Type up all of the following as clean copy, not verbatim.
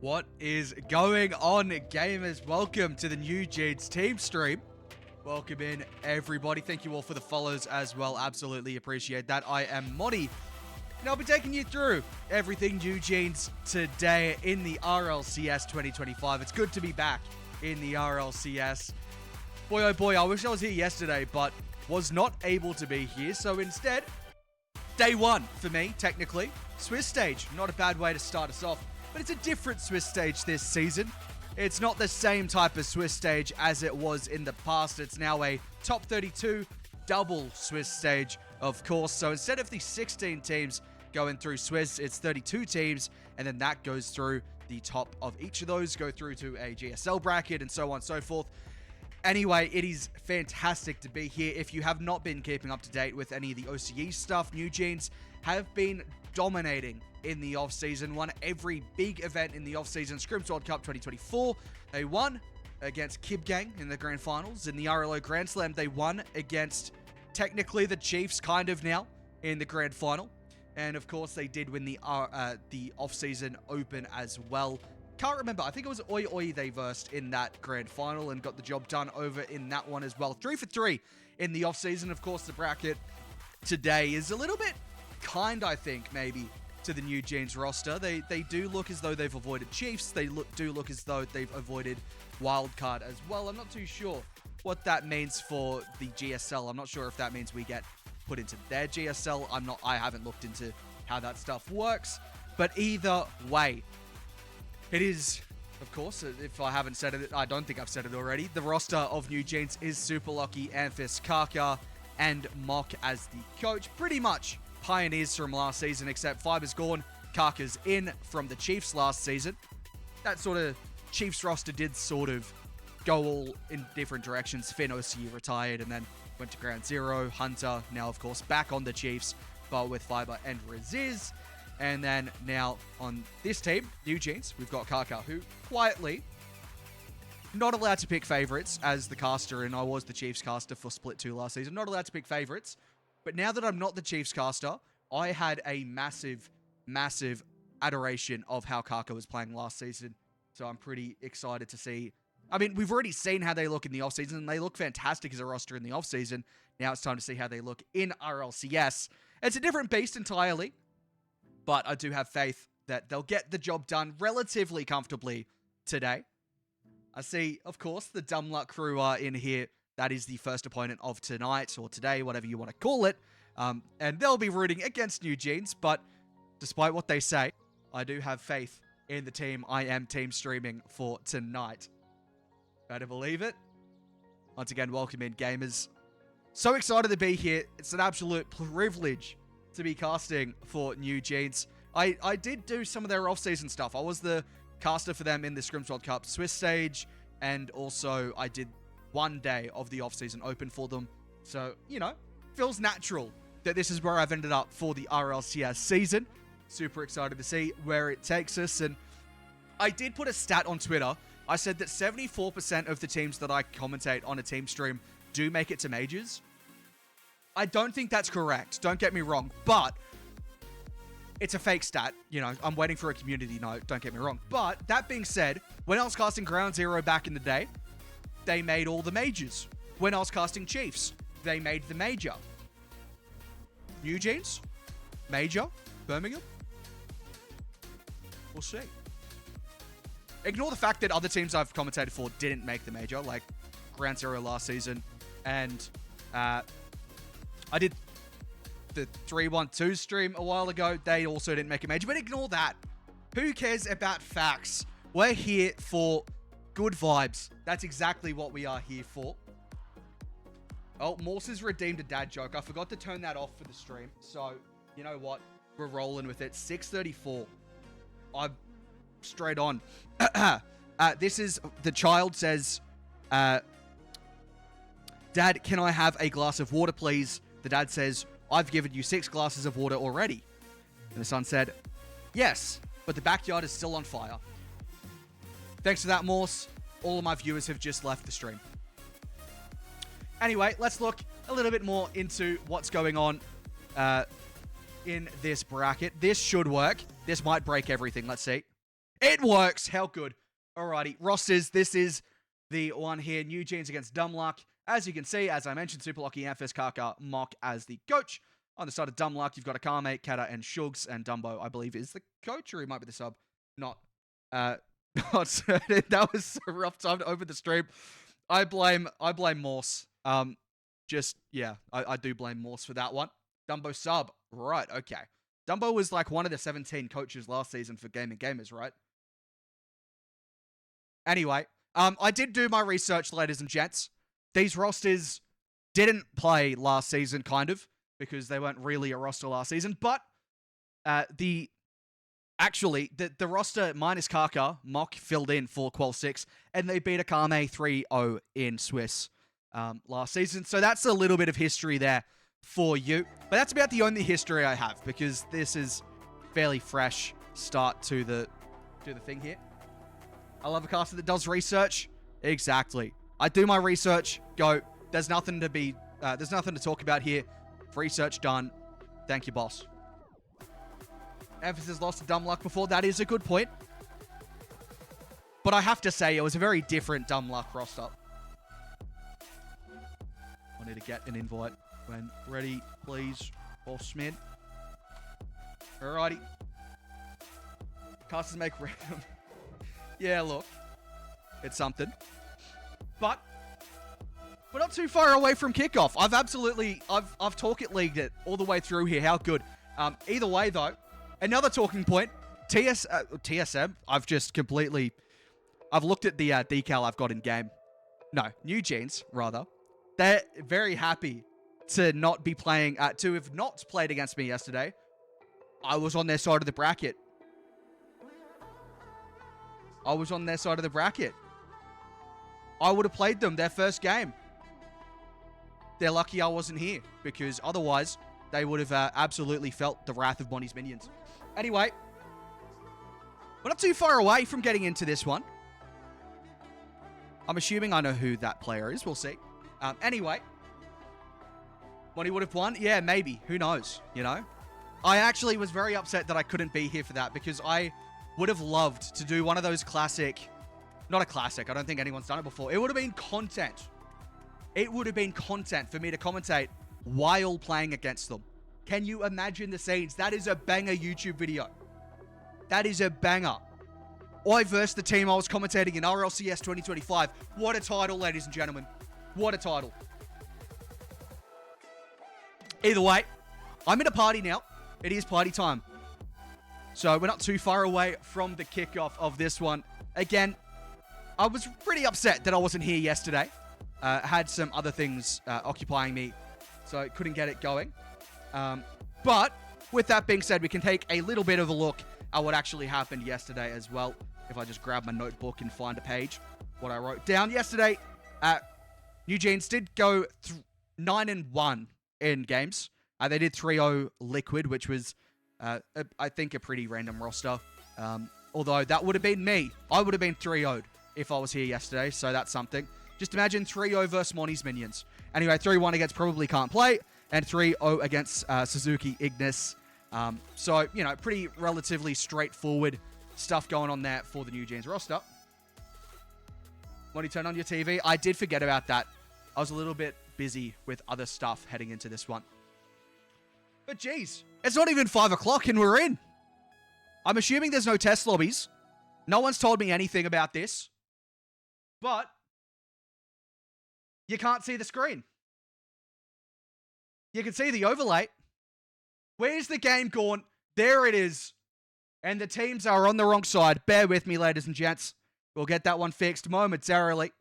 What is going on, gamers? Welcome to the NewJeans team stream. Welcome in, everybody. Thank you all for the follows as well. Absolutely appreciate that. I am Monty, and I'll be taking you through everything NewJeans today in the RLCS 2025. It's good to be back in the RLCS. Boy, oh boy, I wish I was here yesterday, but was not able to be here. So instead, day one for me, technically. Swiss stage, not a bad way to start us off. But it's a different Swiss stage this season. It's not the same type of Swiss stage as it was in the past. It's now a top 32 double Swiss stage, of course. So instead of the 16 teams going through Swiss, it's 32 teams, and then that goes through the top of each of those, go through to a GSL bracket, and so on and so forth. Anyway, it is fantastic to be here. If you have not been keeping up to date with any of the OCE stuff, NewJeans have been dominating in the off-season, won every big event in the off-season. Scrims World Cup 2024, they won against Kib Gang in the grand finals. In the RLO Grand Slam, they won against technically the Chiefs, kind of now, in the grand final. And of course, they did win the off-season open as well. Can't remember. I think it was Oi Oi they versed in that grand final and got the job done over in that one as well. 3 for 3 in the off-season. Of course, the bracket today is a little bit kind, I think, maybe, to the NewJeans roster. They do look as though they've avoided Chiefs. They do look as though they've avoided Wildcard as well. I'm not too sure what that means for the GSL. I'm not sure if that means we get put into their GSL. I haven't looked into how that stuff works. But either way, it is, of course, if I haven't said it, I don't think I've said it already. The roster of NewJeans is Super Lucky, Amphis, Kaka, and Mock as the coach. Pretty much pioneers from last season, except Fiber's gone, Kaka's in from the Chiefs last season. That sort of Chiefs roster did sort of go all in different directions. Finn OCE retired and then went to Ground Zero. Hunter, now of course back on the Chiefs, but with Fiber and Raziz. And then now on this team, NewJeans, we've got Kaka, who quietly not allowed to pick favorites as the caster, and I was the Chiefs caster for Split 2 last season. Not allowed to pick favorites. But now that I'm not the Chiefs caster, I had a massive, massive adoration of how Kaka was playing last season. So I'm pretty excited to see. I mean, we've already seen how they look in the offseason, and they look fantastic as a roster in the offseason. Now it's time to see how they look in RLCS. It's a different beast entirely, but I do have faith that they'll get the job done relatively comfortably today. I see, of course, the Dumb Luck crew are in here. That is the first opponent of tonight, or today, whatever you want to call it. And they'll be rooting against NewJeans, but despite what they say, I do have faith in the team I am team streaming for tonight. Better believe it. Once again, welcome in, gamers. So excited to be here. It's an absolute privilege to be casting for NewJeans. I did do some of their off-season stuff. I was the caster for them in the Scrims World Cup Swiss stage, and also I did one day of the off-season open for them. So, you know, feels natural that this is where I've ended up for the RLCS season. Super excited to see where it takes us. And I did put a stat on Twitter. I said that 74% of the teams that I commentate on a team stream do make it to majors. I don't think that's correct. Don't get me wrong. But it's a fake stat. You know, I'm waiting for a community note. Don't get me wrong. But that being said, when I was casting Ground Zero back in the day, they made all the majors. When I was casting Chiefs, they made the major. NewJeans, major, Birmingham. We'll see. Ignore the fact that other teams I've commentated for didn't make the major, like Ground Zero last season. And I did the 312 stream a while ago. They also didn't make a major, but ignore that. Who cares about facts? We're here for good vibes. That's exactly what we are here for. Oh, Morse has redeemed a dad joke. I forgot to turn that off for the stream. So, you know what? We're rolling with it. 6:34. I'm straight on. This is, the child says, Dad, can I have a glass of water, please? The dad says, I've given you 6 glasses of water already. And the son said, yes, but the backyard is still on fire. Thanks for that, Morse. All of my viewers have just left the stream. Anyway, let's look a little bit more into what's going on in this bracket. This should work. This might break everything. Let's see. It works. How good. Alrighty, rosters. This is the one here. NewJeans against Dumbluck. As you can see, as I mentioned, Super Lucky, Amphiss, Kaka, Mock as the coach. On the side of Dumbluck, you've got Akame, Kata, and Shugs, and Dumbo, I believe, is the coach, or he might be the sub. Not certain. That was a rough time to open the stream. I blame Morse. Yeah, I do blame Morse for that one. Dumbo sub. Right, okay. Dumbo was like one of the 17 coaches last season for Gaming Gamers, right? Anyway, I did do my research, ladies and gents. These rosters didn't play last season, kind of, because they weren't really a roster last season, but the roster minus Kaka, Mock filled in for Qual 6, and they beat Akame 3-0 in Swiss last season. So that's a little bit of history there for you. But that's about the only history I have, because this is fairly fresh start to the thing here. I love a caster that does research. Exactly. I do my research, go. There's nothing to talk about here. Research done. Thank you, boss. Amphiss has lost to Dumbluck before. That is a good point. But I have to say, it was a very different Dumbluck roster. I need to get an invite when ready, please, bossman. Alrighty. Casters make random. Yeah, look. It's something. But we're not too far away from kickoff. I've Talk-It Leagued it all the way through here. How good. Either way, though, another talking point. TSM, I've looked at the decal I've got in game. No, NewJeans, rather. They're very happy to not be playing, to have not played against me yesterday. I was on their side of the bracket. I would have played them their first game. They're lucky I wasn't here, because otherwise they would have absolutely felt the wrath of Bonnie's minions. Anyway, we're not too far away from getting into this one. I'm assuming I know who that player is. We'll see. Anyway, Bonnie would have won? Yeah, maybe. Who knows, you know? I actually was very upset that I couldn't be here for that, because I would have loved to do one of those classic... Not a classic. I don't think anyone's done it before. It would have been content. It would have been content for me to commentate while playing against them. Can you imagine the scenes? That is a banger YouTube video. That is a banger. I versed the team I was commentating in RLCS 2025. What a title, ladies and gentlemen. What a title. Either way, I'm in a party now. It is party time. So we're not too far away from the kickoff of this one. Again, I was pretty upset that I wasn't here yesterday. Had some other things occupying me, so I couldn't get it going. But with that being said, we can take a little bit of a look at what actually happened yesterday as well. If I just grab my notebook and find a page, what I wrote down yesterday. NewJeans did go 9-1 in games. They did 3-0 Liquid, which was, I think, a pretty random roster. Although that would have been me. I would have been 3-0'd if I was here yesterday, so that's something. Just imagine 3-0 versus Monty's minions. Anyway, 3-1 against Probably Can't Play, and 3-0 against Suzuki Ignis. So, you know, pretty relatively straightforward stuff going on there for the NewJeans roster. Monty, turn on your TV. I did forget about that. I was a little bit busy with other stuff heading into this one. But geez, it's not even 5 o'clock and we're in. I'm assuming there's no test lobbies. No one's told me anything about this. But you can't see the screen. You can see the overlay. Where's the game gone? There it is. And the teams are on the wrong side. Bear with me, ladies and gents. We'll get that one fixed momentarily.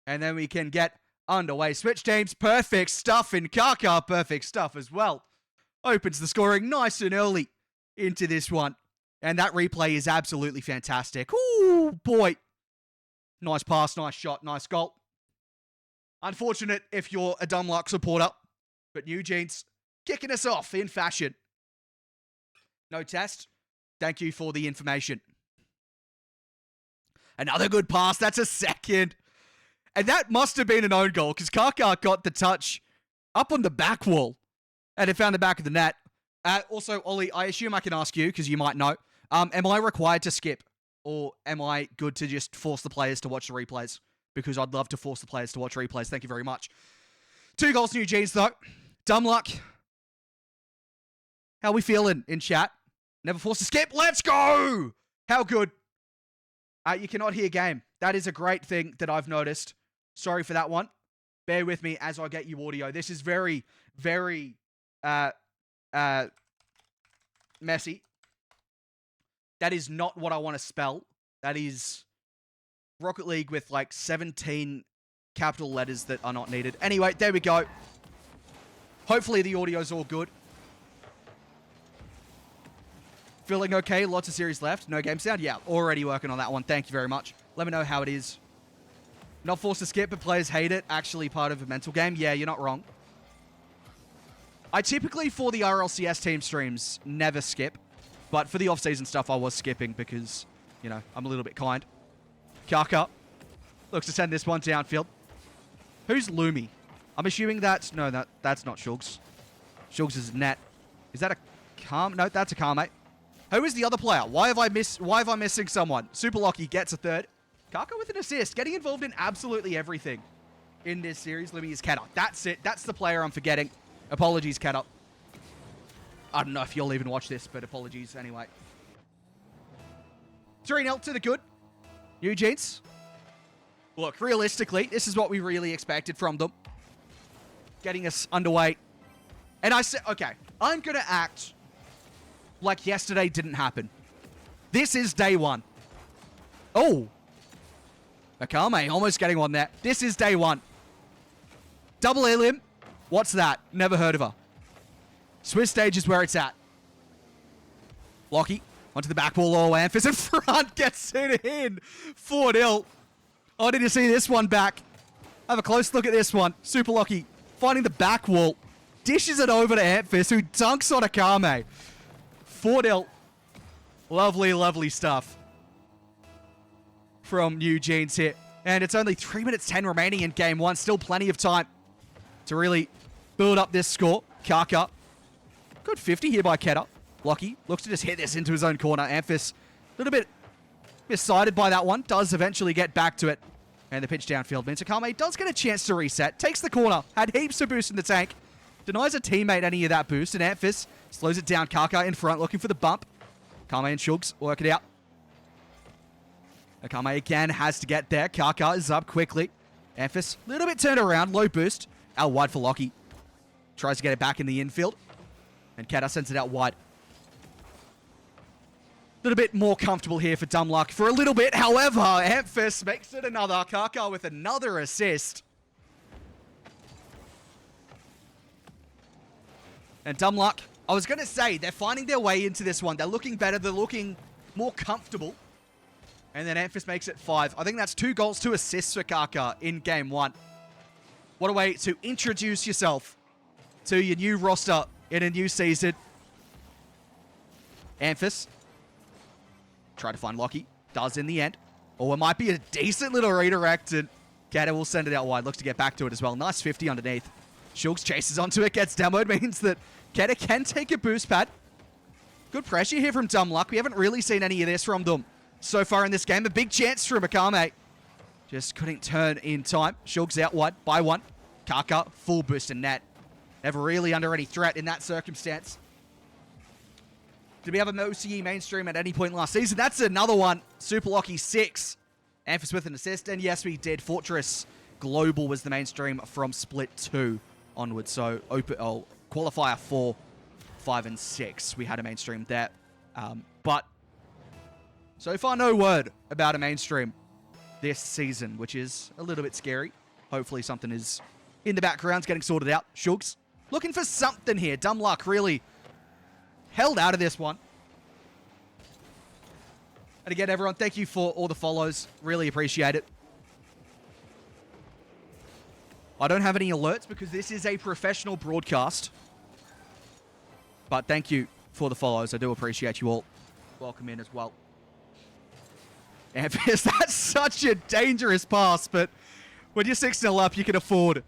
And then we can get underway. Switch teams, perfect stuff. And Kaka, perfect stuff as well. Opens the scoring nice and early into this one. And that replay is absolutely fantastic. Ooh, boy. Nice pass, nice shot, nice goal. Unfortunate if you're a Dumbluck supporter. But NewJeans kicking us off in fashion. No test. Thank you for the information. Another good pass. That's a second. And that must have been an own goal because Kaka got the touch up on the back wall. And it found the back of the net. Also, Ollie, I assume I can ask you because you might know. Am I required to skip or am I good to just force the players to watch the replays? Because I'd love to force the players to watch replays. Thank you very much. 2 goals, NewJeans, though. Dumb luck. How we feeling in chat? Never forced a skip. Let's go! How good. You cannot hear game. That is a great thing that I've noticed. Sorry for that one. Bear with me as I get you audio. This is very, very messy. That is not what I want to spell. That is Rocket League with like 17 capital letters that are not needed. Anyway, there we go. Hopefully the audio's all good. Feeling okay? Lots of series left. No game sound? Yeah, already working on that one. Thank you very much. Let me know how it is. Not forced to skip, but players hate it. Actually part of a mental game. Yeah, you're not wrong. I typically, for the RLCS team streams, never skip. But for the off-season stuff, I was skipping because, you know, I'm a little bit kind. Kaka looks to send this one downfield. Who's Lumi? I'm assuming that's... No, that's not Shugs. Shugs is net. Is that a Calm? No, that's a Calm, Who is the other player? Why am I missing someone? Super Lucky gets a third. Kaka with an assist. Getting involved in absolutely everything in this series. Lumi is Keta. That's it. That's the player I'm forgetting. Apologies, Keta. I don't know if you'll even watch this, but apologies anyway. 3-0 to the good. NewJeans. Look, realistically, this is what we really expected from them. Getting us underway. And I said, okay, I'm going to act like yesterday didn't happen. This is day one. Oh. Akame almost getting one there. This is day one. Double elim. What's that? Never heard of her. Swiss stage is where it's at. Lockie onto the back wall. Oh, Amphis in front gets it in. 4-0. I need to see this one back. Have a close look at this one. Super Lockie finding the back wall. Dishes it over to Amphis, who dunks on Akame. 4-0. Lovely, lovely stuff from NewJeans here. And it's only 3 minutes 10 remaining in game one. Still plenty of time to really build up this score. Kaka. Good 50 here by Keta. Lockie looks to just hit this into his own corner. Amphis, a little bit missided by that one. Does eventually get back to it. And the pitch downfield means Akame does get a chance to reset. Takes the corner. Had heaps of boost in the tank. Denies a teammate any of that boost. And Amphis slows it down. Kaka in front looking for the bump. Akame and Shugs work it out. Akame again has to get there. Kaka is up quickly. Amphis, a little bit turned around. Low boost. Out wide for Lockie. Tries to get it back in the infield. And Keta sends it out wide. A little bit more comfortable here for Dumb Luck for a little bit. However, Amphis makes it another. Kaka with another assist. And Dumb Luck, I was going to say, they're finding their way into this one. They're looking better. They're looking more comfortable. And then Amphis makes it 5. I think that's 2 goals, 2 assists for Kaka in game one. What a way to introduce yourself to your new roster in a new season. Amphis. Try to find Lockie. Does in the end. Or it might be a decent little redirect. And Keta will send it out wide. Looks to get back to it as well. Nice 50 underneath. Shulks chases onto it. Gets demoed. Means that Keta can take a boost pad. Good pressure here from Dumb Luck. We haven't really seen any of this from them so far in this game. A big chance from Akame. Just couldn't turn in time. Shulks out wide by 1. Kaka, full boost and net. Never really under any threat in that circumstance. Did we have a OCE mainstream at any point last season? That's another one. Super Lucky 6. Amphis with an assist. And yes, we did. Fortress Global was the mainstream from Split 2 onwards. So qualifier 4, 5, and 6. We had a mainstream there. But so far, no word about a mainstream this season, which is a little bit scary. Hopefully something is in the background getting sorted out. Shugs looking for something here. Dumb Luck really held out of this one. And again, everyone, thank you for all the follows. Really appreciate it. I don't have any alerts because this is a professional broadcast. But thank you for the follows. I do appreciate you all. Welcome in as well. Amphis, that's such a dangerous pass, but when you're 6-0 up, you can afford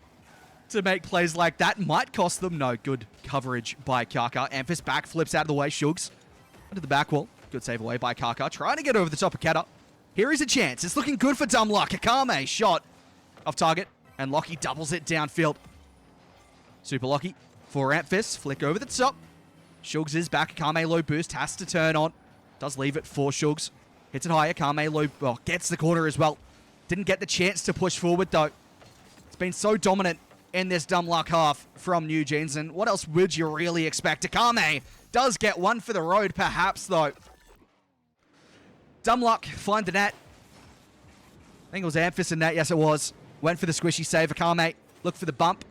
to make plays like that. Might cost them. No, good coverage by Kaka. Amphis back, flips out of the way. Shugs into the back wall. Good save away by Kaka. Trying to get over the top of Keta. Here is a chance. It's looking good for Dumb Luck. Akame shot off target. And Lockie doubles it downfield. Super Lockie for Amphis. Flick over the top. Shugs is back. Akame low boost. Has to turn on. Does leave it for Shugs. Hits it high. Akame low. Well, gets the corner as well. Didn't get the chance to push forward though. It's been so dominant in this Dumb Luck half from NewJeans. And what else would you really expect? Akame does get one for the road perhaps though. Dumb Luck find the net. I think it was Amphis in net. Yes, it was. Went for the squishy save. Akame looked for the bump.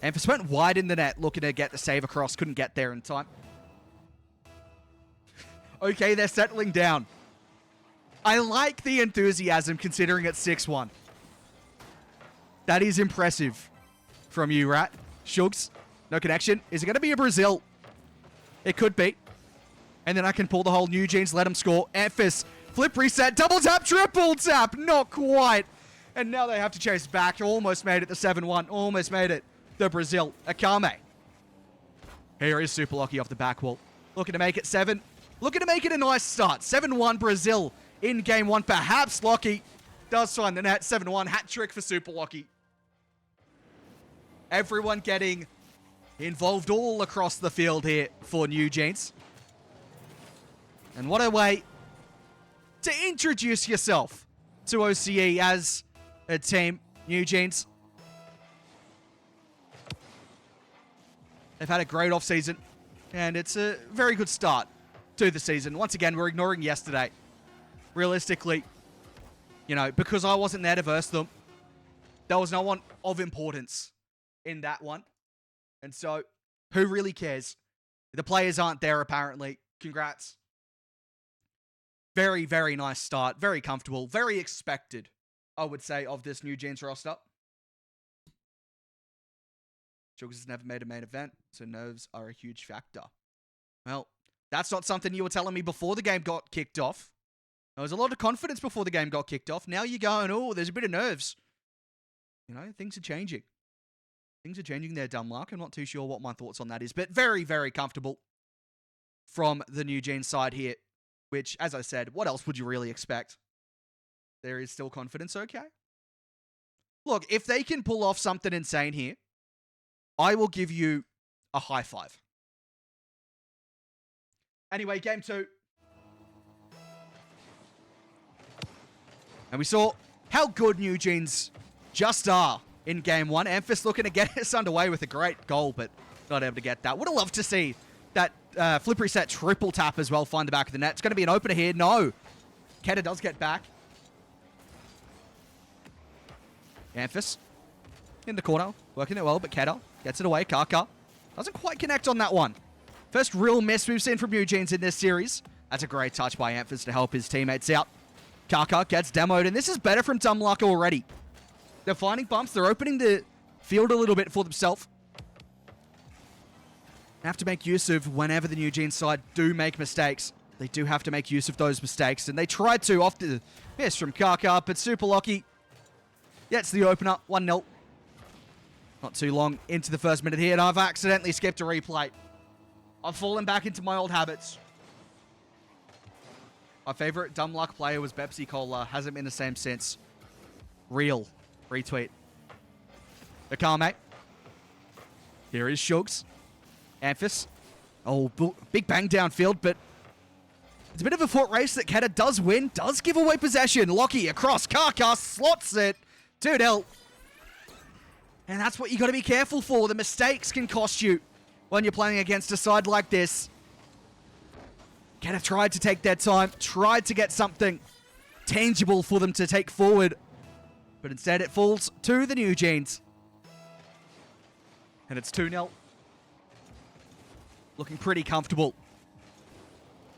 Amphis went wide in the net, looking to get the save across. Couldn't get there in time. Okay, they're settling down. I like the enthusiasm considering it's 6-1. That is impressive from you, Rat. Shugs, no connection. Is it going to be a Brazil? It could be. And then I can pull the whole NewJeans, let him score. Amphis, flip reset, double tap, triple tap. Not quite. And now they have to chase back. Almost made it the 7-1. Almost made it the Brazil. Akame. Here is Super Lockie off the back wall. Looking to make it 7. Looking to make it a nice start. 7-1 Brazil in game 1. Perhaps Lockie does find the net. 7-1 hat trick for Super Lockie. Everyone getting involved all across the field here for NewJeans. And what a way to introduce yourself to OCE as a team. NewJeans. They've had a great off-season, and it's a very good start to the season. Once again, we're ignoring yesterday. Realistically, you know, because I wasn't there to verse them, there was no one of importance in that one. And so, who really cares? The players aren't there, apparently. Congrats. Very, very nice start. Very comfortable. Very expected, I would say, of this NewJeans roster. Shugs has never made a main event, so nerves are a huge factor. Well, that's not something you were telling me before the game got kicked off. There was a lot of confidence before the game got kicked off. Now you're going, oh, there's a bit of nerves. You know, things are changing. Things are changing there, Dumb Luck. I'm not too sure what my thoughts on that is, but very, very comfortable from the NewJeans side here, which, as I said, what else would you really expect? There is still confidence, okay? Look, if they can pull off something insane here, I will give you a high five. Anyway, game 2. And we saw how good NewJeans just are in game 1. Amphis looking to get us underway with a great goal, but not able to get that. Would have loved to see that flip reset triple tap as well find the back of the net. It's going to be an opener here. No. Keta does get back. Amphis in the corner. Working it well, but Keta gets it away. Kaka doesn't quite connect on that one. First real miss we've seen from NewJeans in this series. That's a great touch by Amphis to help his teammates out. Kaka gets demoed, and this is better from Dumb Luck already. They're finding bumps. They're opening the field a little bit for themselves. They have to make use of whenever the NewJeans side do make mistakes. They do have to make use of those mistakes, and they tried to off the miss from Kaka, but Super Lockie gets the opener, 1-0. Not too long into the first minute here, and I've accidentally skipped a replay. I've fallen back into my old habits. My favorite Dumb Luck player was Pepsi Cola. Hasn't been the same since. Real. Retweet. Akame. Here is Shugs. Amphis. Oh, big bang downfield, but it's a bit of a foot race that Keta does win. Does give away possession. Lockie across. Kaka slots it. 2-0. And that's what you got to be careful for. The mistakes can cost you when you're playing against a side like this. Keta tried to take their time, tried to get something tangible for them to take forward, but instead it falls to the NewJeans. And it's 2-0. Looking pretty comfortable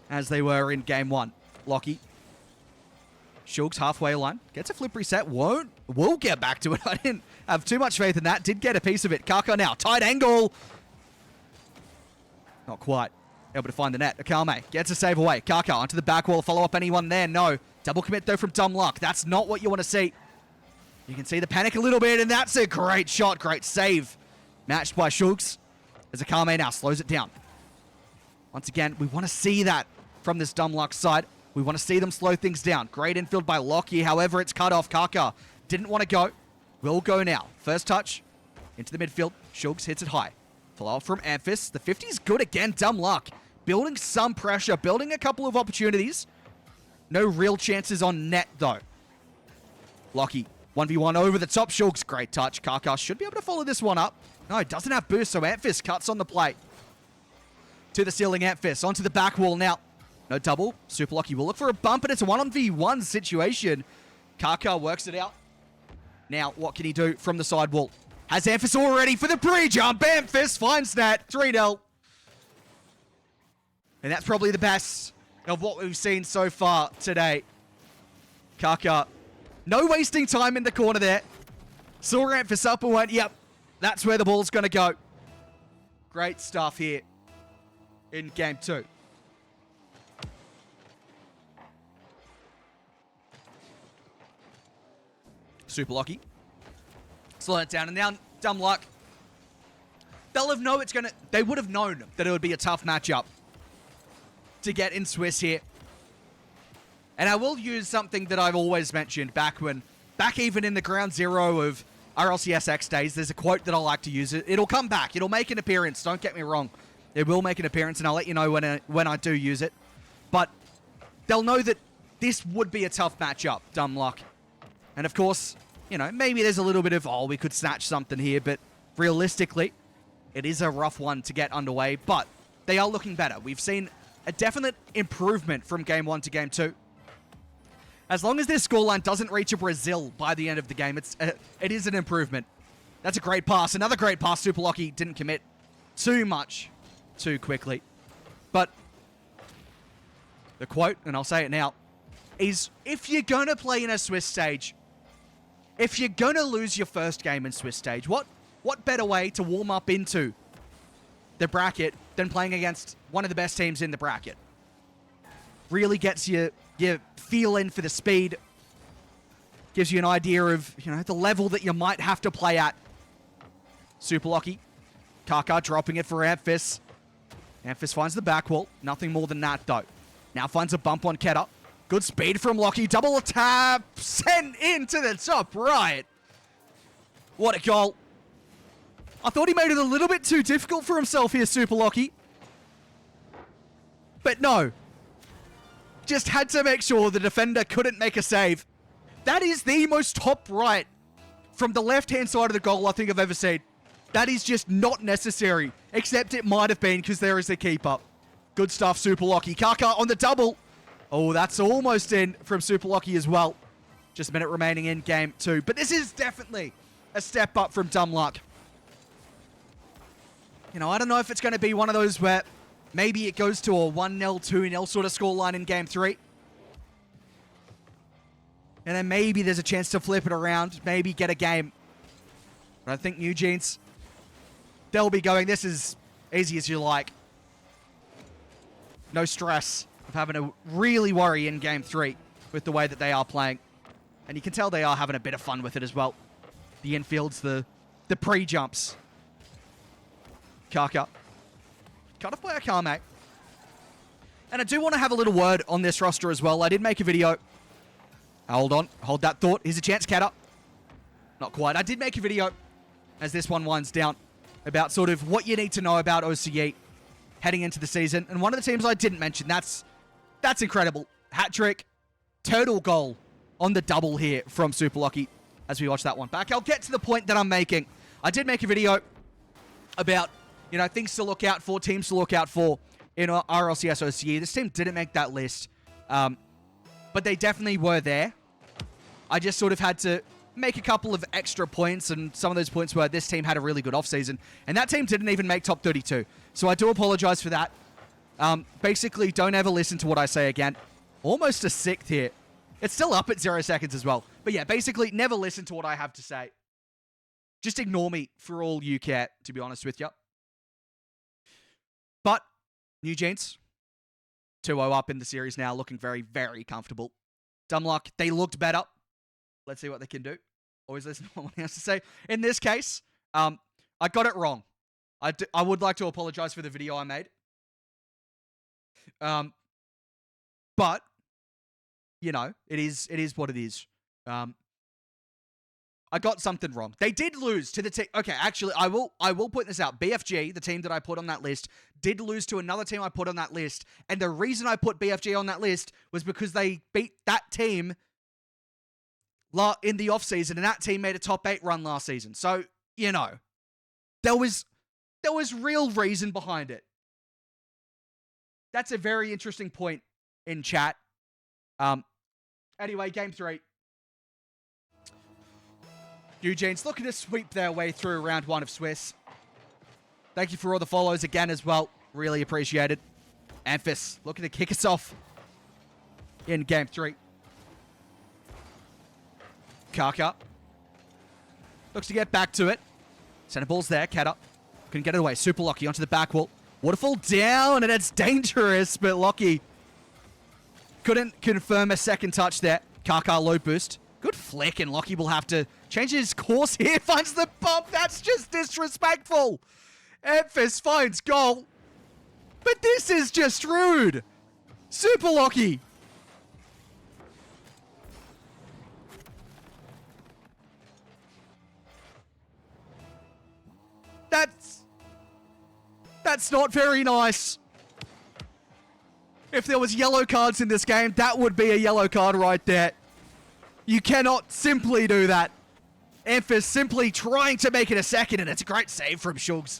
as they were in game 1. Lockie. Shugs halfway line. Gets a flip reset. Will get back to it. I didn't have too much faith in that. Did get a piece of it. Kaka now. Tight angle. Not quite able to find the net. Akame gets a save away. Kaka onto the back wall. Follow up anyone there. No. Double commit though from Dumb Luck. That's not what you want to see. You can see the panic a little bit, and that's a great shot. Great save. Matched by Shugs. As Akame now slows it down. Once again, we want to see that from this dumb luck side. We want to see them slow things down. Great infield by Lockie. However, it's cut off. Kaka didn't want to go. Will go now. First touch into the midfield. Shulks hits it high. Follow up from Amphis. The 50's good again. Dumb luck. Building some pressure. Building a couple of opportunities. No real chances on net, though. Lockie, 1v1 over the top. Shulks, great touch. Kaka should be able to follow this one up. No, it doesn't have boost, so Amphis cuts on the plate. To the ceiling, Amphis. Onto the back wall now. No double. Super Lucky will look for a bump, and it's a 1v1 situation. Kaka works it out. Now, what can he do from the side wall? Has Amphis all ready for the pre-jump. Amphis finds that. 3-0. And that's probably the best of what we've seen so far today. Kaka, no wasting time in the corner there. Saw Amphis up and went, yep, that's where the ball's going to go. Great stuff here in game 2. Super Lucky. Slow it down, and now dumb luck. They would have known that it would be a tough matchup to get in Swiss here. And I will use something that I've always mentioned back even in the ground zero of RLCS X days. There's a quote that I like to use. It'll come back. It'll make an appearance. Don't get me wrong. It will make an appearance, and I'll let you know when I do use it. But they'll know that this would be a tough matchup, dumb luck. And of course, you know, maybe there's a little bit of, we could snatch something here, but realistically, it is a rough one to get underway, but they are looking better. We've seen a definite improvement from game 1 to game 2. As long as their scoreline doesn't reach a Brazil by the end of the game, it is an improvement. That's a great pass. Another great pass. Super Lucky didn't commit too much too quickly. But the quote, and I'll say it now, is if you're going to play in a Swiss stage, if you're going to lose your first game in Swiss stage, what better way to warm up into the bracket than playing against one of the best teams in the bracket? Really gets you feel in for the speed, gives you an idea of, you know, the level that you might have to play at. Super Lucky. Kaka dropping it for Amphis. Amphis finds the back wall. Nothing more than that, though. Now finds a bump on Keta. Good speed from Lockie. Double tap. Sent into the top right. What a goal. I thought he made it a little bit too difficult for himself here, Super Lockie. But no. Just had to make sure the defender couldn't make a save. That is the most top right from the left-hand side of the goal I think I've ever seen. That is just not necessary. Except it might have been because there is a keeper. Good stuff, Super Lockie. Kaka on the double. Oh, that's almost in from Super Lucky as well. Just a minute remaining in game 2. But this is definitely a step up from dumb luck. You know, I don't know if it's going to be one of those where maybe it goes to a 1-0, 2-0 sort of scoreline in game 3. And then maybe there's a chance to flip it around. Maybe get a game. But I think NewJeans, they'll be going, this is easy as you like. No stress of having to really worry in game 3 with the way that they are playing. And you can tell they are having a bit of fun with it as well. The infields, the pre-jumps. Kaka. Cut off by Akame. And I do want to have a little word on this roster as well. I did make a video. Hold on. Hold that thought. Here's a chance, Kata. Not quite. I did make a video as this one winds down about sort of what you need to know about OCE heading into the season. And one of the teams I didn't mention, that's incredible. Hat-trick, turtle goal on the double here from Super Lucky as we watch that one back. I'll get to the point that I'm making. I did make a video about, you know, things to look out for, teams to look out for in RLCS OCE. This team didn't make that list, but they definitely were there. I just sort of had to make a couple of extra points, and some of those points were this team had a really good offseason, and that team didn't even make top 32. So I do apologize for that. Basically, don't ever listen to what I say again. Almost a 6th here. It's still up at 0 seconds as well. But yeah, basically, never listen to what I have to say. Just ignore me for all you care, to be honest with you. But, NewJeans, 2-0 up in the series now, looking very, very comfortable. Dumb luck, they looked better. Let's see what they can do. Always listen to what one has to say. In this case, I got it wrong. I would like to apologize for the video I made. But, you know, it is what it is. I got something wrong. They did lose to the team. Okay, actually, I will point this out. BFG, the team that I put on that list, did lose to another team I put on that list. And the reason I put BFG on that list was because they beat that team in the offseason, and that team made a top 8 run last season. So, you know, there was real reason behind it. That's a very interesting point in chat. Anyway, game 3. NewJeans looking to sweep their way through round 1 of Swiss. Thank you for all the follows again as well. Really appreciated. Amphis looking to kick us off in game 3. Kaka looks to get back to it. Center ball's there. Kata couldn't get it away. Super Lockie onto the back wall. Waterfall down, and it's dangerous, but Lockie couldn't confirm a second touch there. Kaka low boost. Good flick, and Lockie will have to change his course here. Finds the bump. That's just disrespectful. Memphis finds goal. But this is just rude. Super Lockie. That's not very nice. If there was yellow cards in this game, that would be a yellow card right there. You cannot simply do that. Memphis simply trying to make it a second, and it's a great save from Shugs.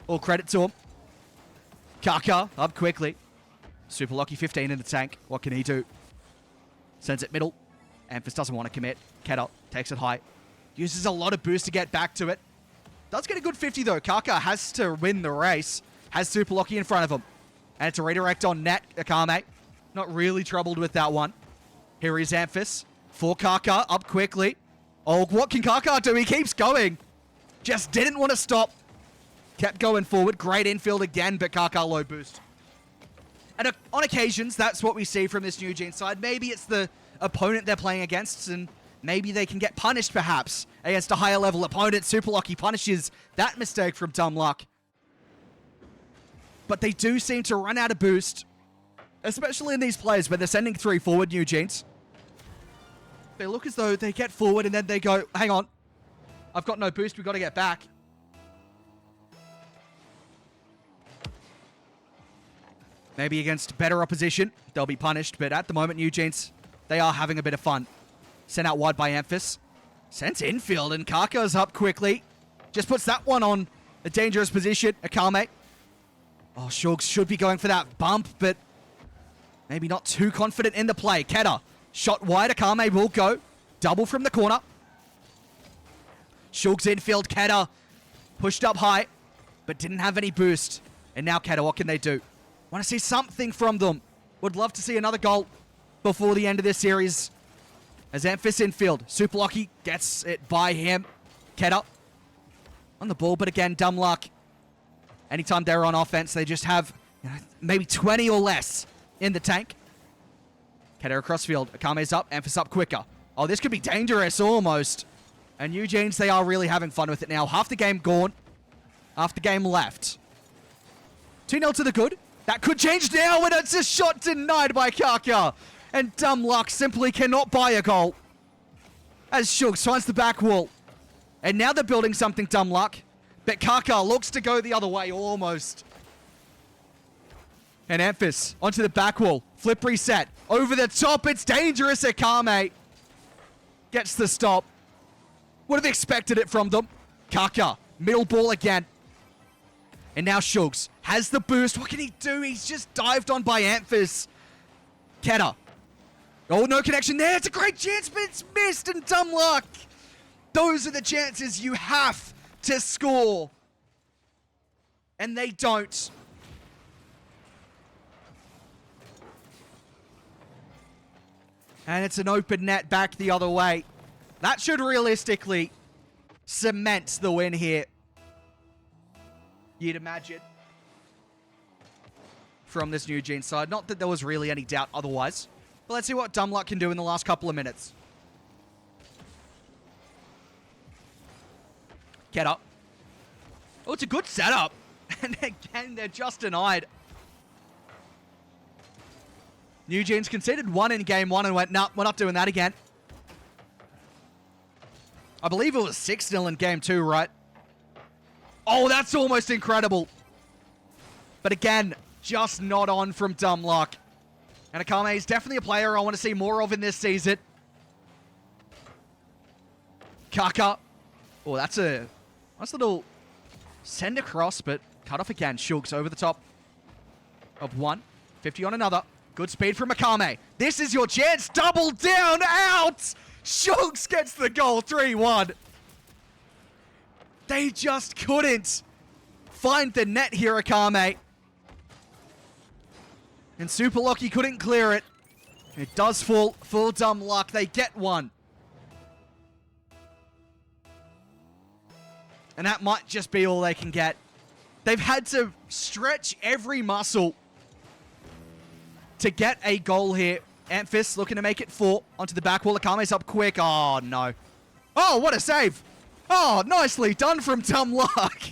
All credit to him. Kaka up quickly. Super Lucky 15 in the tank. What can he do? Sends it middle. Memphis doesn't want to commit. Keta takes it high. Uses a lot of boost to get back to it. Does get a good 50 though. Kaka has to win the race. Has Super Lucky in front of him. And it's a redirect on net. Akame. Not really troubled with that one. Here is Amphis. For Kaka. Up quickly. Oh, what can Kaka do? He keeps going. Just didn't want to stop. Kept going forward. Great infield again, but Kaka low boost. And on occasions, that's what we see from this NewJeans side. Maybe it's the opponent they're playing against, and maybe they can get punished, perhaps, against a higher level opponent. Super Lucky punishes that mistake from Dumb Luck. But they do seem to run out of boost, especially in these plays where they're sending 3 forward, NewJeans. They look as though they get forward and then they go, hang on, I've got no boost, we've got to get back. Maybe against better opposition, they'll be punished, but at the moment, NewJeans, they are having a bit of fun. Sent out wide by Amphis. Sent infield, and Kaka's up quickly. Just puts that one on a dangerous position. Akame. Oh, Shugs should be going for that bump, but maybe not too confident in the play. Keta, shot wide. Akame will go. Double from the corner. Shugs infield. Keta pushed up high, but didn't have any boost. And now Keta, what can they do? Want to see something from them. Would love to see another goal before the end of this series. As Amphis infield. Super Lucky gets it by him. Keta on the ball, but again, Dumb Luck. Anytime they're on offense, they just have maybe 20 or less in the tank. Keta across field. Akame's up. Amphis up quicker. Oh, this could be dangerous almost. And NewJeans, they are really having fun with it now. Half the game gone. Half the game left. 2-0 to the good. That could change now when it's a shot denied by Kaka. And Dumb Luck simply cannot buy a goal. As Shugs finds the back wall. And now they're building something, Dumb Luck. But Kaka looks to go the other way almost. And Amphis onto the back wall. Flip reset. Over the top. It's dangerous. Akame gets the stop. Would have expected it from them. Kaka. Middle ball again. And now Shugs has the boost. What can he do? He's just dived on by Amphis. Keta. Oh, no connection there. It's a great chance, but it's missed, and Dumb Luck. Those are the chances you have to score. And they don't. And it's an open net back the other way. That should realistically cement the win here. You'd imagine. From this NewJeans side. Not that there was really any doubt otherwise. But let's see what Dumb Luck can do in the last couple of minutes. Get up. Oh, it's a good setup. And again, they're just denied. NewJeans conceded 1 in game 1 and went, nah, we're not doing that again. I believe it was 6-0 in game 2, right? Oh, that's almost incredible. But again, just not on from dumb luck. And Akame is definitely a player I want to see more of in this season. Kaka. Oh, that's a nice little send across, but cut off again. Shulks over the top of one. 50 on another. Good speed from Akame. This is your chance. Double down, out! Shulks gets the goal, 3-1. They just couldn't find the net here, Akame. And Super Lucky couldn't clear it. It does fall full dumb luck. They get one. And that might just be all they can get. They've had to stretch every muscle to get a goal here. Amphis looking to make it 4 onto the back wall. Akame's up quick. Oh, no. Oh, what a save. Oh, nicely done from dumb luck.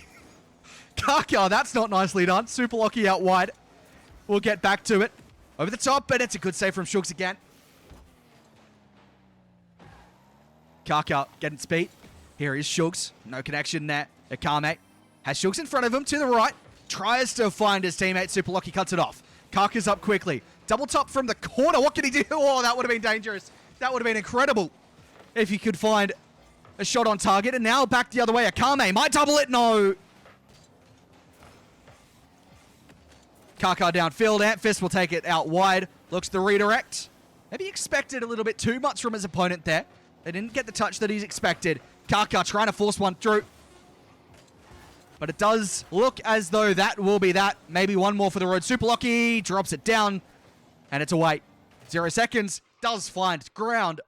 Kaka, that's not nicely done. Super Lucky out wide. We'll get back to it. Over the top, but it's a good save from Shulks again. Kaka getting speed. Here is Shulks. No connection there. Akame has Shulks in front of him to the right. Tries to find his teammate. Super Lucky cuts it off. Kaka's up quickly. Double top from the corner. What can he do? Oh, that would have been dangerous. That would have been incredible if he could find a shot on target. And now back the other way. Akame might double it. No. Kaka downfield. Amphis will take it out wide. Looks the redirect. Maybe expected a little bit too much from his opponent there. They didn't get the touch that he's expected. Kaka trying to force one through. But it does look as though that will be that. Maybe one more for the road. Super Lucky drops it down. And it's away. 0 seconds. Does find ground.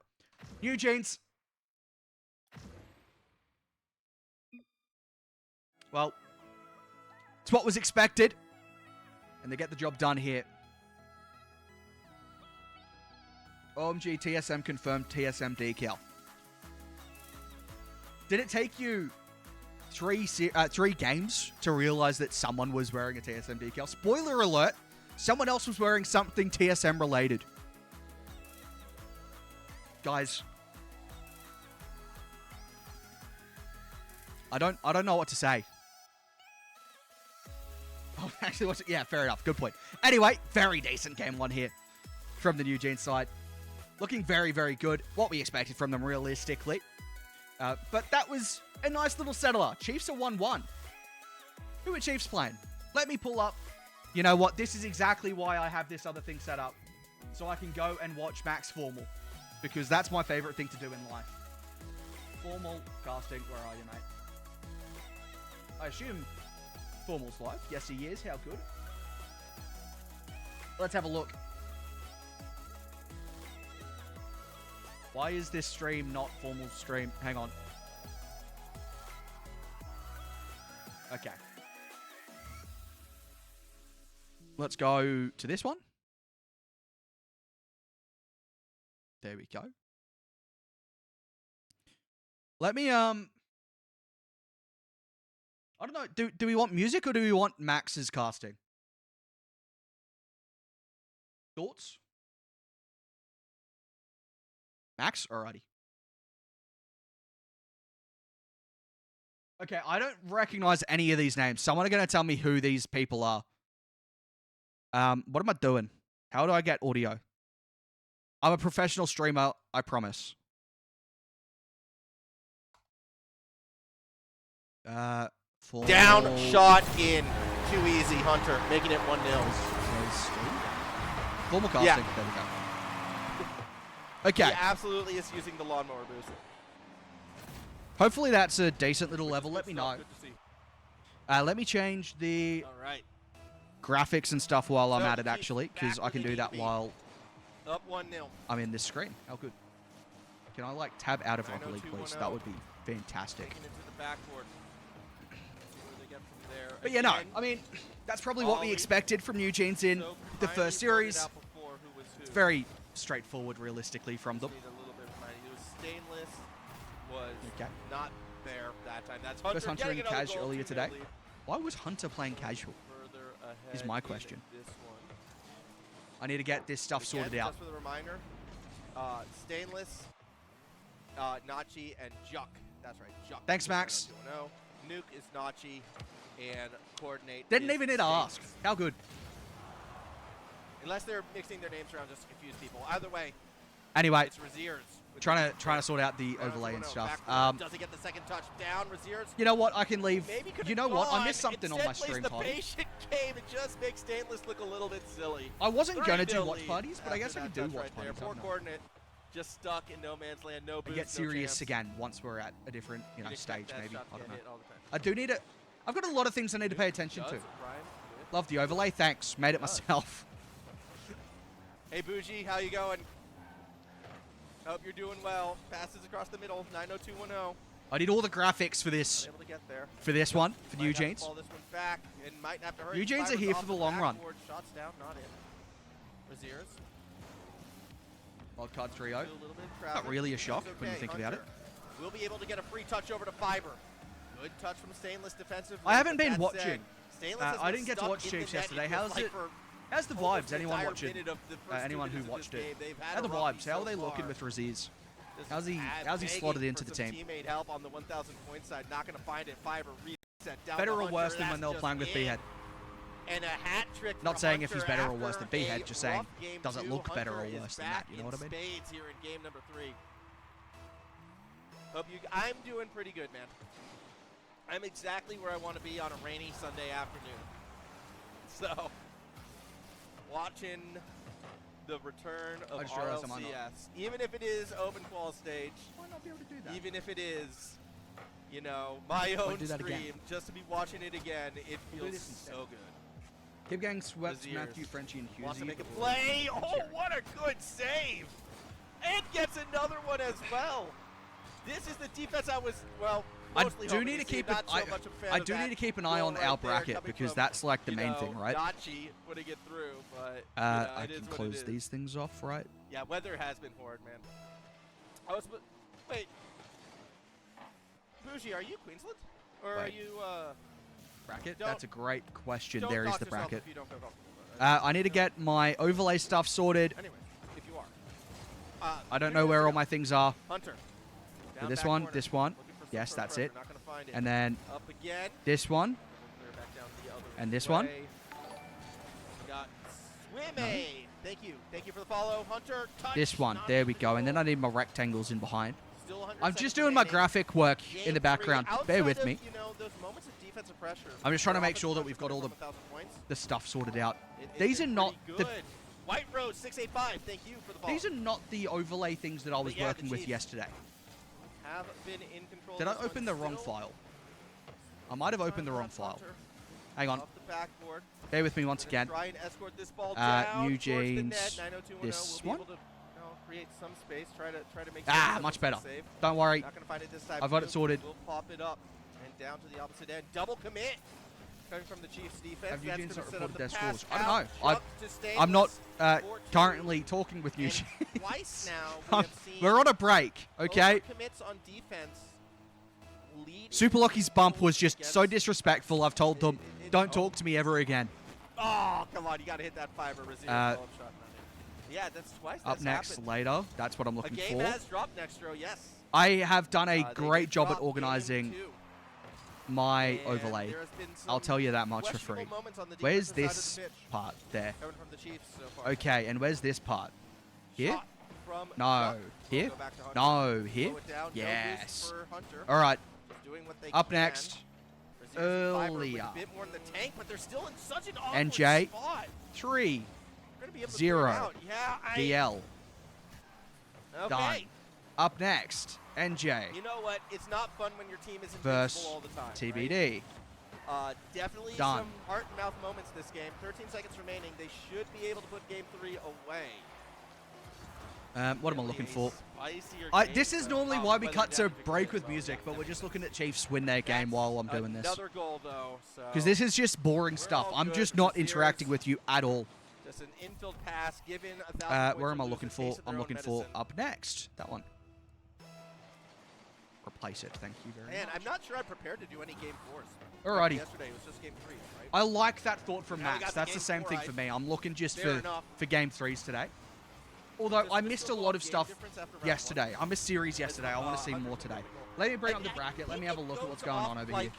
NewJeans. Well, it's what was expected. And they get the job done here. OMG, TSM confirmed, TSM decal. Did it take you three games to realize that someone was wearing a TSM decal? Spoiler alert, someone else was wearing something TSM related. Guys, I don't know what to say. Oh, actually, yeah, fair enough. Good point. Anyway, very decent game 1 here from the NewJeans side. Looking very, very good. What we expected from them, realistically. But that was a nice little settler. Chiefs are 1-1. Who are Chiefs playing? Let me pull up. You know what? This is exactly why I have this other thing set up. So I can go and watch Max Formal. Because that's my favorite thing to do in life. Formal casting. Where are you, mate? I assume Formal's live. Yes, he is. How good. Let's have a look. Why is this stream not Formal's stream? Hang on. Okay. Let's go to this one. There we go. Let me, I don't know. Do we want music or do we want Max's casting? Thoughts? Max? Alrighty. Okay, I don't recognize any of these names. Someone are going to tell me who these people are. What am I doing? How do I get audio? I'm a professional streamer, I promise. Down, shot in. Too easy, Hunter, making it 1-0. Formal casting. Yeah. There we go. Okay. He absolutely is using the lawnmower boost. Hopefully that's a decent little level. Let me know. Good to see. Let me change the All right. graphics and stuff while I'm at it, actually, because I can do that while Up 1-0. I'm in this screen. How good. Can I, like, tab out of Rocket League, please? That would be fantastic. Taking it to the backboard. See where they get from there. But yeah, no. I mean, that's probably what we expected from NewJeans in the first series. It's very straightforward, realistically, from them. Stainless was Okay. not there that time. That's First Hunter in getting another Cash goal, earlier 2-0 today. lead. Why was Hunter playing casual? Further ahead Is my in question. this one. I need to get this stuff sorted Again, out. Just for the reminder, Stainless, Nachi, and Juck. That's right, Juck. Thanks, Max. 90210. Nuke is Nachi, and Coordinate Didn't is even need to ask. Stainless. How good. Unless they're mixing their names around just to confuse people. Either way, Anyway, it's Razier's. trying to sort out the overlay and stuff. Doesn't get the second touch down. Razier's. You know what? I can leave. Maybe could've You know what? I gone. missed something on my Instead stream plays the party. patient game. It just makes Stainless look a little bit silly. I wasn't going to do 3-0 watch lead parties, but I guess I after could do that touch watch right there. parties. I Poor don't know. Coordinate, just stuck in no man's land. No I boost, get no serious chance. again once we're at a different, You'd expect stage that maybe. shot to I don't get know. hit all the time. I do need to. I've got a lot of things I need to pay attention Does, to. Ryan, good. Love the overlay. Thanks. Made it Does. myself. Hey, Bougie, how you going? Hope you're doing well. Passes across the middle, 90210. I need all the graphics for this. Able to get there. One for Might have to NewJeans. Fall this one back and might have to hurry. NewJeans are Fiber's here off for the long run. backboard. Shots down, not in. Razier's. Wildcard 3-0. Do a little bit of Not traffic. really a shock That's when you okay. think about it. Hunter will be able to get a free touch over to Fiber. Good touch from Stainless defensively. I haven't but been that watching. said, Stainless has I been didn't get to stuck watch in the Chiefs net. yesterday. It feels How's like it? for How's the almost vibes? the Anyone entire watching? minute of the first Anyone 2 who minutes of watched this it? game, they've had How are the a roughy vibes? How are so they looking far. with Raziz? Just How's he begging slotted into for the some team? Teammate help on the 1,000 point side. Not going to find it. Fiber reset down. Better to or Hunter. worse than when That's they were just playing with in. B-Head? And a hat trick. Not for saying if he's Hunter better or worse than after B-Head, a just saying, rough game does it two. look better or Hunter worse is than that, back you know what I mean? in spades here in game number 3. I'm doing pretty good, man. I'm exactly where I want to be on a rainy Sunday afternoon. So, watching the return of I just realized I'm on RLCS, even if it is open qual stage, Why not be able to do that? even if it is, my own do that again. stream, just to be watching it again, it do feels this instead. so good. Keep getting swept, Raziers. Matthew, Frenchie, and Husey. Wants to make a play. Oh, what a good save! And gets another one as well. This is the defense I was, I mostly do hoping need to see. keep Not it. so much a fan I of do that need to keep an eye goal on right our there bracket coming because from, that's like the main thing, right? Nachi putting it through, but I it is can what it close is. these things off, right? Yeah, weather has been horrid, man. Wait. Bougie, are you Queensland? Or are Wait. you, Bracket? Don't- That's a great question. don't There is dox the yourself bracket. if you don't feel comfortable. I need to get my overlay stuff sorted. Anyway, if you are. I don't know where all my things are. Hunter. So this one, this one. Yes, that's it. Not gonna find it. And then Up again. this one. Clear back down the other And this way. one. We got Swimmy. Thank you. Thank you for the follow. Hunter, touch. This one. Not There we the go. And then goal. I need my rectangles in behind. Still 100 I'm just seconds doing my remaining. graphic work Game in the 3, background. Bear outside with of, me. those moments of defensive pressure. I'm just trying to their make sure that offensive we've got all pressure the 1,000 points. stuff sorted out. It's These been are not pretty the good. White Rose 685. Thank you for the follow. these are not the overlay things that I was But yeah, the working with Chiefs yesterday. have been in control. Did of I this open one the wrong still. file? I might have opened the wrong file. Hunter Hang on. off the backboard. Bear with me once Gonna again. Try and escort this ball down towards the NewJeans, net. 90210 this will one? be able to create some space. Try to make Ah, sure much it's better. Save. Don't worry. Not gonna find it this time. I've got it Nuke sorted. Will pop it up and down to the opposite end. Double commit coming from the Chiefs defense. Have That's NewJeans gonna not set up reported the their pass scores? I don't out. know. Chuck to I'm not Stainless. 4-2. currently talking with And NewJeans. twice now we have seen We're on a break, okay? commits on defense. Lead Super Lucky's bump was just so against- disrespectful. I've told them, don't oh. talk to me ever again. Oh, come on. You got to hit that fiber. Razier follow-up shot. Not in. Yeah, that's twice. Up that's next happened. later. That's what I'm A looking game for. has dropped next row, yes. I have done a They great did job at drop game organizing 2. my And overlay. there has been I'll some tell you that much for questionable free. moments on the Where's defensive this side of the pitch part? There. coming from the Chiefs so far. Okay, and where's this part? Here? Shot from No. Chuck. Here? Go back to Hunter. No. Here? Slow it down. No boost Yes. for Hunter. All right. Just doing what they Up can. next. Razier's fiber with Earlier. a bit more in the tank, but they're still in such an awkward NJ. spot. 3. We're gonna be able to 0. figure it out. Yeah, DL. Okay. Done. Up next. NJ. You know what? It's not fun when your team is Verse invincible all the time. TBD. Right? Definitely Done. some heart and mouth moments this game. 13 seconds remaining. They should be able to put game 3 away. What am I Really looking a for? spicier This game, is though. normally Oh, why we weather cut to down to break Victoria with as well. music, but we're Definitely. just looking at Chiefs win their game That's while I'm doing this. Another goal, though. Because this is just boring stuff. all I'm good. just not Zeros. interacting with you at all. Just an infield pass given 1,000 points Where am to I lose looking the for? taste of I'm their own looking for medicine. up next. That one. replace it. Thank you very Man, much. I'm not sure I'm prepared to do any game 4s. Alrighty. Yesterday it was just game 3, right? I like that thought from Now we Max. got That's the the same game thing 4, for me. I'm looking just Fair enough. for game 3s today. Although Does I this missed a still go lot off of game stuff difference after round yesterday. I missed series yesterday. I want to see 100, more today. cool. Let me bring up And the bracket. Let me it have a look at goes what's going on off, over like, here.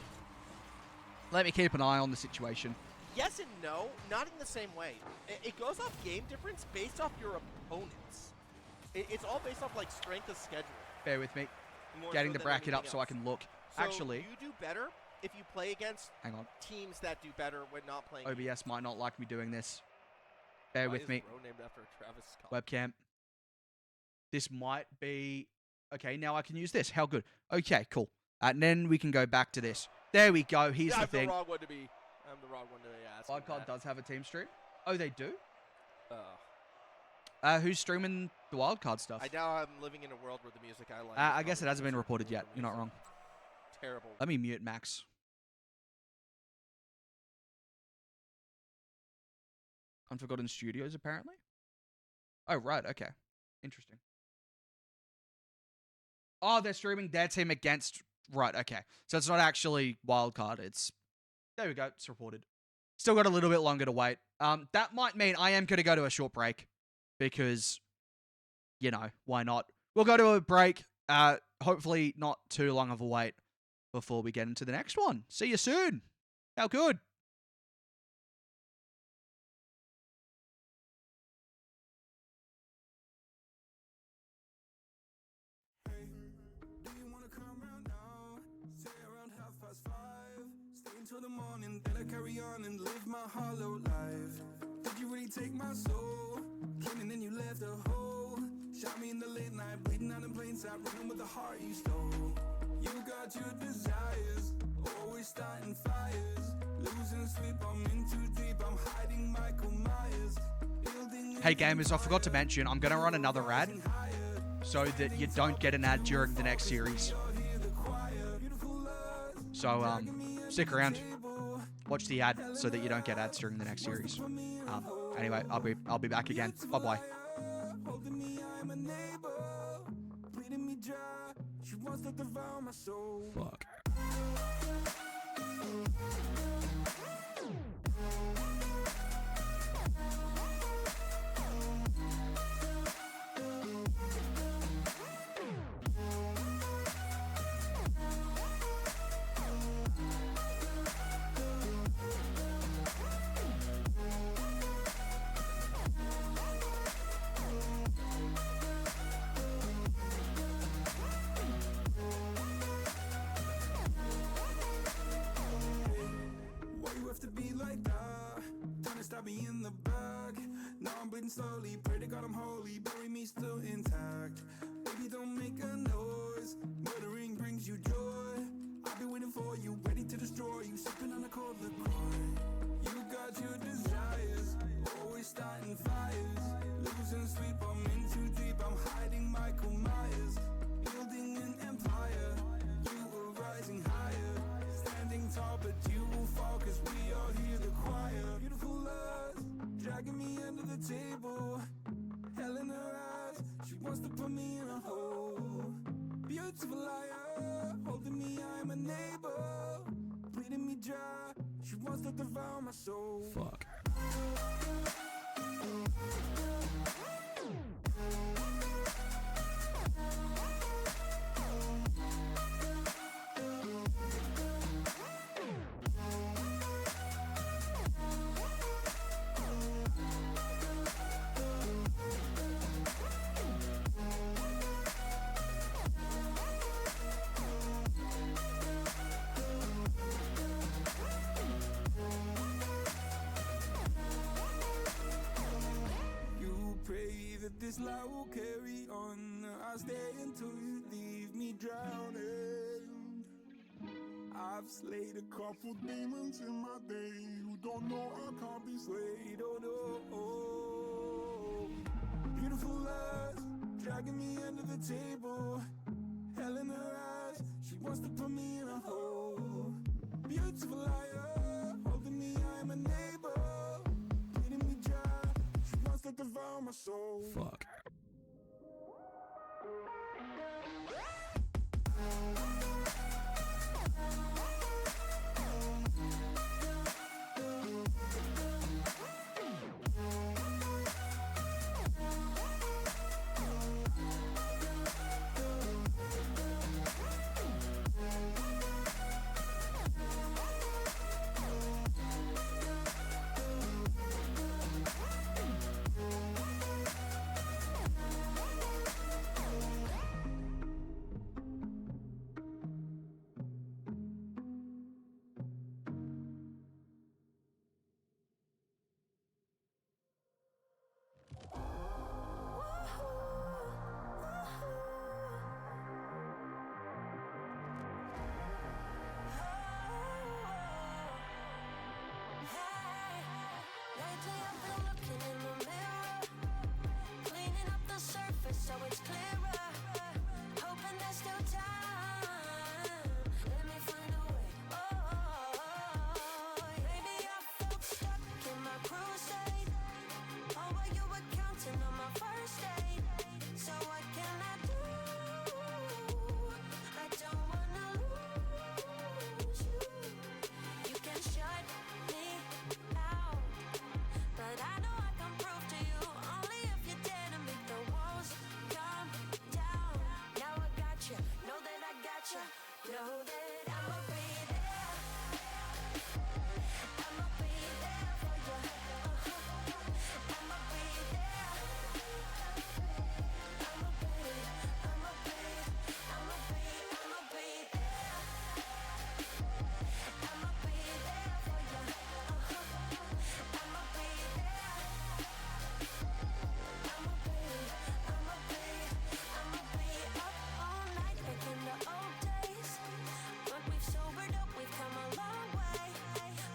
Let me keep an eye on the situation. Yes and no, not in the same way. It goes off game difference based off your opponents. It's all based off like strength of schedule. Bear with me. More Getting so the than bracket up anything so I else. can look. So Actually, you do better if you play against hang on. teams that do better when not playing. OBS might not like me doing this. Bear Why with is me. Row named after a Travis Scott? Webcam. This might be... Okay, now I can use this. How good. Okay, cool. And then we can go back to this. There we go. Here's the I'm thing. the wrong one to be. I'm the wrong one to ask. Wildcard does have a team stream. Oh, they do? Uh, Who's streaming the wildcard stuff? I'm living in a world where the music I like. I guess it hasn't been reported yet. You're not wrong. Terrible. Let me mute Max. Unforgotten Studios, apparently? Oh, right. Okay. Interesting. Oh, they're streaming their team against... Right, okay. So it's not actually wildcard. It's... There we go. It's reported. Still got a little bit longer to wait. That might mean I am going to go to a short break. Because, you know, why not? We'll go to a break. Hopefully not too long of a wait before we get into the next one. See you soon. How good. Till the morning, then I carry on and live my hollow life. Did you really take my soul? Came and then you left a hole. Shot me in the late night, bleeding out in plain sight, running with the heart you stole. You got your desires, always starting fires. Losing sleep, I'm in too deep, I'm hiding Michael Myers. Hey gamers, I forgot to mention, I'm going to run another ad so that you don't get an ad during the next series. So, stick around. Watch the ad so that you don't get ads during the next series. Anyway, I'll be back again. Bye-bye. Fuck. Stab me in the back. Now I'm bleeding slowly. Pray to God I'm holy. Bury me still intact. Baby, don't make a noise. Murdering brings you joy. I've been waiting for you, ready to destroy you. Sipping on a cold liqueur. You got your desires, always starting fires. Losing sleep, I'm in too deep. I'm hiding Michael Myers. Building an empire. You were rising higher. Standing tall, but you will fall, cause we all hear the choir. Beautiful love, dragging me under the table. Hell in her eyes, she wants to put me in a hole. Beautiful liar, holding me, I'm a neighbor. Bleeding me dry, she wants to devour my soul. Fuck. This life will carry on. I'll stay until you leave me drowning. I've slayed a couple demons in my day who don't know I can't be swayed. Oh no, oh. Beautiful lies, dragging me under the table. Hell in her eyes, she wants to put me in a hole. Beautiful liar, holding me, I'm a neighbor. Bleeding me dry. To devour my soul. Fuck. first date. So what can I do? I don't wanna lose you. You can shut me out, but I know I can prove to you only if you dare to make the walls come down. Now I got you, know that I got you, know that I'ma be there. I'ma be there for you. I'ma be there. I'ma be there for you. I'ma be there. I'ma be up all night back in the old days. But we've sobered up, we've come a long way.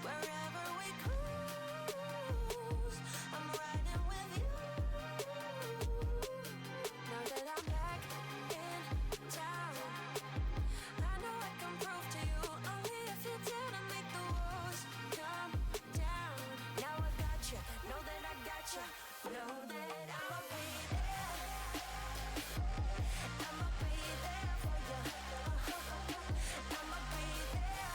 Wherever we cruise, I'm riding with you. Now that I'm back in town, I know I can prove to you only if you dare to make the walls come down. Now I got you, know that I got you, know that I'ma be there. I'ma be there for you. I'ma be there.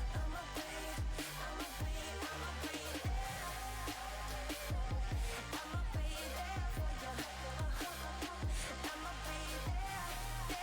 I'ma be there for you. I'ma be there. I'ma be there for you. I'ma be there.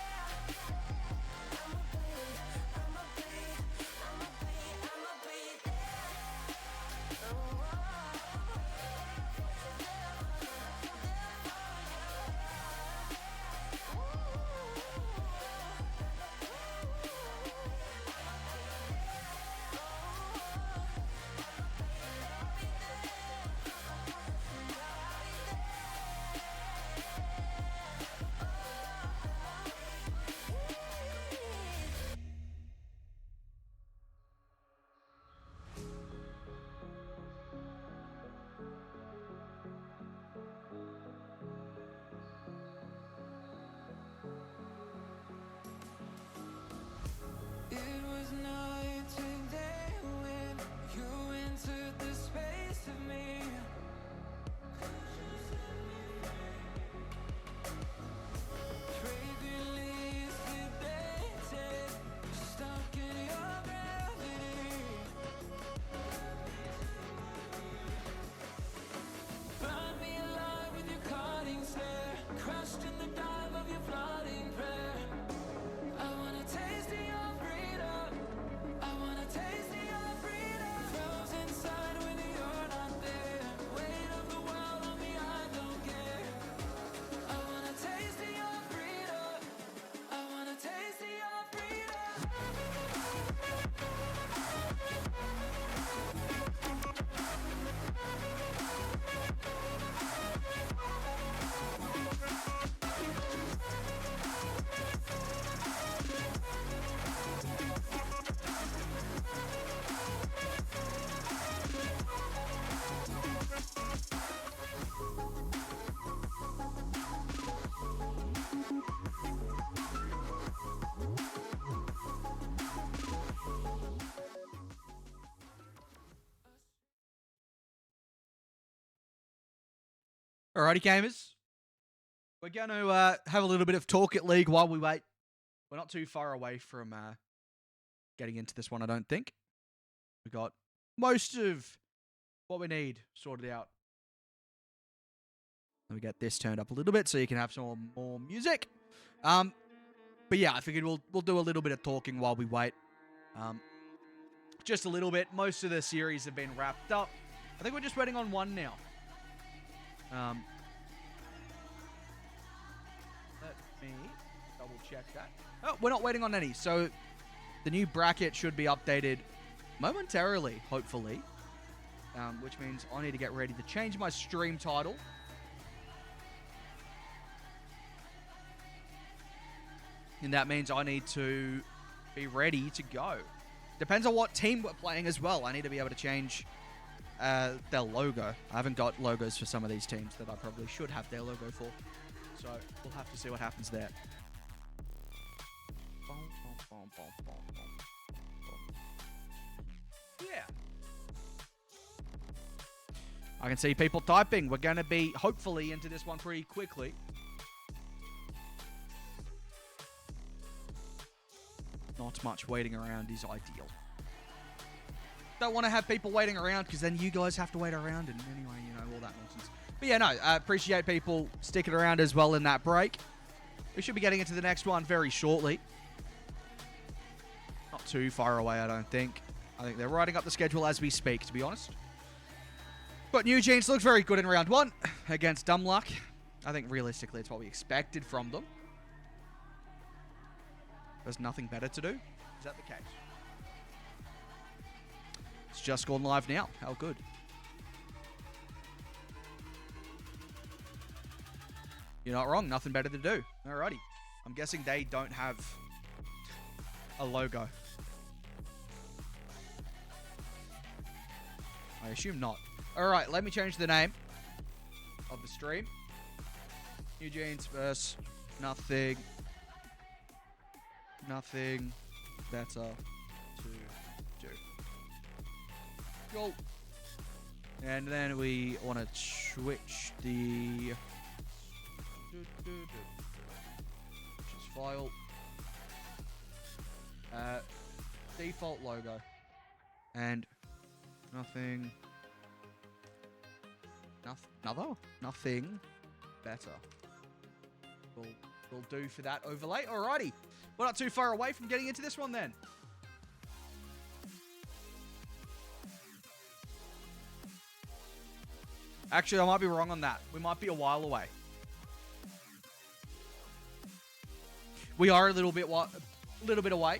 It was night and day when you entered the space of me. Fragrantly sedated, stuck in your gravity. Burn me alive with your cutting stare, crushed in the dive of your flooding prayer. I wanna taste of your freedom. I wanna taste of your freedom. Froze inside when you're not there. Weight of the world on me, I don't care. I wanna taste of your freedom. I wanna taste of your freedom. Alrighty, gamers. We're going to have a little bit of talk at League while we wait. We're not too far away from getting into this one, I don't think. We got most of what we need sorted out. Let me get this turned up a little bit so you can have some more music. But yeah, I figured we'll do a little bit of talking while we wait. Just a little bit. Most of the series have been wrapped up. I think we're just waiting on one now. Let me double check that. Oh, we're not waiting on any. So the new bracket should be updated momentarily, hopefully. Which means I need to get ready to change my stream title. And that means I need to be ready to go. Depends on what team we're playing as well. I need to be able to change their logo. I haven't got logos for some of these teams that I probably should have their logo for. So we'll have to see what happens there. Yeah. I can see people typing. We're going to be, hopefully, into this one pretty quickly. Not much waiting around is ideal. Don't want to have people waiting around because then you guys have to wait around. And anyway, you know, all that nonsense. But yeah, no, I appreciate people sticking around as well in that break. We should be getting into the next one very shortly. Not too far away, I don't think. I think they're writing up the schedule as we speak, to be honest. But NewJeans looked very good in round 1 against Dumb Luck. I think realistically it's what we expected from them. There's nothing better to do. Is that the case? It's just gone live now. How good. You're not wrong. Nothing better to do. Alrighty. I'm guessing they don't have a logo. I assume not. Alright, let me change the name of the stream. NewJeans versus nothing better to do. Cool. And then we want to switch the file. Default logo. And nothing better. Will do for that overlay. Alrighty. We're not too far away from getting into this one then. Actually, I might be wrong on that. We might be a while away. We are a little bit away. We're going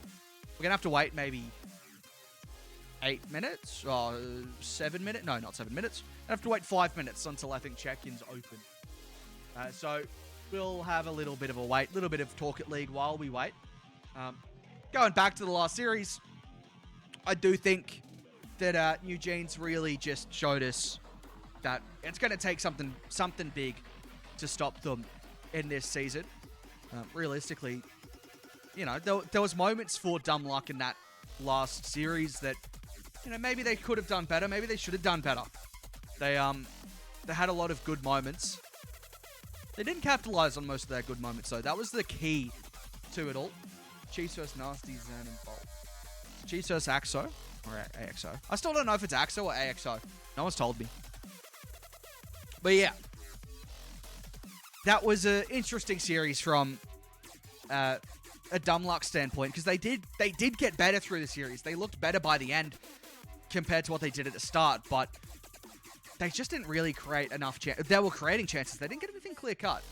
to have to wait maybe 8 minutes or 7 minutes. No, not 7 minutes. I have to wait 5 minutes until I think check-in's open. So we'll have a little bit of a wait, little bit of talk at League while we wait. Going back to the last series, I do think that NewJeans really just showed us that it's going to take something big to stop them in this season. Realistically, you know, there was moments for Dumb Luck in that last series that, you know, maybe they could have done better. Maybe they should have done better. They had a lot of good moments. They didn't capitalize on most of their good moments, though. That was the key to it all. Chiefs vs Nasty, Zan, and Bolt. Chiefs vs Axo, or AXO. I still don't know if it's Axo or AXO. No one's told me. But yeah, that was an interesting series from a Dumb Luck standpoint, because they did get better through the series. They looked better by the end compared to what they did at the start, but they just didn't really create enough chances. They were creating chances. They didn't get anything clear-cut.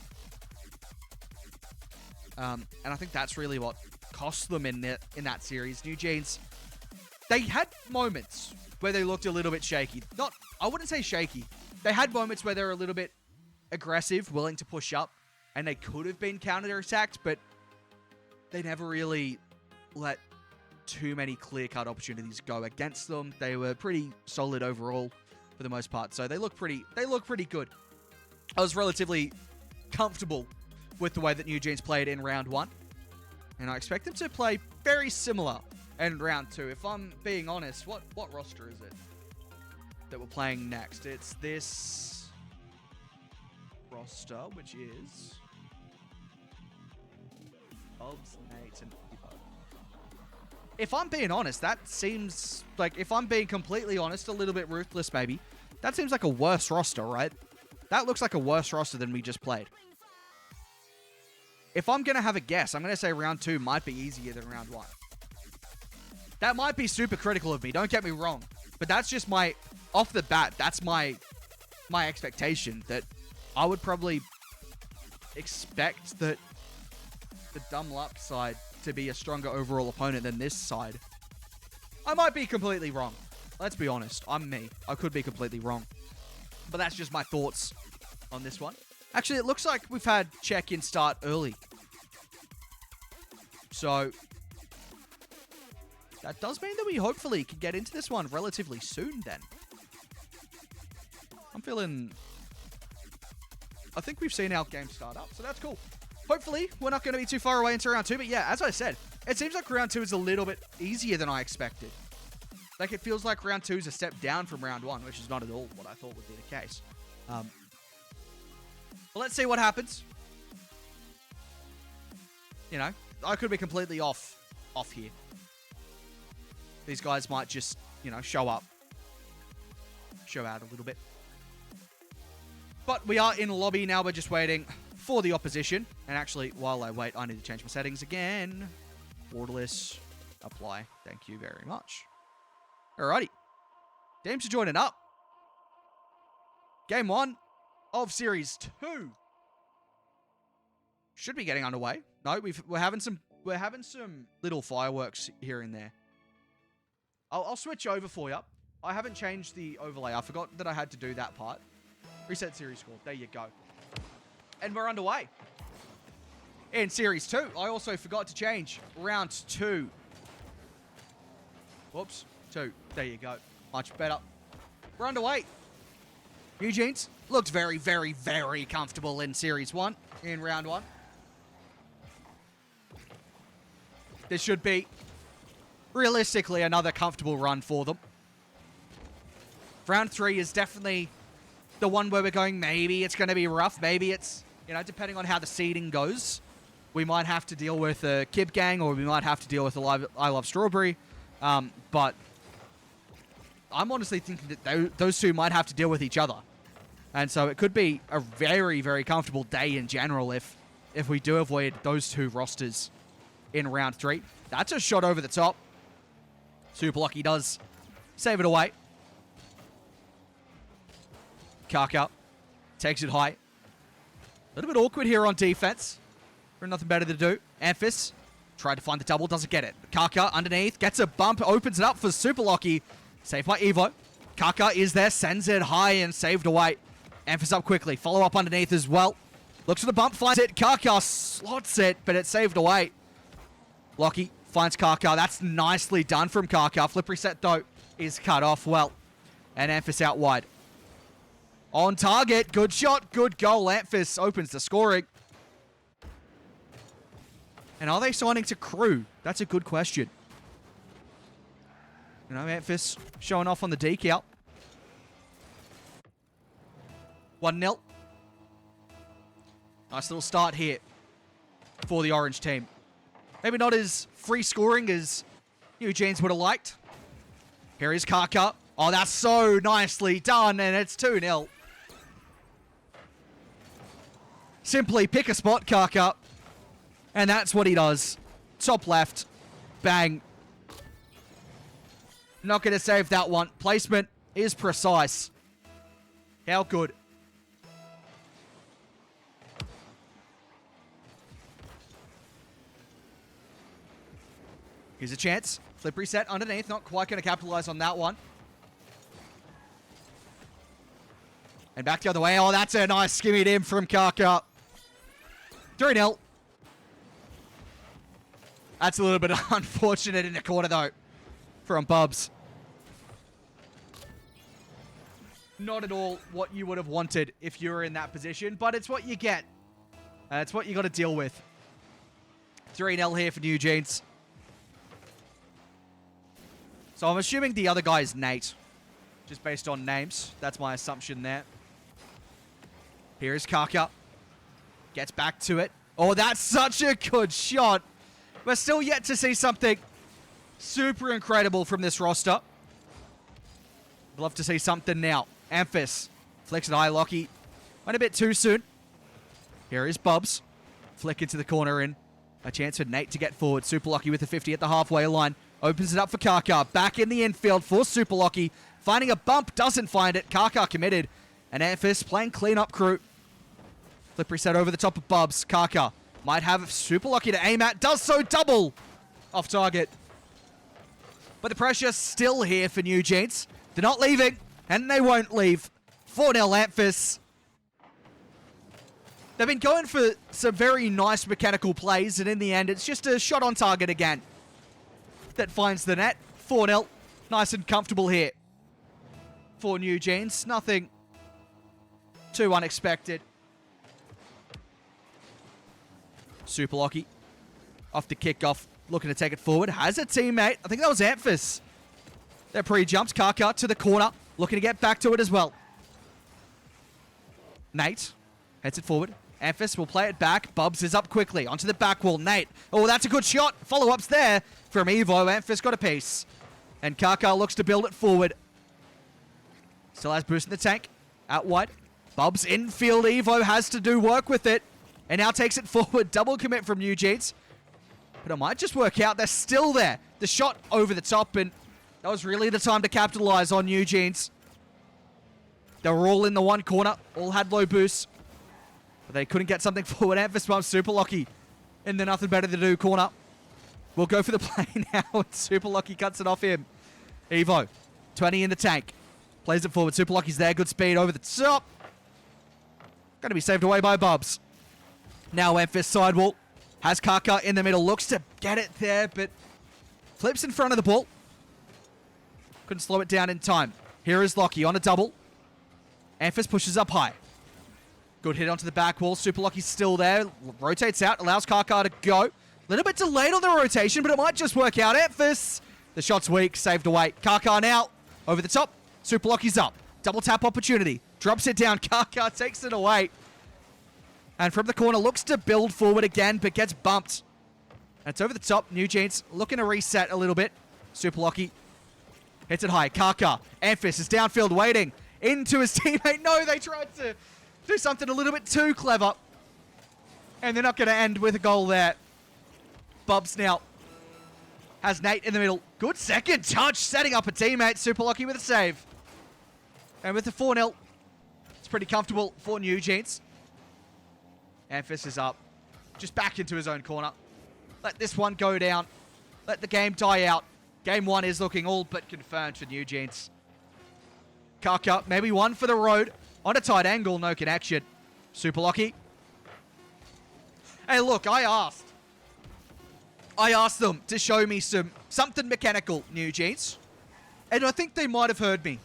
And I think that's really what cost them in that series. NewJeans, they had moments where they looked a little bit shaky. I wouldn't say shaky. They had moments where they were a little bit aggressive, willing to push up, and they could have been counter-attacked, but they never really let too many clear-cut opportunities go against them. They were pretty solid overall for the most part, so they look pretty good. I was relatively comfortable with the way that NewJeans played in round 1, and I expect them to play very similar in round 2. If I'm being honest, what roster is it that we're playing next? It's this roster, which is Bobs, Nate, and Evo. If I'm being honest, that seems like, if I'm being completely honest, a little bit ruthless maybe, that seems like a worse roster, right? That looks like a worse roster than we just played. If I'm going to have a guess, I'm going to say round 2 might be easier than round 1. That might be super critical of me, don't get me wrong. But that's just my, off the bat, that's my expectation, that I would probably expect that the Dumb Luck side to be a stronger overall opponent than this side. I might be completely wrong. Let's be honest. I'm me. I could be completely wrong. But that's just my thoughts on this one. Actually, it looks like we've had check-in start early. So that does mean that we hopefully can get into this one relatively soon then. I think we've seen our game start up, so that's cool. Hopefully, we're not going to be too far away into round 2, but yeah, as I said, it seems like round 2 is a little bit easier than I expected. Like, it feels like round 2 is a step down from round 1, which is not at all what I thought would be the case. But let's see what happens. You know, I could be completely off here. These guys might just, you know, show up. Show out a little bit. But we are in lobby now. We're just waiting for the opposition. And actually, while I wait, I need to change my settings again. Borderless. Apply. Thank you very much. Alrighty. Teams are joining up. Game 1 of Series 2. Should be getting underway. No, we're having some little fireworks here and there. I'll switch over for you. I haven't changed the overlay. I forgot that I had to do that part. Reset series score. There you go. And we're underway. In Series 2, I also forgot to change round 2. Whoops. 2. There you go. Much better. We're underway. NewJeans looked very, very, very comfortable in Series 1, in round 1. This should be, realistically, another comfortable run for them. Round 3 is definitely the one where we're going, maybe it's going to be rough. Maybe it's, you know, depending on how the seeding goes. We might have to deal with a Kib Gang, or we might have to deal with a I Love Strawberry. But I'm honestly thinking that those two might have to deal with each other. And so it could be a very, very comfortable day in general if we do avoid those two rosters in round 3. That's a shot over the top. Super Lucky does save it away. Kaka takes it high. A little bit awkward here on defense. There's nothing better to do. Amphis tried to find the double, doesn't get it. Kaka underneath, gets a bump, opens it up for Super Lucky. Saved by Evo. Kaka is there, sends it high and saved away. Amphis up quickly, follow up underneath as well. Looks for the bump, finds it. Kaka slots it, but it's saved away. Lucky finds Kaka. That's nicely done from Kaka. Flip reset, though, is cut off well. And Amphis out wide. On target. Good shot. Good goal. Amphis opens the scoring. And are they signing to crew? That's a good question. You know, Amphis showing off on the decal. 1-0. Nice little start here for the orange team. Maybe not as free scoring as NewJeans would have liked. Here is Kaka. Oh, that's so nicely done, and it's 2-0. Simply pick a spot, Kaka. And that's what he does. Top left. Bang. Not going to save that one. Placement is precise. How good. Here's a chance. Flip reset underneath. Not quite going to capitalize on that one. And back the other way. Oh, that's a nice skimmied in from Kaka. 3-0. That's a little bit unfortunate in the corner, though, from Bubs. Not at all what you would have wanted if you were in that position, but it's what you get. It's what you got to deal with. 3-0 here for NewJeans. So I'm assuming the other guy is Nate, just based on names. That's my assumption there. Here is Kaka. Gets back to it. Oh, that's such a good shot. We're still yet to see something super incredible from this roster. I'd love to see something now. Amphis flicks it high. Lucky went a bit too soon. Here is Bubs. Flick into the corner in. A chance for Nate to get forward. Super Lucky with a 50 at the halfway line. Opens it up for Kaka. Back in the infield for Super Lucky. Finding a bump. Doesn't find it. Kaka committed. And Amphis playing clean-up crew. Flip reset over the top of Bubs. Kaka might have Super Lucky to aim at. Does so. Double off target. But the pressure's still here for NewJeans. They're not leaving. And they won't leave. 4-0 Amphis. They've been going for some very nice mechanical plays. And in the end, it's just a shot on target again that finds the net. 4-0. Nice and comfortable here for NewJeans. Nothing too unexpected. Super Lucky off the kickoff, looking to take it forward. Has a teammate. I think that was Amphis. They're pre-jumps. Kaka to the corner. Looking to get back to it as well. Nate heads it forward. Amphis will play it back. Bubs is up quickly. Onto the back wall. Nate. Oh, that's a good shot. Follow-ups there from Evo. Amphis got a piece. And Kaka looks to build it forward. Still has boost in the tank. Out wide. Bubs infield. Evo has to do work with it. And now takes it forward. Double commit from NewJeans. But it might just work out. They're still there. The shot over the top. And that was really the time to capitalize on NewJeans. They were all in the one corner. All had low boosts. But they couldn't get something forward. Amphis bumps Super Lucky in the nothing better to do corner. We'll go for the play now. And Super Lucky cuts it off him. Evo. 20 in the tank. Plays it forward. Super Lucky's there. Good speed over the top. Going to be saved away by Bubs. Now Amphis sidewall. Has Kaka in the middle. Looks to get it there, but flips in front of the ball. Couldn't slow it down in time. Here is Lucky on a double. Amphis pushes up high. Good hit onto the back wall. Super Lucky's still there. Rotates out. Allows Kaka to go. A little bit delayed on the rotation, but it might just work out. Amphis. The shot's weak. Saved away. Kaka now. Over the top. Super Lucky's up. Double tap opportunity. Drops it down. Kaka takes it away. And from the corner, looks to build forward again, but gets bumped. And it's over the top. NewJeans looking to reset a little bit. Super Lucky hits it high. Kaka. Amphis is downfield waiting. Into his teammate. No, they tried to do something a little bit too clever. And they're not going to end with a goal there. Bubs now has Nate in the middle. Good second touch, setting up a teammate. Super Lucky with a save. And with the 4-0, it's pretty comfortable for NewJeans. Amphis is up. Just back into his own corner. Let this one go down. Let the game die out. Game 1 is looking all but confirmed for NewJeans. Kaka, maybe one for the road. On a tight angle, no connection. Super Lucky. Hey, look, I asked them to show me something mechanical, NewJeans. And I think they might have heard me.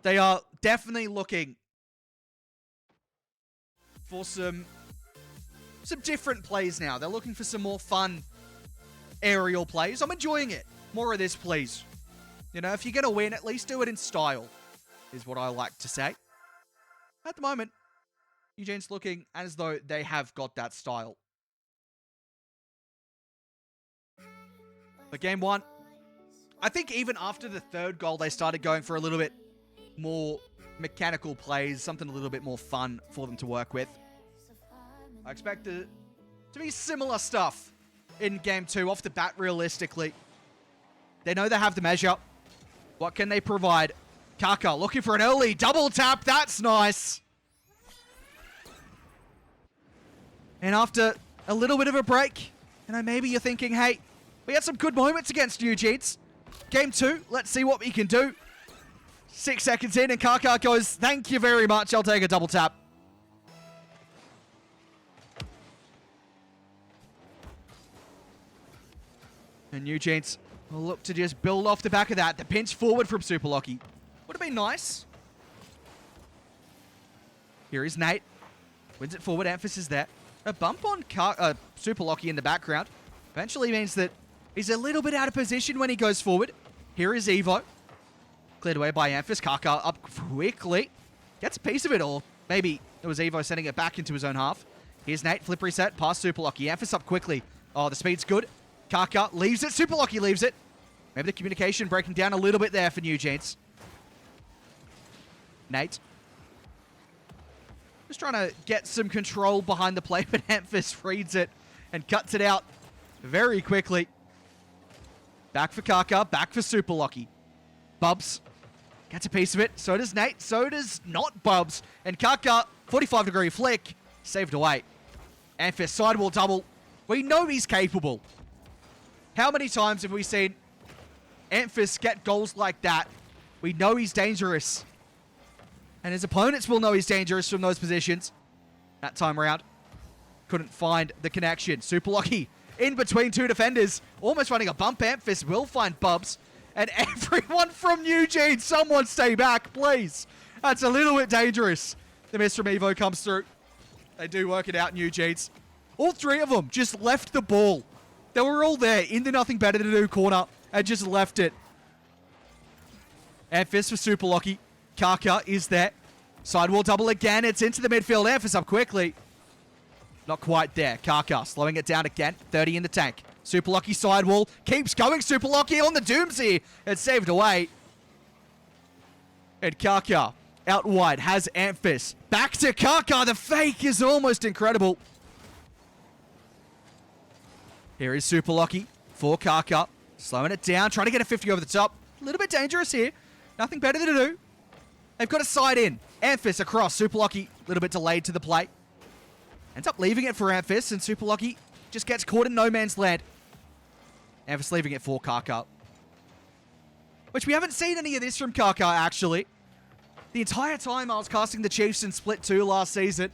They are definitely looking for some different plays now. They're looking for some more fun aerial plays. I'm enjoying it. More of this, please. You know, if you're going to win, at least do it in style, is what I like to say. At the moment, NewJeans looking as though they have got that style. But game 1, I think even after the third goal, they started going for a little bit more mechanical plays, something a little bit more fun for them to work with. I expect it to be similar stuff in game 2 off the bat, realistically. They know they have the measure. What can they provide? Kaka looking for an early double tap. That's nice. And after a little bit of a break, you know, maybe you're thinking, hey, we had some good moments against NewJeans. Game 2, let's see what we can do. 6 seconds in, and Kaka goes, thank you very much. I'll take a double tap. And NewJeans will look to just build off the back of that. The pinch forward from Super Lucky would have been nice. Here is Nate. Wins it forward. Emphasis there. A bump on Super Lucky in the background eventually means that he's a little bit out of position when he goes forward. Here is Evo. Cleared away by Amphis. Kaka up quickly. Gets a piece of it, or maybe it was Evo sending it back into his own half. Here's Nate. Flip reset. Past Super Lucky. Amphis up quickly. Oh, the speed's good. Kaka leaves it. Super Lucky leaves it. Maybe the communication breaking down a little bit there for NewJeans. Nate. Just trying to get some control behind the play, but Amphis reads it and cuts it out very quickly. Back for Kaka. Back for Super Lucky. Bubs gets a piece of it. So does Nate. So does not Bubs. And Kaka, 45-degree flick, saved away. Amphis sidewall double. We know he's capable. How many times have we seen Amphis get goals like that? We know he's dangerous. And his opponents will know he's dangerous from those positions. That time around, couldn't find the connection. Super Lucky in between two defenders. Almost running a bump. Amphis will find Bubs. And everyone from NewJeans, someone stay back, please. That's a little bit dangerous. The miss from Evo comes through. They do work it out, NewJeans. All three of them just left the ball. They were all there in the nothing better to do corner. and just left it. Amphis for Super Lucky. Kaka is there. Sidewall double again. It's into the midfield. Amphis up quickly. Not quite there. Kaka slowing it down again. 30 in the tank. Super Lucky sidewall. Keeps going. Super Lucky on the Doomsday. It's saved away. And Kaka out wide has Amphis. Back to Kaka. The fake is almost incredible. Here is Super Lucky for Kaka. Slowing it down. Trying to get a 50 over the top. A little bit dangerous here. Nothing better to do. They've got a side in. Amphis across. Super Lucky. A little bit delayed to the play. Ends up leaving it for Amphis. And Super Lucky just gets caught in no man's land. Amphis leaving it for Kaka. Which we haven't seen any of this from Kaka, actually. The entire time I was casting the Chiefs in Split 2 last season,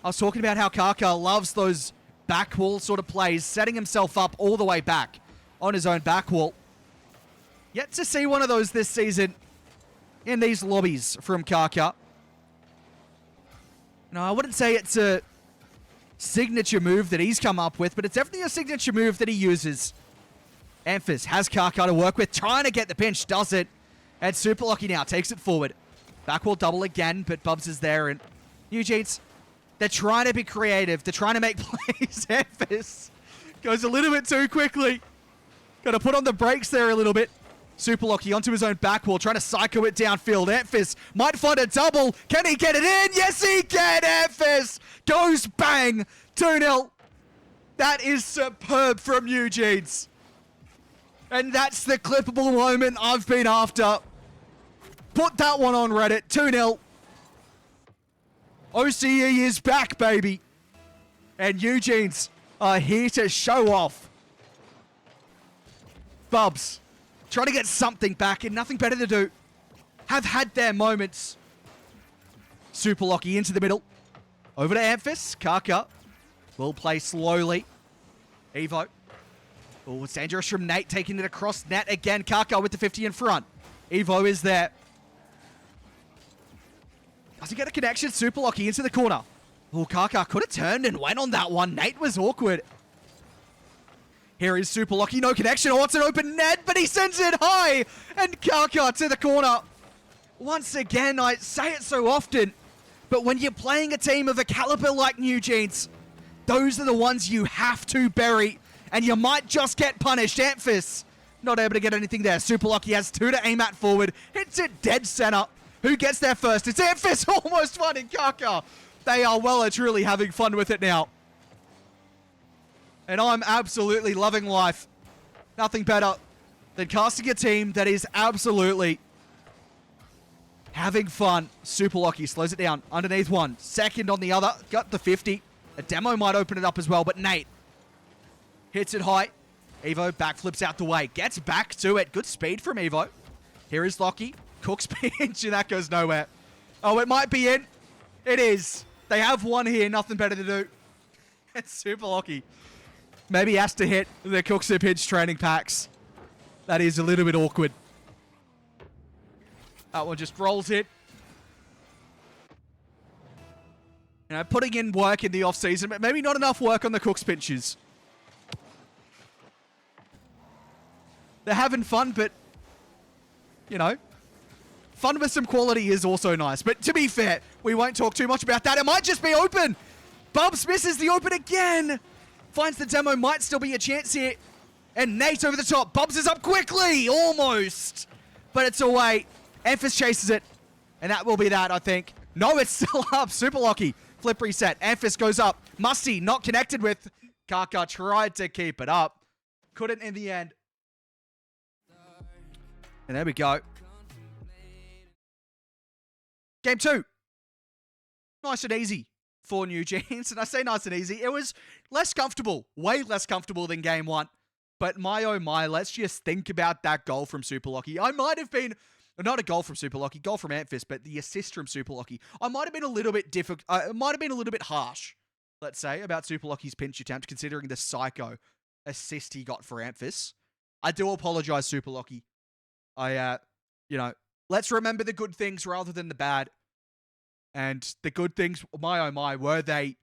I was talking about how Kaka loves those back wall sort of plays, setting himself up all the way back on his own back wall. Yet to see one of those this season in these lobbies from Kaka. No, I wouldn't say it's a signature move that he's come up with, but it's definitely a signature move that he uses. Amphis has Kaka to work with, trying to get the pinch, does it. And Super Lucky now takes it forward. Backwall double again, but Bubs is there. And NewJeans, they're trying to be creative. They're trying to make plays. Amphis goes a little bit too quickly. Got to put on the brakes there a little bit. Super Lucky onto his own backwall, trying to psycho it downfield. Amphis might find a double. Can he get it in? Yes, he can. Amphis goes bang. 2-0. That is superb from NewJeans. And that's the clippable moment I've been after. Put that one on Reddit. 2-0. OCE is back, baby. And NewJeans are here to show off. Bubs, trying to get something back and nothing better to do. Have had their moments. Super Lucky into the middle. Over to Amphis. Kaka will play slowly. Evo. Oh, it's dangerous from Nate, taking it across net again. Kaka with the 50 in front. Evo is there. Does he get a connection? Super Lucky into the corner. Oh, Kaka could have turned and went on that one. Nate was awkward. Here is Super Lucky. No connection. Oh, it's an open net, but he sends it high. And Kaka to the corner. Once again, I say it so often, but when you're playing a team of a caliber like NewJeans, those are the ones you have to bury. And you might just get punished. Amphis not able to get anything there. Super Lucky has 2 to aim at forward. Hits it dead center. Who gets there first? It's Amphis, almost finding Kaka. They are well and truly having fun with it now. And I'm absolutely loving life. Nothing better than casting a team that is absolutely having fun. Super Lucky slows it down. Underneath one. Second on the other. Got the 50. A demo might open it up as well, but Nate hits it high. Evo backflips out the way. Gets back to it. Good speed from Evo. Here is Lucky. Cook's pinch, and that goes nowhere. Oh, it might be in. It is. They have one here. Nothing better to do. It's Super Lucky. Maybe has to hit the Cook's pinch training packs. That is a little bit awkward. That one just rolls it. You know, putting in work in the off-season, but maybe not enough work on the Cook's pinches. They're having fun, but, you know, fun with some quality is also nice. But to be fair, we won't talk too much about that. It might just be open. Bubs misses the open again. Finds the demo, might still be a chance here. And Nate over the top. Bubs is up quickly, almost. But it's away. Amphis chases it. And that will be that, I think. No, it's still up. Super Lucky. Flip reset. Amphis goes up. Musty not connected with. Kaka tried to keep it up. Couldn't in the end. And there we go. Game 2. Nice and easy for NewJeans. And I say nice and easy. It was less comfortable. Way less comfortable than Game 1. But my oh my, let's just think about that goal from Super Lucky. I might have been... Not a goal from Super Lucky, goal from Amphis, but the assist from Super Lucky. I might have been a little bit difficult. It might have been a little bit harsh, let's say, about Super Lucky's pinch attempt, considering the psycho assist he got for Amphis. I do apologize, Super Lucky. Let's remember the good things rather than the bad. And the good things, my oh my, were they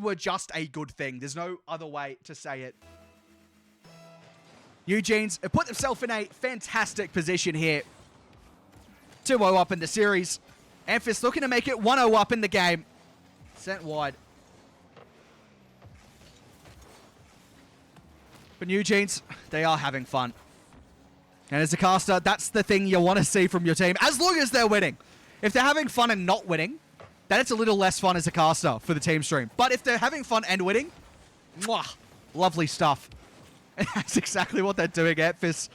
were just a good thing. There's no other way to say it. NewJeans have put themselves in a fantastic position here. 2-0 up in the series. Amphis looking to make it 1-0 up in the game. Sent wide. But NewJeans, they are having fun. And as a caster, that's the thing you want to see from your team, as long as they're winning. If they're having fun and not winning, then it's a little less fun as a caster for the team stream. But if they're having fun and winning, mwah, lovely stuff. And that's exactly what they're doing. Amphis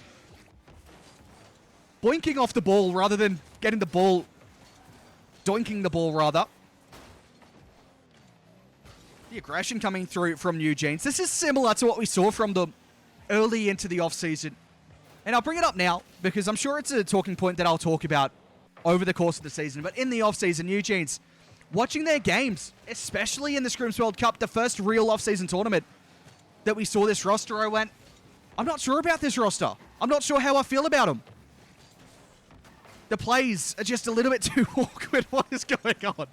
boinking off the ball rather than getting the ball, doinking the ball rather. The aggression coming through from NewJeans. This is similar to what we saw from them early into the offseason. And I'll bring it up now because I'm sure it's a talking point that I'll talk about over the course of the season. But in the offseason, NewJeans, watching their games, especially in the Scrims World Cup, the first real offseason tournament that we saw this roster, I went, I'm not sure about this roster. I'm not sure how I feel about them. The plays are just a little bit too awkward. What is going on?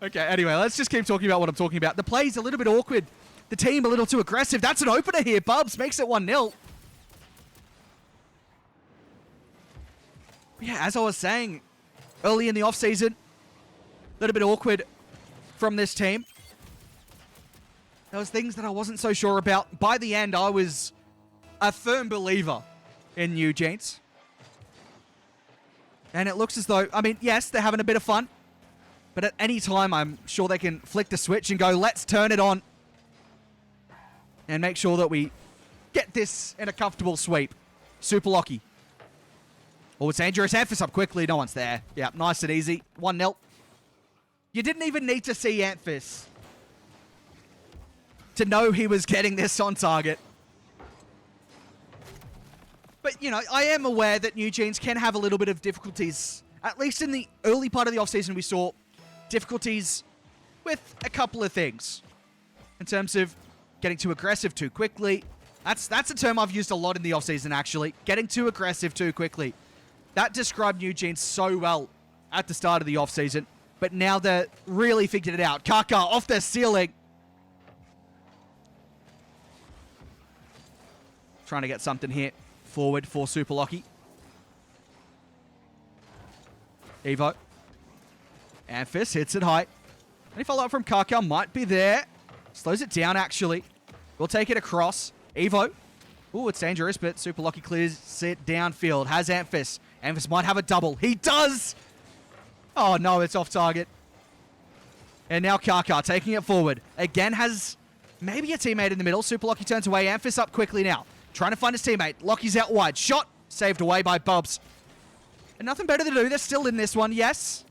Okay, anyway, let's just keep talking about what I'm talking about. The play's a little bit awkward. The team a little too aggressive. That's an opener here. Bubs makes it 1-0. Yeah, as I was saying, early in the offseason, a little bit awkward from this team. There was things that I wasn't so sure about. By the end, I was a firm believer in NewJeans. And it looks as though, I mean, yes, they're having a bit of fun. But at any time, I'm sure they can flick the switch and go, let's turn it on. And make sure that we get this in a comfortable sweep. Super Lucky. Oh, it's dangerous. Amphis up quickly. No one's there. Yeah, nice and easy. 1-0. You didn't even need to see Amphis to know he was getting this on target. But, you know, I am aware that NewJeans can have a little bit of difficulties. At least in the early part of the offseason, we saw difficulties with a couple of things. In terms of getting too aggressive too quickly. That's a term I've used a lot in the offseason, actually. Getting too aggressive too quickly. That described NewJeans so well at the start of the offseason. But now they're really figured it out. Kaka off their ceiling. Trying to get something here forward for Super Lucky. Evo. Amphis hits it high. Any follow-up from Kaka might be there. Slows it down, actually. We'll take it across. Evo. Ooh, it's dangerous, but Super Lucky clears it downfield. Has Amphis. Amphis might have a double. He does! Oh, no, it's off target. And now Kaka taking it forward. Again has maybe a teammate in the middle. Super Lucky turns away. Amphis up quickly now. Trying to find his teammate. Lucky's out wide. Shot. Saved away by Bubs. And nothing better to do. They're still in this one, yes.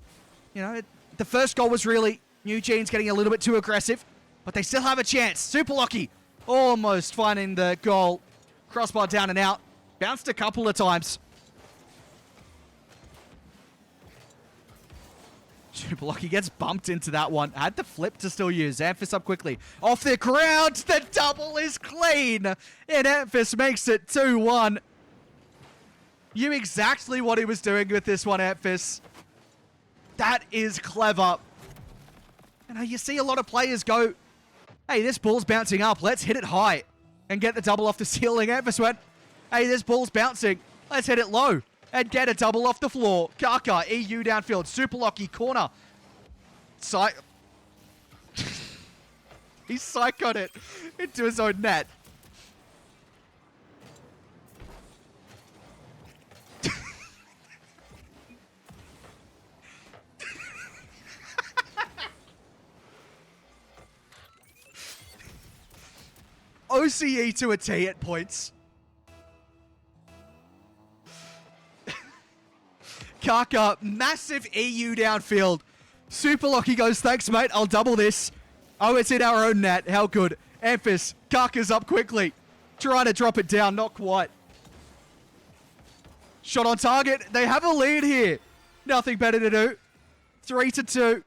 You know, the first goal was really NewJeans getting a little bit too aggressive. But they still have a chance. Super Lucky almost finding the goal. Crossbar down and out. Bounced a couple of times. Super Lucky gets bumped into that one. Had the flip to still use. Amphis up quickly. Off the ground. The double is clean. And Amphis makes it 2-1. Knew exactly what he was doing with this one, Amphis. That is clever. And you see a lot of players go, hey, this ball's bouncing up. Let's hit it high and get the double off the ceiling. Amphis went, hey, this ball's bouncing. Let's hit it low and get a double off the floor. Kaka, EU downfield. Super Lucky, corner. He psychoed it into his own net. OCE to a T at points. Kaka, massive EU downfield. Super Lucky goes, thanks, mate. I'll double this. Oh, it's in our own net. How good. Amphis, Kaka's up quickly. Trying to drop it down. Not quite. Shot on target. They have a lead here. Nothing better to do. 3-2.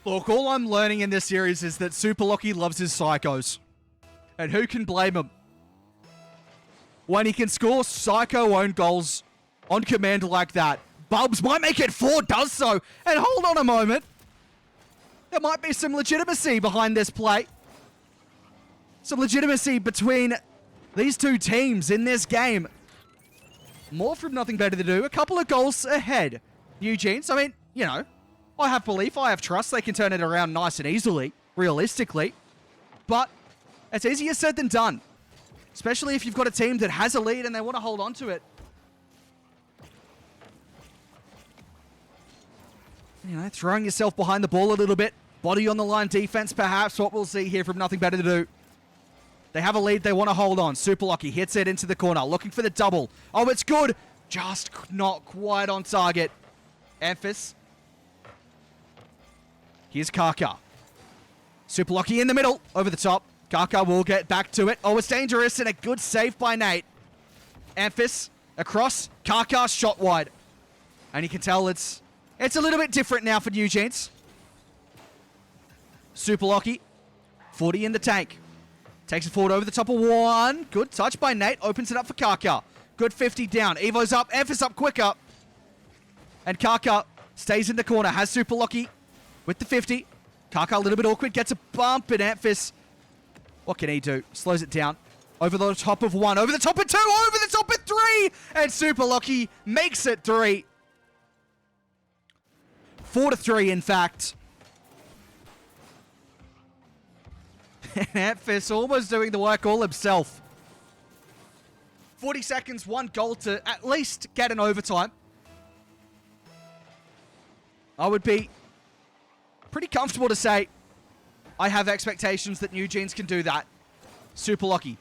Look, all I'm learning in this series is that Super Lucky loves his psychos. And who can blame him? When he can score psycho own goals on command like that. Bubs might make it 4, does so. And hold on a moment. there might be some legitimacy behind this play. Some legitimacy between these two teams in this game. More from nothing better to do. A couple of goals ahead. NewJeans, I mean, you know, I have belief, I have trust they can turn it around nice and easily, realistically. But it's easier said than done. Especially if you've got a team that has a lead and they want to hold on to it. You know, throwing yourself behind the ball a little bit. Body on the line defense, perhaps, what we'll see here from nothing better to do. They have a lead, they want to hold on. Super Lucky hits it into the corner, looking for the double. Oh, it's good. Just not quite on target. Amphis. Here's Kaka. Super Lucky in the middle, over the top. Kaka will get back to it. Oh, it's dangerous, and a good save by Nate. Amphis across. Kaka shot wide. And you can tell it's a little bit different now for NewJeans. Super Lucky. 40 in the tank. Takes it forward over the top of one. Good touch by Nate. Opens it up for Kaka. Good 50 down. Evo's up. Amphis up quicker. And Kaka stays in the corner. Has Super Lucky with the 50. Kaka a little bit awkward. Gets a bump. And Amphis, what can he do? Slows it down. Over the top of one. Over the top of two. Over the top of three. And Super Lucky makes it 3. 4-3, in fact. And Amphis almost doing the work all himself. 40 seconds, 1 goal to at least get an overtime. I would be pretty comfortable to say I have expectations that NewJeans can do that. Super Lucky.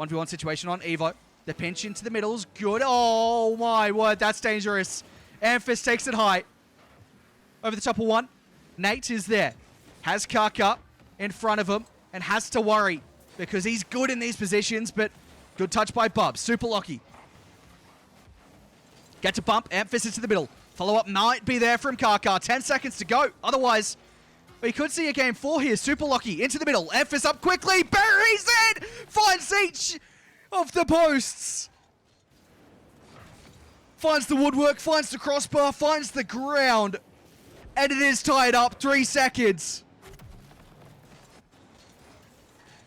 1v1 situation on Evo. The pinch into the middle is good. Oh my word, that's dangerous. Amphis takes it high. Over the top of one. Nate is there. Has Kaka in front of him and has to worry because he's good in these positions, but good touch by Bub. Super Lucky. Gets a bump. Amphis into the middle. Follow-up might be there from Kaka. 10 seconds to go. Otherwise, we could see a game 4 here. Super Lucky into the middle. Amphis up quickly. Buries it. Finds each of the posts. Finds the woodwork. Finds the crossbar. Finds the ground. And it is tied up. 3 seconds.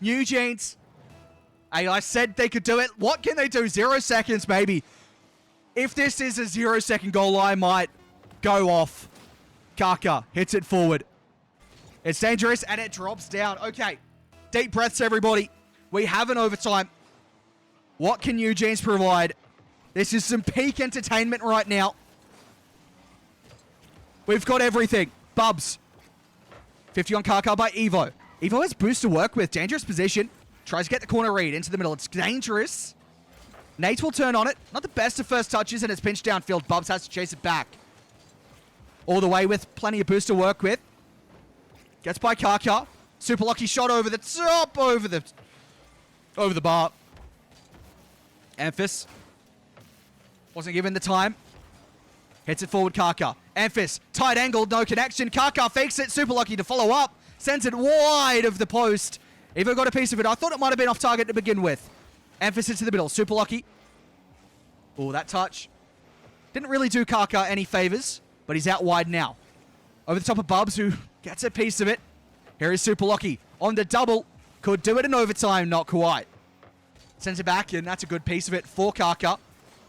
NewJeans. Hey, I said they could do it. What can they do? 0 seconds, baby. If this is a 0-second goal, I might go off. Kaka hits it forward. It's dangerous, and it drops down. Okay. Deep breaths, everybody. We have an overtime. What can NewJeans provide? This is some peak entertainment right now. We've got everything. Bubs. 50 on Kaka by Evo. Evo has boost to work with. Dangerous position. Tries to get the corner read into the middle. It's dangerous. Nate will turn on it. Not the best of first touches, and it's pinched downfield. Bubs has to chase it back. All the way with plenty of boost to work with. Gets by Kaka. Super Lucky shot over the top. Over the bar. Amphis. Wasn't given the time. Hits it forward, Kaka. Amphis, tight angle, no connection. Kaka fakes it. Super Lucky to follow up. Sends it wide of the post. Evo got a piece of it. I thought it might have been off target to begin with. Amphis into the middle. Super Lucky. Oh, that touch. Didn't really do Kaka any favors, but he's out wide now. Over the top of Bubs, who gets a piece of it. Here is Super Lucky on the double. Could do it in overtime, not quite. Sends it back, and that's a good piece of it for Kaka,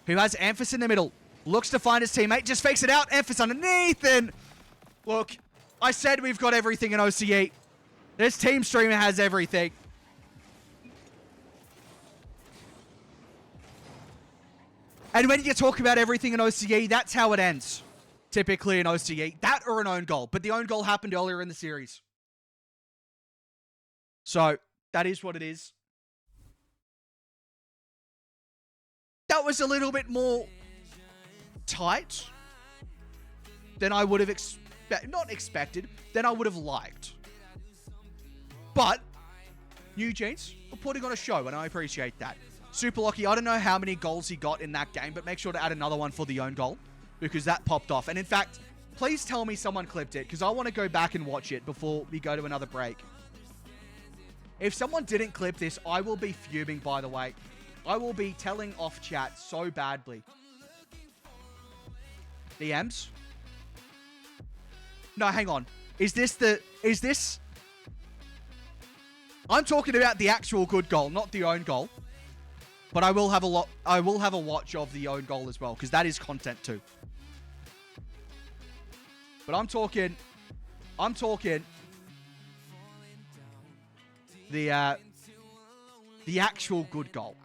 who has Amphis in the middle. Looks to find his teammate, just fakes it out. Amphis underneath, and look, I said we've got everything in OCE. This team streamer has everything. And when you talk about everything in OCE, that's how it ends. Typically in OCE. That or an own goal. But the own goal happened earlier in the series. So, that is what it is. That was a little bit more tight than I would have than I would have liked. But NewJeans are putting on a show, and I appreciate that. Super Lucky, I don't know how many goals he got in that game, but make sure to add another one for the own goal, because that popped off. And in fact, please tell me someone clipped it, because I want to go back and watch it before we go to another break. If someone didn't clip this, I will be fuming, by the way. I will be telling off chat so badly. DMs? No, hang on. Is this... I'm talking about the actual good goal, not the own goal. But I will have a watch of the own goal as well, because that is content too. But I'm talking the actual good goal.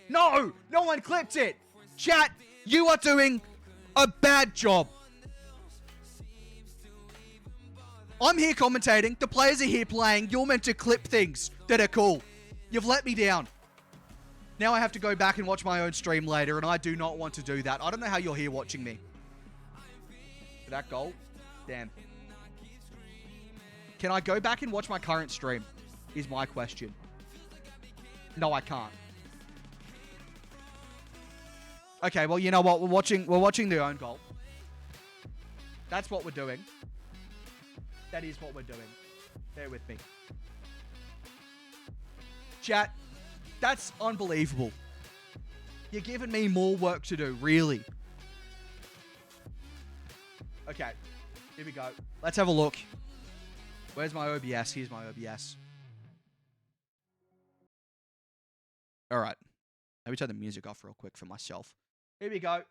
No! No one clipped it! Chat, you are doing a bad job. I'm here commentating. The players are here playing. You're meant to clip things that are cool. You've let me down. Now I have to go back and watch my own stream later, and I do not want to do that. I don't know how you're here watching me. For that goal? Damn. Can I go back and watch my current stream? Is my question. No, I can't. Okay, well, you know what? We're watching the own goal. That's what we're doing. That is what we're doing. Bear with me. Chat, that's unbelievable. You're giving me more work to do, really. Okay, here we go. Let's have a look. Where's my OBS? Here's my OBS. All right. Let me turn the music off real quick for myself. Here we go.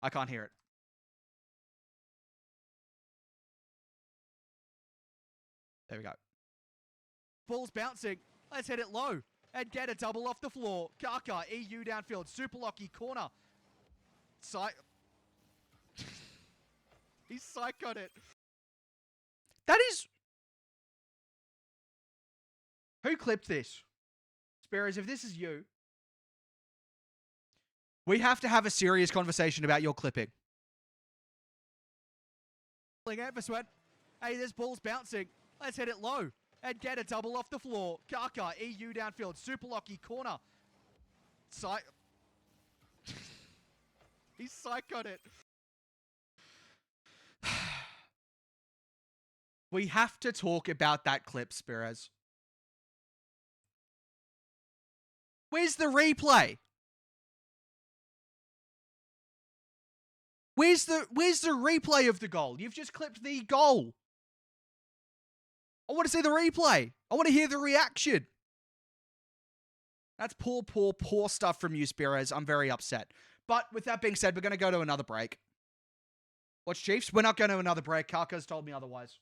I can't hear it. There we go. Ball's bouncing. Let's hit it low and get a double off the floor. Kaka, EU downfield. Super lucky corner. He's psychoed it. That is... Who clipped this? Sparrows, if this is you, we have to have a serious conversation about your clipping. Hey, this ball's bouncing. Let's hit it low and get a double off the floor. Kaka, EU downfield. Super lucky corner. He's psychoed it. We have to talk about that clip, Spiraz. Where's the replay? Where's the replay of the goal? You've just clipped the goal. I want to see the replay. I want to hear the reaction. That's poor stuff from you, Spiraz. I'm very upset. But with that being said, we're going to go to another break. Watch Chiefs. We're not going to another break. Kaka's told me otherwise.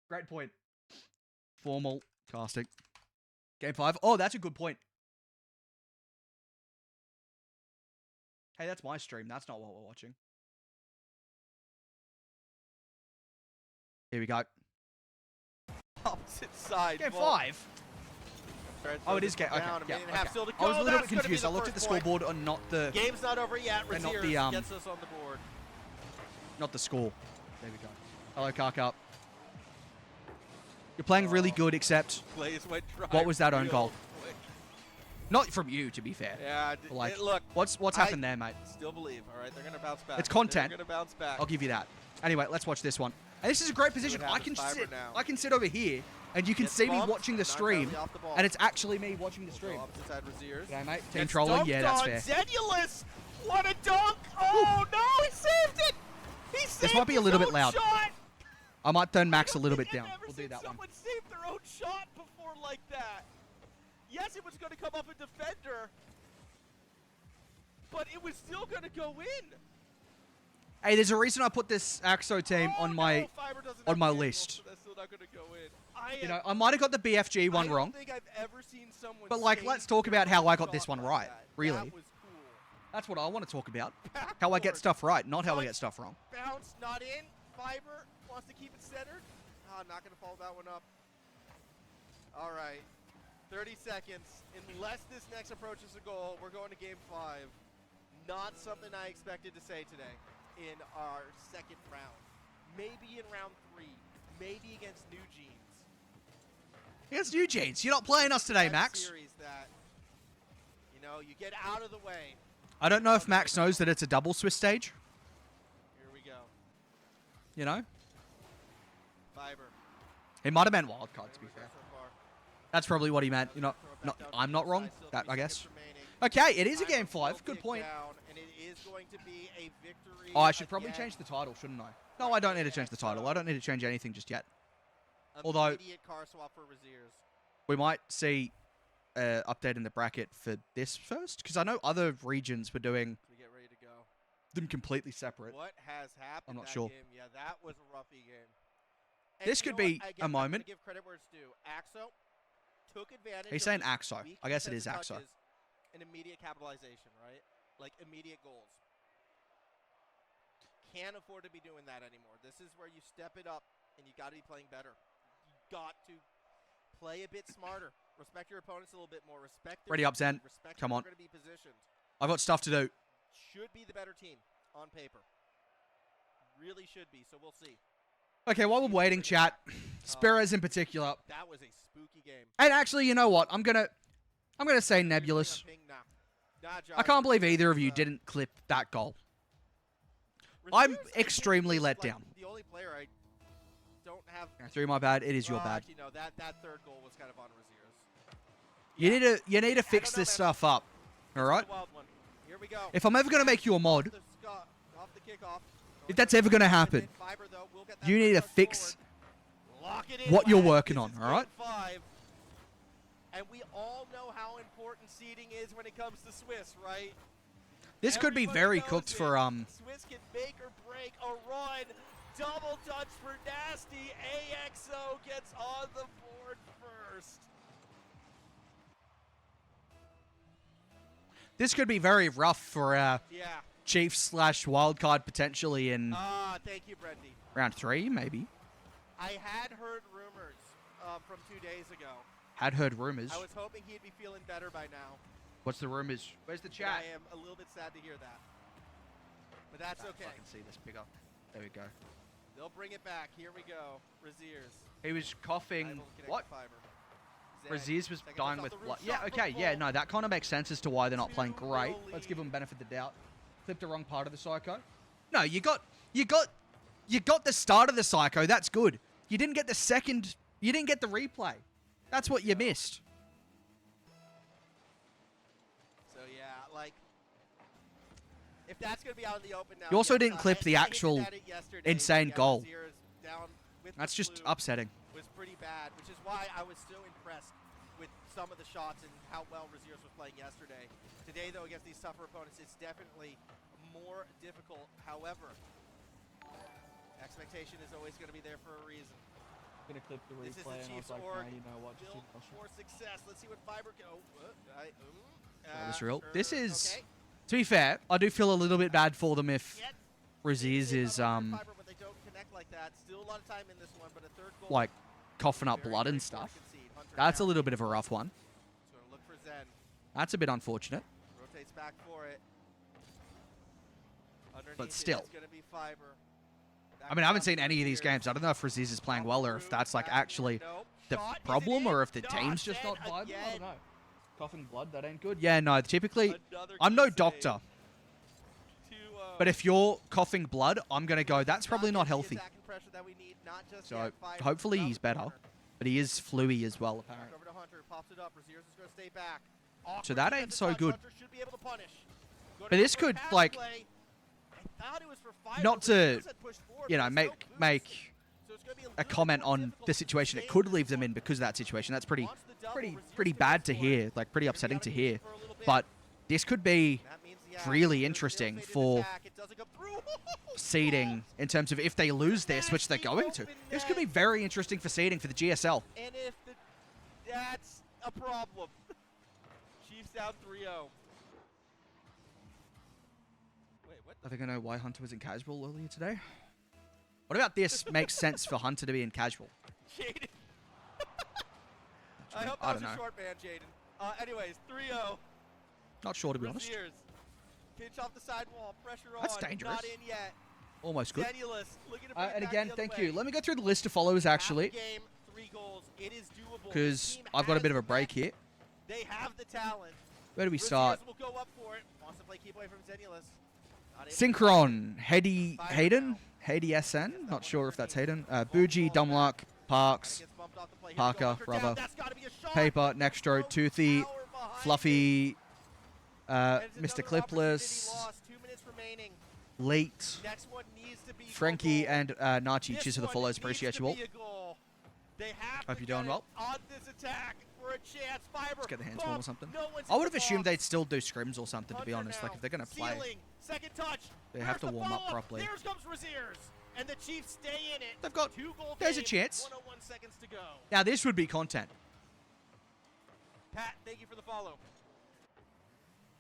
Great point. Formal casting. Game 5. Oh, that's a good point. Hey, that's my stream. That's not what we're watching. Here we go. Opposite side. Game 5. Oh, it is game. Okay, yeah, okay. I was a little bit confused. I looked at the scoreboard and not the... Game's not over yet. And not the, gets us on the board. Not the score. There we go. Hello, Kaka. You're playing really good, except... What was that own goal? Quick. Not from you, to be fair. Yeah, like, look. What's happened there, mate? Still believe. All right, they're going to bounce back. It's content. They're going to bounce back. I'll give you that. Anyway, let's watch this one. And this is a great position. I can sit over here, and you can see me watching the stream, and it's actually me watching the stream. Okay, mate. Team trolling. Yeah, that's fair. Zedulus! What a dunk! Oh, no! He saved it! He saved This might be a little bit loud. Shot. I might turn Max a little bit down. We'll do that one. Someone saved their own shot before like that. Yes, it was going to come off a defender, but it was still going to go in. Hey, there's a reason I put this AXO team on my list. So that's still not going to go in. You know, I might have got the BFG one wrong. I don't think I've ever seen someone but like, let's talk about how I got this one right. Really. That was cool. That's what I want to talk about. How I get stuff right, not how I get stuff wrong. Bounce, not in. Fiber wants to keep it centered. Oh, not going to follow that one up. All right. 30 seconds. Unless this next approaches a goal, we're going to game 5. Not something I expected to say today in our second round. Maybe in round 3. Maybe against NewJeans. Against NewJeans? You're not playing us today, Max. Series that, you know, you get out of the way. I don't know if Max knows that it's a double Swiss stage. Here we go. You know? Fiber. It might have been wildcard, to be fair. So far. That's probably what he meant. You know, I'm not wrong. That I guess. Okay, it is a game 5. Good point. And it is going to be a victory. Oh, I should probably again. change the title, shouldn't I? No, I don't need to change the title. I don't need to change anything just yet. Although- Immediate car swap for Raziers. We might see update in the bracket for this first, because I know other regions were doing We get ready to go. them completely separate. What has happened? I'm not that sure. Game? Yeah, that was a roughy game. And This you could know be what? a Again, I'm moment. gonna give credit where it's due. Axo took advantage. He's of saying his Axo. weak I guess it is defensive Axo. touches and immediate capitalization, right? Like immediate goals. Can't afford to be doing that anymore. This is where you step it up, and you got to be playing better. You got to play a bit smarter. Respect your opponents a little bit more. Respect. Their Ready up, speed. Zen. Respect Come how on. they're going to be positioned. I've got stuff to do. Should be the better team on paper. Really should be. So we'll see. Okay, while we're waiting, chat, Speros in particular, That was a spooky game. and actually, you know what? I'm gonna say Nebulous. Nah, Josh. I can't believe either of you didn't clip that goal. I'm Raziers, I think, extremely is, let like, down. The only player I don't have. Through my bad. It is your Well, bad. actually, no, that third goal was kind of on Raziers. You need to fix know, this man. stuff up. All right. The wild one. Here we go. If I'm ever gonna make you a mod, Off the kickoff. if that's ever gonna happen, Fiber, though, will get that you need to first touch fix forward. Lock it in, what you're lads. working This on, is all right? game 5. And we all know how important seeding is when it comes to Swiss, right? This could be Everybody very knows cooked it. for Swiss can make or break a run. Double touch for Nasty. AXO gets on the board first. This could be very rough for Yeah. Chiefs / wildcard potentially in Thank you, Brendy. round 3, maybe. I had heard rumors from 2 days ago. Had heard rumors. I was hoping he'd be feeling better by now. What's the rumors? Where's the But chat? I am a little bit sad to hear that. But that's okay. I can see this bigger. There we go. They'll bring it back. Here we go. Raziers. He was coughing. Idle connect What? Fiber. Zen, Raziers was second dying touch with off the blood. roof, Yeah, shot okay, from yeah, goal. no, that kind of makes sense as to why they're not playing 2-0 great. Let's give lead. them benefit of the doubt. Clipped the wrong part of the psycho. No, you got the start of the psycho. That's good. You didn't get the second. You didn't get the replay. That's what you missed. So yeah, like if that's gonna be out in the open now. You also yes, didn't clip the I hinted actual at it yesterday, insane but yeah, goal. Raziers down with That's the just blue upsetting. was pretty bad, which is why I was so impressed with some of the shots and how well Raziers was playing yesterday. Today, though, against these tougher opponents, it's definitely more difficult. However, expectation is always going to be there for a reason. Gonna clip the This is the Chiefs org. Built for success. Let's see what Fiber can. This real. This is. Okay. To be fair, I do feel a little bit bad for them if Yet, Raziers they is Fiber, but they don't connect like that. Still a lot of time in this one, but a third goal. like coughing up Very, blood very and important stuff. concede. Hunter That's a down. little bit of a rough one. He's gonna look for Zen. That's a bit unfortunate. Rotates back for it. Underneath But it, still. it's gonna be Fiber. I mean, I haven't seen any of these games. I don't know if Raziers is playing well or if that's like actually the problem or if the team's just not vibing. I don't know. Coughing blood, that ain't good. Yeah, no, typically, I'm no doctor. But if you're coughing blood, I'm going to go, that's probably not healthy. So hopefully he's better. But he is fluey as well, apparently. Over to Hunter, pops it up. Raziers is gonna stay back. So that ain't so good. Hunter should be able to punish. But this could, like, not to, you know, make a comment on the situation it could leave them in because of that situation. That's pretty bad to hear, like pretty upsetting to hear. But this could be really interesting for seeding in terms of if they lose this, which they're going to. This could be very interesting for seeding for the GSL. And if that's a problem. Chiefs down 3-0. Wait, what? I think I know why Hunter was in casual earlier today. What about this makes sense for Hunter to be in casual? Jaden. I hope I that was don't a know. short man, Jaden. Anyways, 3-0. Not sure, to be honest. Raziers. Pinch off the sidewall. Pressure on. That's dangerous. Not in yet. Almost good. Zenulus looking to bring it And back again, the other thank way. you. Let me go through the list of followers, actually, Half the game, 3 goals. It is doable. because The team I've got a has bit of a the break depth. here. They have the talent. Where do we Raziers start? will go up for it. Wants to play keep away from Zenulus. Not able to Synchron, Hayden, Fire Hayden, now. Hayden SN. Not sure if that's Hayden. Bougie, Dumlock, Parks, off the play. Here we Parker, go. Hunter down. Bravo. That's gotta be a shot. Paper, Nextro, No Toothy, power behind it. Fluffy, And it's Mr. another opportunity Clipless, lost. 2 minutes remaining. Late, Next one needs to be a Frankie, goal. and Nachi. This Cheers for the one follows. needs Appreciate to you all. be a goal. They have Hope to you're doing get well. it on this attack for a chance. Fiber. Let's get the hands bump. warm or something. No one's I in would have the assumed box. they'd still do scrims or something, to be Hunter honest. now. Like, if they're going to play, Ceiling. Second touch. they have to There's the warm up follow-up. properly. There comes Raziers. And the Chiefs stay in it. They've got... 2-goal There's a game, chance. 101 seconds to go. Now, this would be content. Pat, thank you for the follow.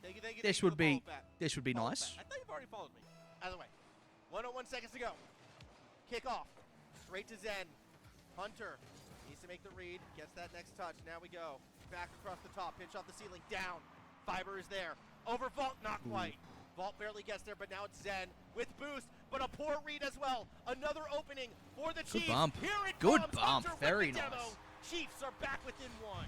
Thank you. This for would the be... follow, Pat. This would be Follow, nice. Pat. I thought you've already followed me. Either way, 101 seconds to go. Kick off. Straight to Zen. Hunter needs to make the read. Gets that next touch. Now we go. Back across the top. Pinch off the ceiling. Down. Fiber is there. Over Vault. Not quite. Vault barely gets there, but now it's Zen with boost. But a poor read as well. Another opening for the Chiefs. bump. Here it Good comes. bump. Hunter with Very the demo. nice. Chiefs are back within one.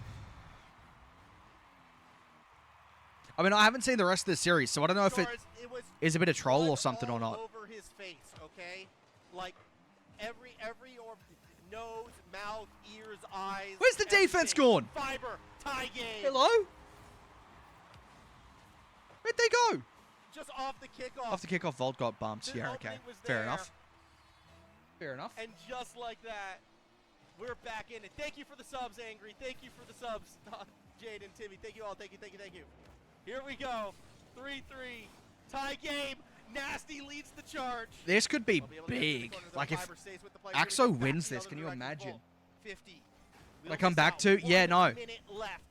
I mean, I haven't seen the rest of the series, so I don't know if it was is a bit of troll or blood something or all not. over his face, okay? Like every or nose, mouth, ears, eyes. Where's the defense everything. gone? Fiber, tie game. Hello? Where'd they go? Just off the kickoff. Off the kickoff, Vault got bumped. The Yeah, opening okay. was Fair there. enough. Fair enough. And just like that, we're back in it. Thank you for the subs, Angry. Thank you for the subs, Jade and Timmy. Thank you all. Thank you. Here we go. 3-3. Tie game. Nasty leads the charge. This could be We'll be able to get to the big. corner, though. Like, if Fiber stays with the play. Here we Axo go. Back wins the this, other can you direction. imagine? Vault, 50. Like, come back to- yeah, 1 no. minute left.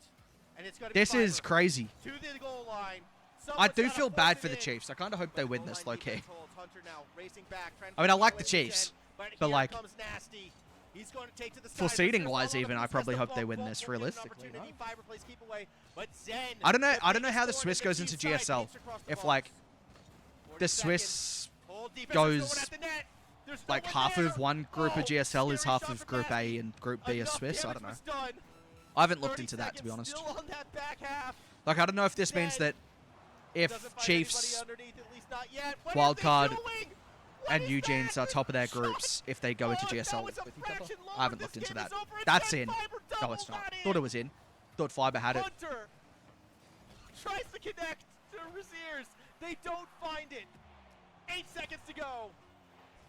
And it's gonna be this is Fiber crazy. to the goal line. I Someone's do gotta feel force bad it for the in. Chiefs. I kind of hope they win this, low key. Hunter now racing back, trying to I mean, I find like a the way to Chiefs, Zen, but here like, comes Nasty. He's going to take to the for side. seeding Raziers wise all over even, the I place. probably The hope they Vault win won't this, get an realistically, opportunity. no? Fiber plays keep away, but Zen, I don't know. the I don't know how the biggest Swiss forward goes in into the Chiefs' side, GSL. leaps across the If box. like 40 the seconds. Swiss Hold defense, there's no goes one at the net. There's no like one half there. of one group Oh, of GSL is scary half shot of from Group Nasty. A and Group B is Enough Swiss. I damage don't know. was done. I haven't looked 30 into that, to be seconds honest. Still on that back half. Like, I don't know if this means Zen that if doesn't find Chiefs anybody underneath, at least not yet. What Wild are they card doing? What and is NewJeans that? are top of their Shot. groups if they go into Oh, GSL no, with it's a each other. fraction lower. I haven't This looked into game that. is over. It's That's Zen in. Fiber No, double it's not. that Thought it was in. Thought Fiber had it. Hunter tries to connect to Raziers. They don't find it. 8 seconds to go.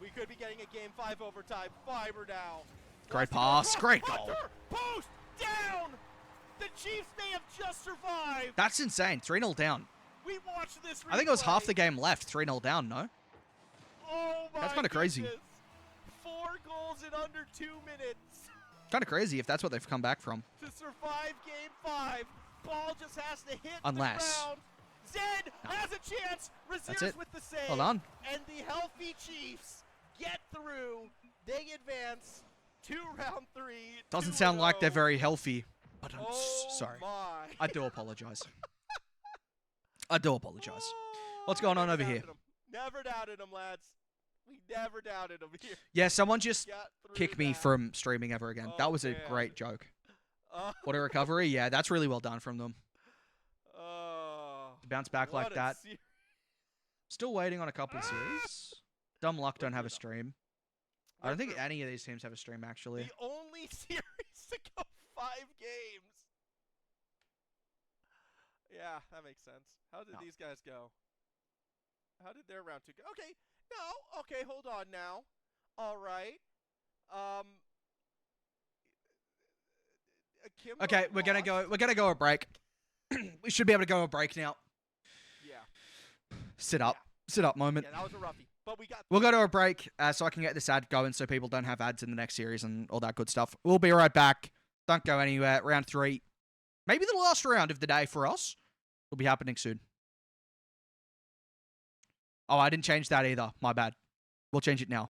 We could be getting a game 5 overtime. Fiber now. Great Wants pass. to go Great across. goal. Hunter, post down. The Chiefs may have just survived. That's insane. 3-0 down. We watched this. I think it was half replay. the game left. 3-0 down, no? Oh my That's kinda crazy. goodness. 4 goals in under 2 minutes Kind of crazy if that's what they've come back from. to survive game 5. Ball just has to hit Unless. the ground. Zed has a chance. Raziers it. with the save. Well done. And the healthy Chiefs get through. They advance to round 3. Doesn't sound like they're 2-0. very healthy. But I'm Oh sorry. my. I do apologize. I do apologize. What's going on Never over here? doubted 'em. Never doubted them, lads. We never doubted them here. Yeah, someone just Got through kick me that. from streaming ever again. That Oh, was a man. great joke. Oh, What a recovery. Yeah, that's really well done from them. oh, To bounce back like what a that. ser- Still waiting on a couple of series. Dumb luck don't have a stream. I don't think Winter, any of these teams have a stream, actually. the only series to go 5 games. Yeah, that makes sense. How did No. these guys go? How did their round 2 go? Okay, no, okay, hold on now. All right. Kimbo Okay, we're gonna go a break. We should be able to go a break now. Yeah, Sit up. Sit up moment. yeah, that was a roughie. But we got. We'll go to a break so I can get this ad going so people don't have ads in the next series and all that good stuff. We'll be right back. Don't go anywhere. Round 3. Maybe the last round of the day for us. Will be happening soon. Oh, I didn't change that either. My bad. We'll change it now.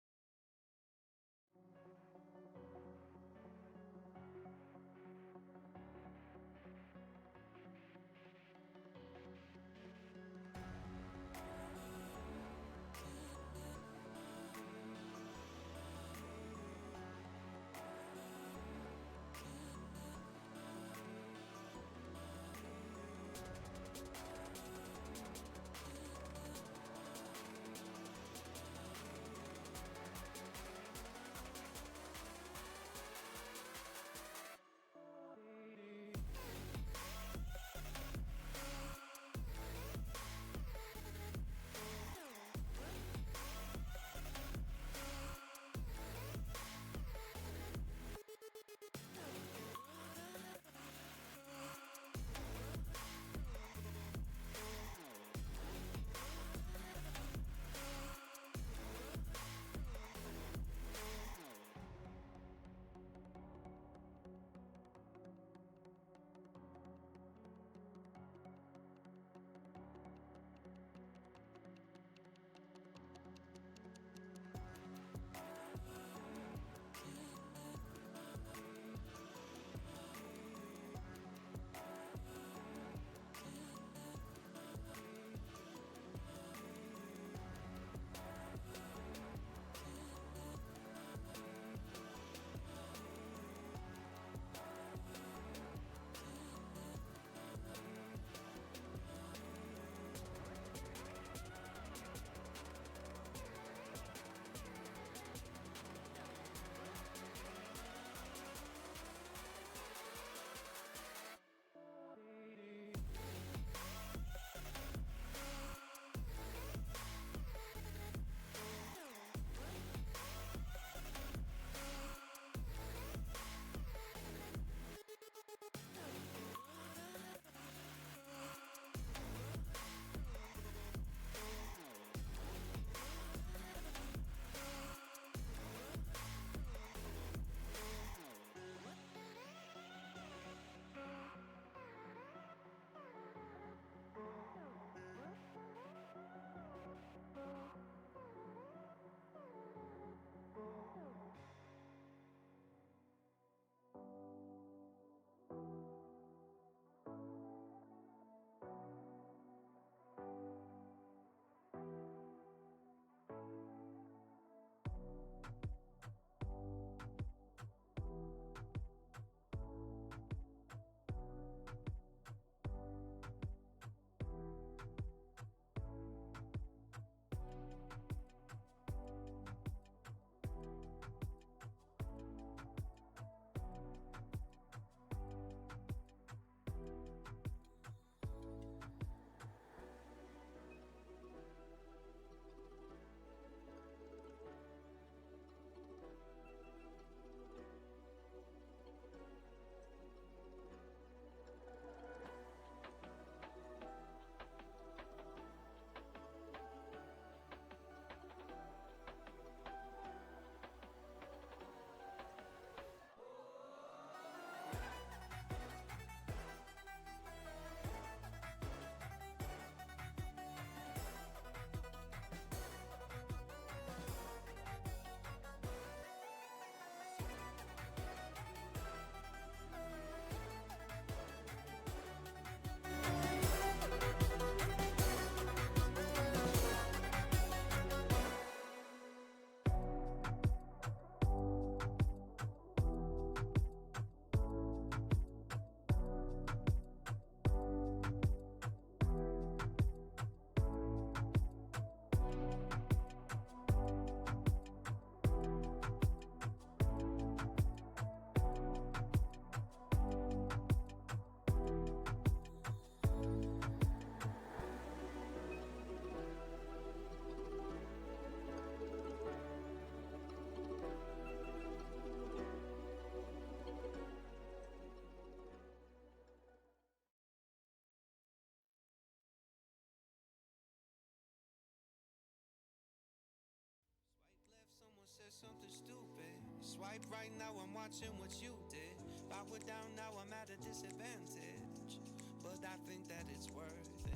said something stupid. Swipe right now, I'm watching what you did. Backward down now, I'm at a disadvantage. But I think that it's worth it.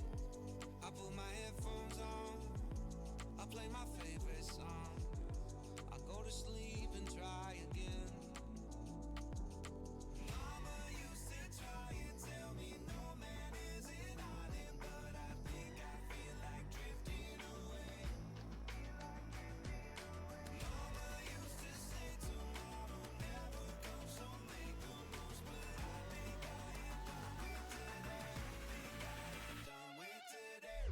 I put my headphones on, I play my favorite song. I go to sleep and try again. Mama used to try and tell me no man is an island, but I think I feel like drifting away. Mama used to say tomorrow never comes, so make the most, but I think I am done with today. Done with today.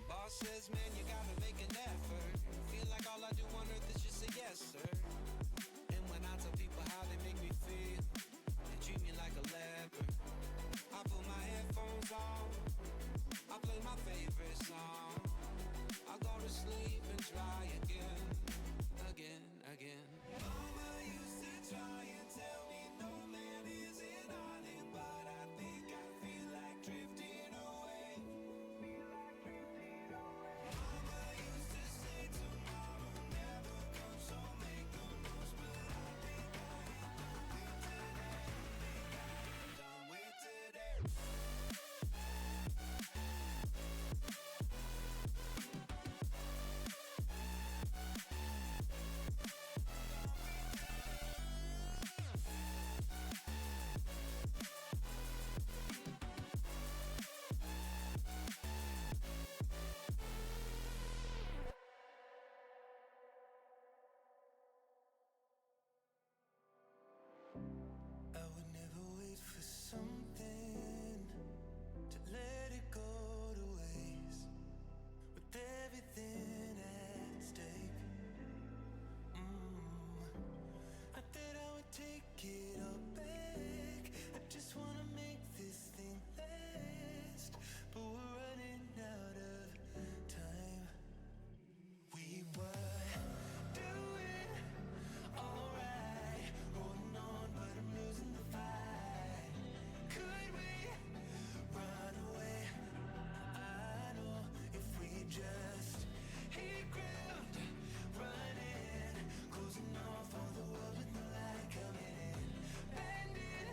Boss says, man, you gotta make an effort. Feel like all I do on earth is just say yes, sir. And when I tell people how they make me feel, they treat me like a leper. I put my headphones on, I play my favorite song. I go to sleep and try again, again. Mama used to try and tell me no man is an island, but I think I feel like drifting away. Mama used to say tomorrow never comes, so make the most, but I think I am done with today. I would never wait for something to let it go to waste. With everything at stake, I thought I would take it all back. I just wanna make this thing last, but we're running out of time. We were doing alright, holding on, but I'm losing the fight. Could we run away? I know if we just hit ground, running, closing off all the world with no light coming in, bending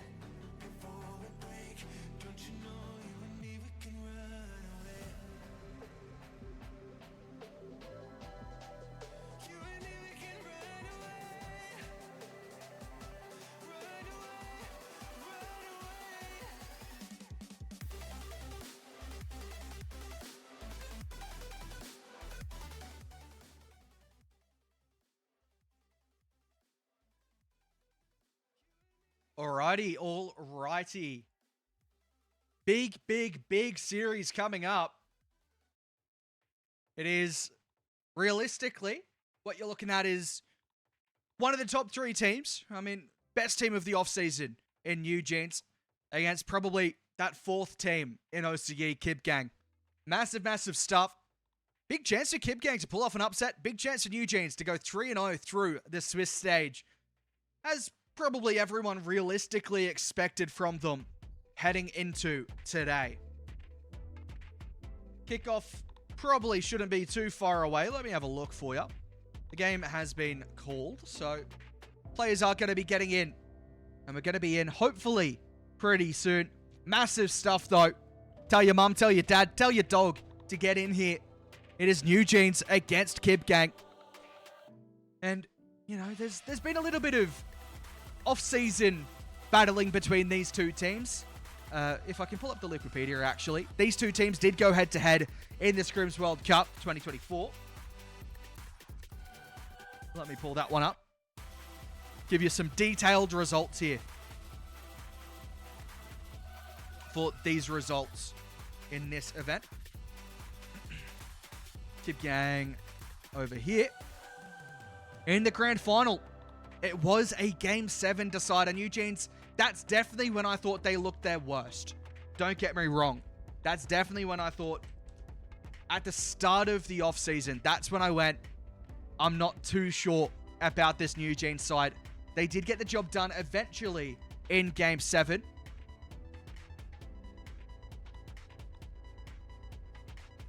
before we break. Don't you know you and me, we can run away. You and me, we can run away. Run away, run away. Alrighty. Big series coming up. It is, realistically, what you're looking at is one of the top three teams. I mean, best team of the offseason in NewJeans against probably that fourth team in OCE, Kib Gang. Massive stuff. Big chance for Kib Gang to pull off an upset. Big chance for NewJeans to go 3-0 through the Swiss stage, as probably everyone realistically expected from them heading into today. Kickoff probably shouldn't be too far away. Let me have a look for you. The game has been called, so players are going to be getting in, and we're going to be in hopefully pretty soon. Massive stuff though. Tell your mum, tell your dad, tell your dog to get in here. It is NewJeans against Kib Gang. And, you know, there's been a little bit of off-season battling between these two teams. If I can pull up the Wikipedia, actually. These two teams did go head-to-head in the Scrims World Cup 2024. Let me pull that one up. Give you some detailed results here for these results in this event. Kib Gang over here. In the grand final, it was a Game 7 decider. NewJeans, that's definitely when I thought they looked their worst. Don't get me wrong. That's definitely when I thought at the start of the offseason, that's when I went, I'm not too sure about this NewJeans side. They did get the job done eventually in Game 7.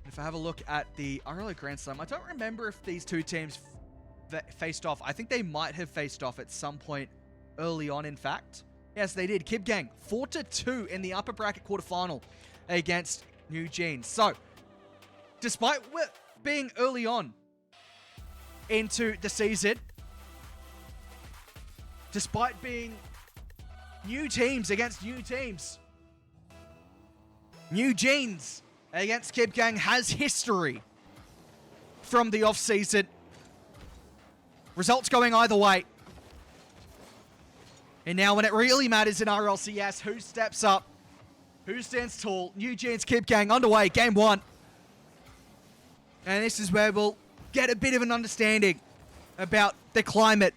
If I have a look at the RLO Grand Slam, I don't remember if these two teams faced off. I think they might have faced off at some point early on, in fact. Yes, they did. KibGang 4-2 in the upper bracket quarterfinal against NewJeans. So, despite being early on into the season, despite being new teams against new teams, NewJeans against KibGang has history from the off-season. Results going either way. And now when it really matters in RLCS, who steps up? Who stands tall? NewJeans KibGang underway, game 1. And this is where we'll get a bit of an understanding about the climate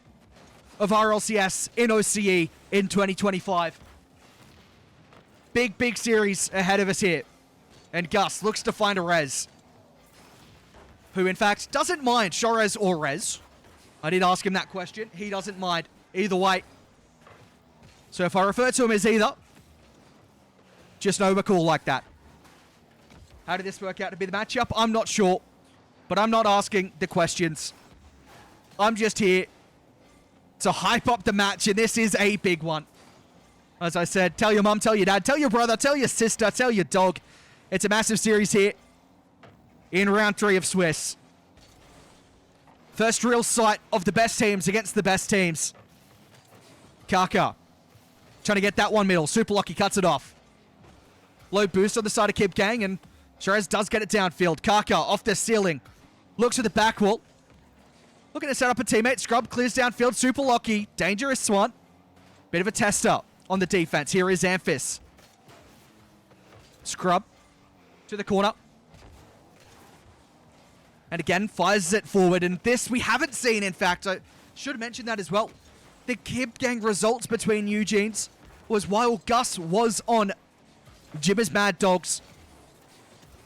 of RLCS in OCE in 2025. Big series ahead of us here. And Gus looks to find a Rez, who in fact doesn't mind Shorez or Rez. I did ask him that question. He doesn't mind either way. So if I refer to him as either, just know we're cool like that. How did this work out to be the matchup? I'm not sure, but I'm not asking the questions. I'm just here to hype up the match, and this is a big one. As I said, tell your mum, tell your dad, tell your brother, tell your sister, tell your dog. It's a massive series here in round 3 of Swiss. First real sight of the best teams against the best teams. Kaka trying to get that one middle. Super Lucky cuts it off. Low boost on the side of KibGang, and Sherez does get it downfield. Kaka off the ceiling. Looks at the back wall. Looking to set up a teammate. Scrub clears downfield. Super Lucky. Dangerous one. Bit of a tester on the defense. Here is Amphis. Scrub to the corner. And again, fires it forward. And this we haven't seen, in fact. I should have mentioned that as well. The KibGang results between NewJeans was while Gus was on Jimmer's Mad Dogs.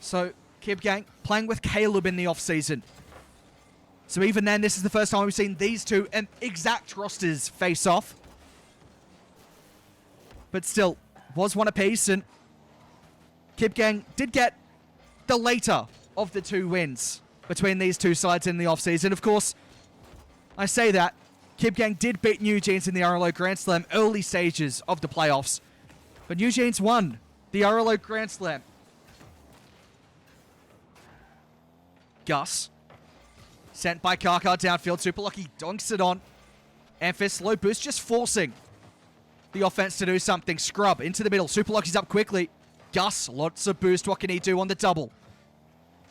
So, KibGang playing with Caleb in the offseason. So even then, this is the first time we've seen these two exact rosters face off. But still, was one apiece, and KibGang did get the later of the 2 wins between these two sides in the offseason. Of course, I say that, KibGang did beat NewJeans in the RLO Grand Slam early stages of the playoffs. But NewJeans won the RLO Grand Slam. Gus, sent by Kaka downfield. Super Lucky dunks it on. Amphis, low boost, just forcing the offense to do something. Scrub into the middle. Super Lucky's up quickly. Gus, lots of boost. What can he do on the double?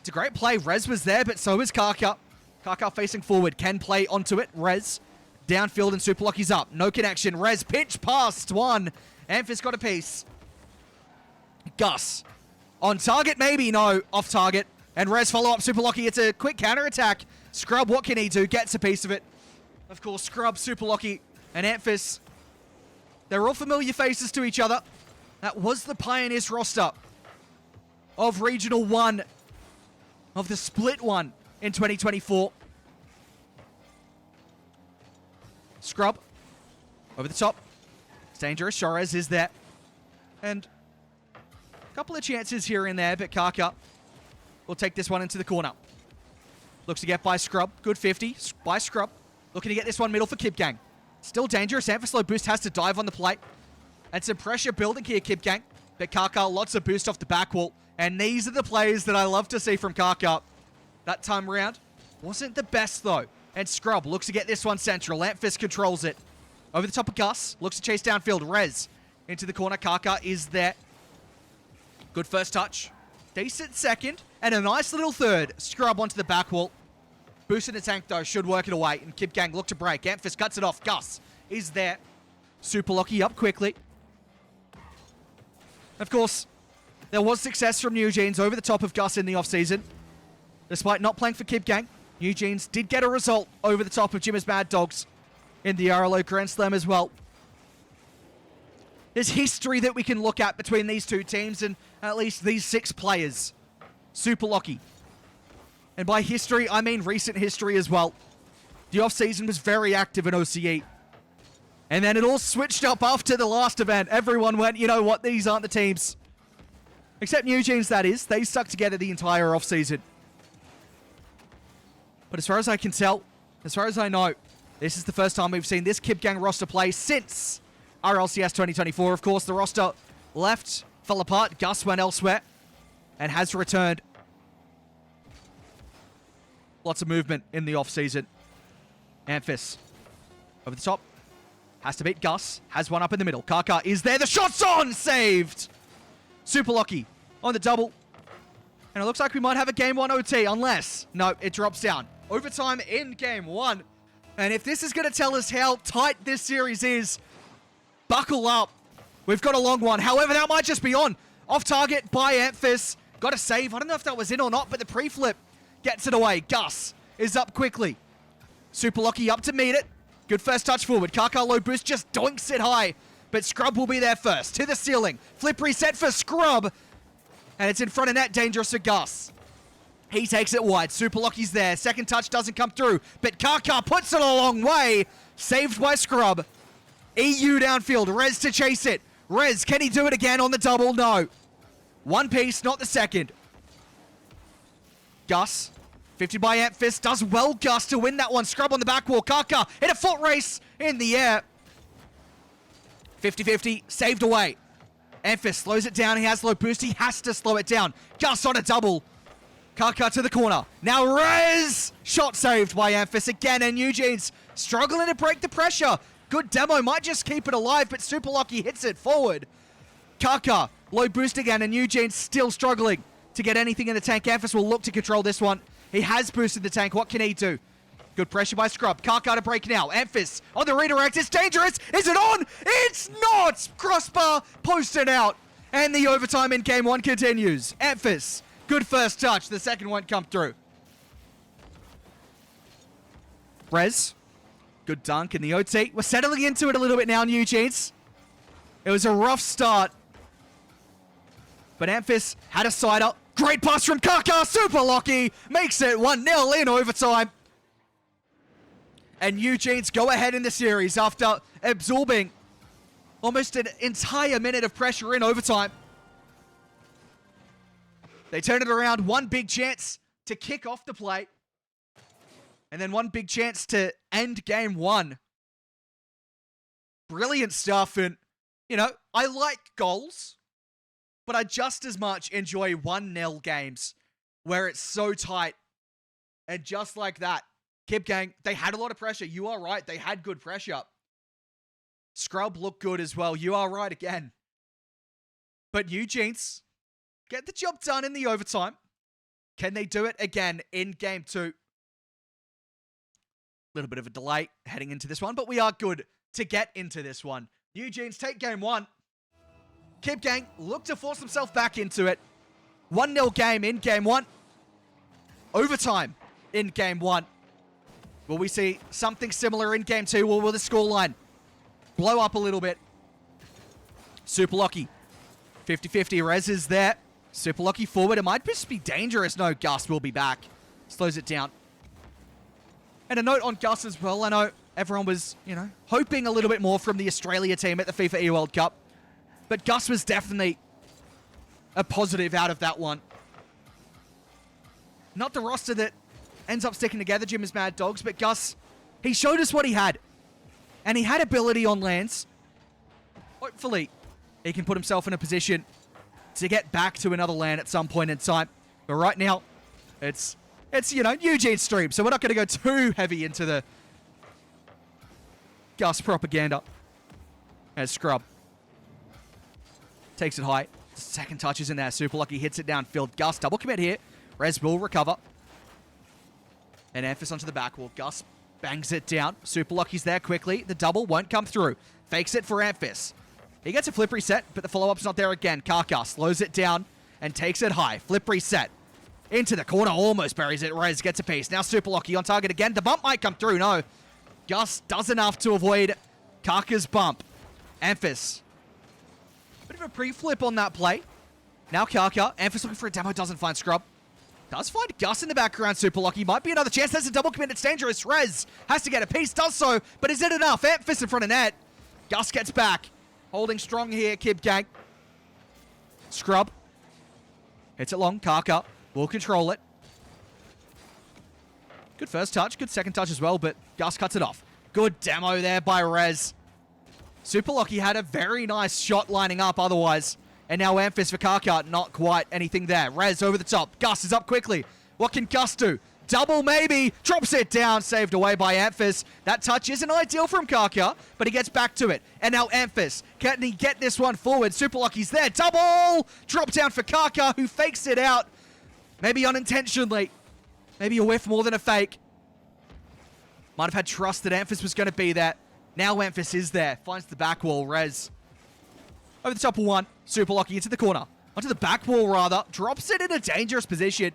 It's a great play. Rez was there, but so is Kaka. Kaka facing forward. Can play onto it. Rez downfield, and Super Lucky's up. No connection. Rez pitch past one. Amphis got a piece. Gus on target, maybe. No, off target. And Rez follow up. Super Lucky. It's a quick counter attack. Scrub, what can he do? Gets a piece of it. Of course, Scrub, Super Lucky, and Amphis. They're all familiar faces to each other. That was the Pioneers roster of Regional 1, of the Split 1 in 2024. Scrub, over the top. It's dangerous. Shorez is there. And a couple of chances here and there, but Kaka will take this one into the corner. Looks to get by Scrub. Good 50 by Scrub. Looking to get this one middle for KibGang. Still dangerous. Amphis low boost has to dive on the plate. And some pressure building here, KibGang. But Kaka, lots of boost off the back wall. And these are the plays that I love to see from Kaka. That time around wasn't the best, though. And Scrub looks to get this one central. Amphis controls it. Over the top of Gus. Looks to chase downfield. Rez into the corner. Kaka is there. Good first touch. Decent second. And a nice little third. Scrub onto the back wall. Boost in the tank, though. Should work it away. And KibGang look to break. Amphis cuts it off. Gus is there. Super Lucky up quickly. Of course, there was success from NewJeans over the top of Gus in the offseason. Despite not playing for KibGang, NewJeans did get a result over the top of Jimmer's Mad Dogs in the RLO Grand Slam as well. There's history that we can look at between these two teams and at least these 6 players. Super Lucky And by history, I mean recent history as well. The off-season was very active in OCE. And then it all switched up after the last event. Everyone went, you know what, these aren't the teams. Except NewJeans, that is. They stuck together the entire off-season. But as far as I can tell, as far as I know, this is the first time we've seen this Kip Gang roster play since RLCS 2024. Of course, the roster left, fell apart, Gus went elsewhere, and has returned. Lots of movement in the off-season. Amphis over the top. Has to beat Gus. Has one up in the middle. Kaka is there. The shot's on! Saved! Super lucky on the double. And it looks like we might have a game 1 OT, unless... No, it drops down. Overtime in game 1. And if this is going to tell us how tight this series is, buckle up. We've got a long one. However, that might just be on. Off target by Amphis. Got a save. I don't know if that was in or not, but the pre-flip gets it away. Gus is up quickly. Super lucky up to meet it. Good first touch forward. Kaka low boost just doinks it high. But Scrub will be there first. To the ceiling. Flip reset for Scrub. And it's in front of net. Dangerous for Gus. He takes it wide. Super Lucky's there. Second touch doesn't come through. But Kaka puts it a long way. Saved by Scrub. EU downfield. Rez to chase it. Rez, can he do it again on the double? No. One piece, not the second. Gus. 50 by Amphis. Does well, Gus, to win that one. Scrub on the back wall. Kaka in a foot race in the air. 50-50. Saved away. Amphis slows it down. He has low boost. He has to slow it down. Gus on a double. Kaka to the corner. Now Rez! Shot saved by Amphis again. And NewJeans struggling to break the pressure. Good demo. Might just keep it alive, but Super Lucky hits it forward. Kaka, low boost again. And NewJeans still struggling to get anything in the tank. Amphis will look to control this one. He has boosted the tank. What can he do? Good pressure by Scrub. Kaka to break now. Amphis on the redirect. It's dangerous. Is it on? It's not! Crossbar posted out. And the overtime in game 1 continues. Amphis, good first touch. The second won't come through. Rez, good dunk in the OT. We're settling into it a little bit now, NewJeans. It was a rough start. But Amphis had a sider. Great pass from Kaka. Super lucky. Makes it 1-0 in overtime. And NewJeans go ahead in the series after absorbing almost an entire minute of pressure in overtime. They turn it around. One big chance to kick off the play. And then one big chance to end game 1. Brilliant stuff. And, you know, I like goals, but I just as much enjoy 1-0 games where it's so tight. And just like that, Kip Gang, they had a lot of pressure. You are right. They had good pressure. Scrub looked good as well. You are right again. But NewJeans get the job done in the overtime. Can they do it again in game 2? Little bit of a delay heading into this one, but we are good to get into this one. NewJeans take game 1. Kip Gang look to force himself back into it. 1-0 game in game 1. Overtime in game 1. Will we see something similar in game 2, or will the scoreline blow up a little bit? Super lucky. 50-50. Rez is there. Super lucky forward. It might just be dangerous. No, Gus will be back. Slows it down. And a note on Gus as well. I know everyone was, you know, hoping a little bit more from the Australia team at the FIFA E-World Cup. But Gus was definitely a positive out of that one. Not the roster that ends up sticking together, Jim is Mad Dogs, but Gus, he showed us what he had. And he had ability on lands. Hopefully, he can put himself in a position to get back to another land at some point in time. But right now, it's you know, NewJeans stream, so we're not going to go too heavy into the Gus propaganda. As Scrub takes it high. Second touch is in there. Super lucky hits it downfield. Gus double commit here. Rez will recover. And Amphis onto the back wall. Gus bangs it down. Super lucky's there quickly. The double won't come through. Fakes it for Amphis. He gets a flip reset, but the follow-up's not there again. Kaka slows it down and takes it high. Flip reset. Into the corner. Almost buries it. Rez gets a piece. Now Super lucky on target again. The bump might come through. No. Gus does enough to avoid Kaka's bump. Amphis. Bit of a pre-flip on that play. Now Kaka. Amphis looking for a demo. Doesn't find Scrub. Does find Gus in the background, Super Lucky. Might be another chance. There's a double commit. It's dangerous. Rez has to get a piece. Does so, but is it enough? Amphiss in front of net. Gus gets back. Holding strong here, Kib Gang. Scrub. Hits it long. Kaka will control it. Good first touch. Good second touch as well, but Gus cuts it off. Good demo there by Rez. Super Lucky had a very nice shot lining up otherwise. And now Amphiss for Kaka, not quite anything there. Rez over the top. Gus is up quickly. What can Gus do? Double maybe. Drops it down. Saved away by Amphiss. That touch isn't ideal from Kaka, but he gets back to it. And now Amphiss. Can he get this one forward? Super Lucky's there. Double! Drop down for Kaka, who fakes it out. Maybe unintentionally. Maybe a whiff more than a fake. Might have had trust that Amphiss was going to be there. Now Amphiss is there. Finds the back wall. Rez. Over the top of one. Super Lucky into the corner. Onto the back wall, rather. Drops it in a dangerous position.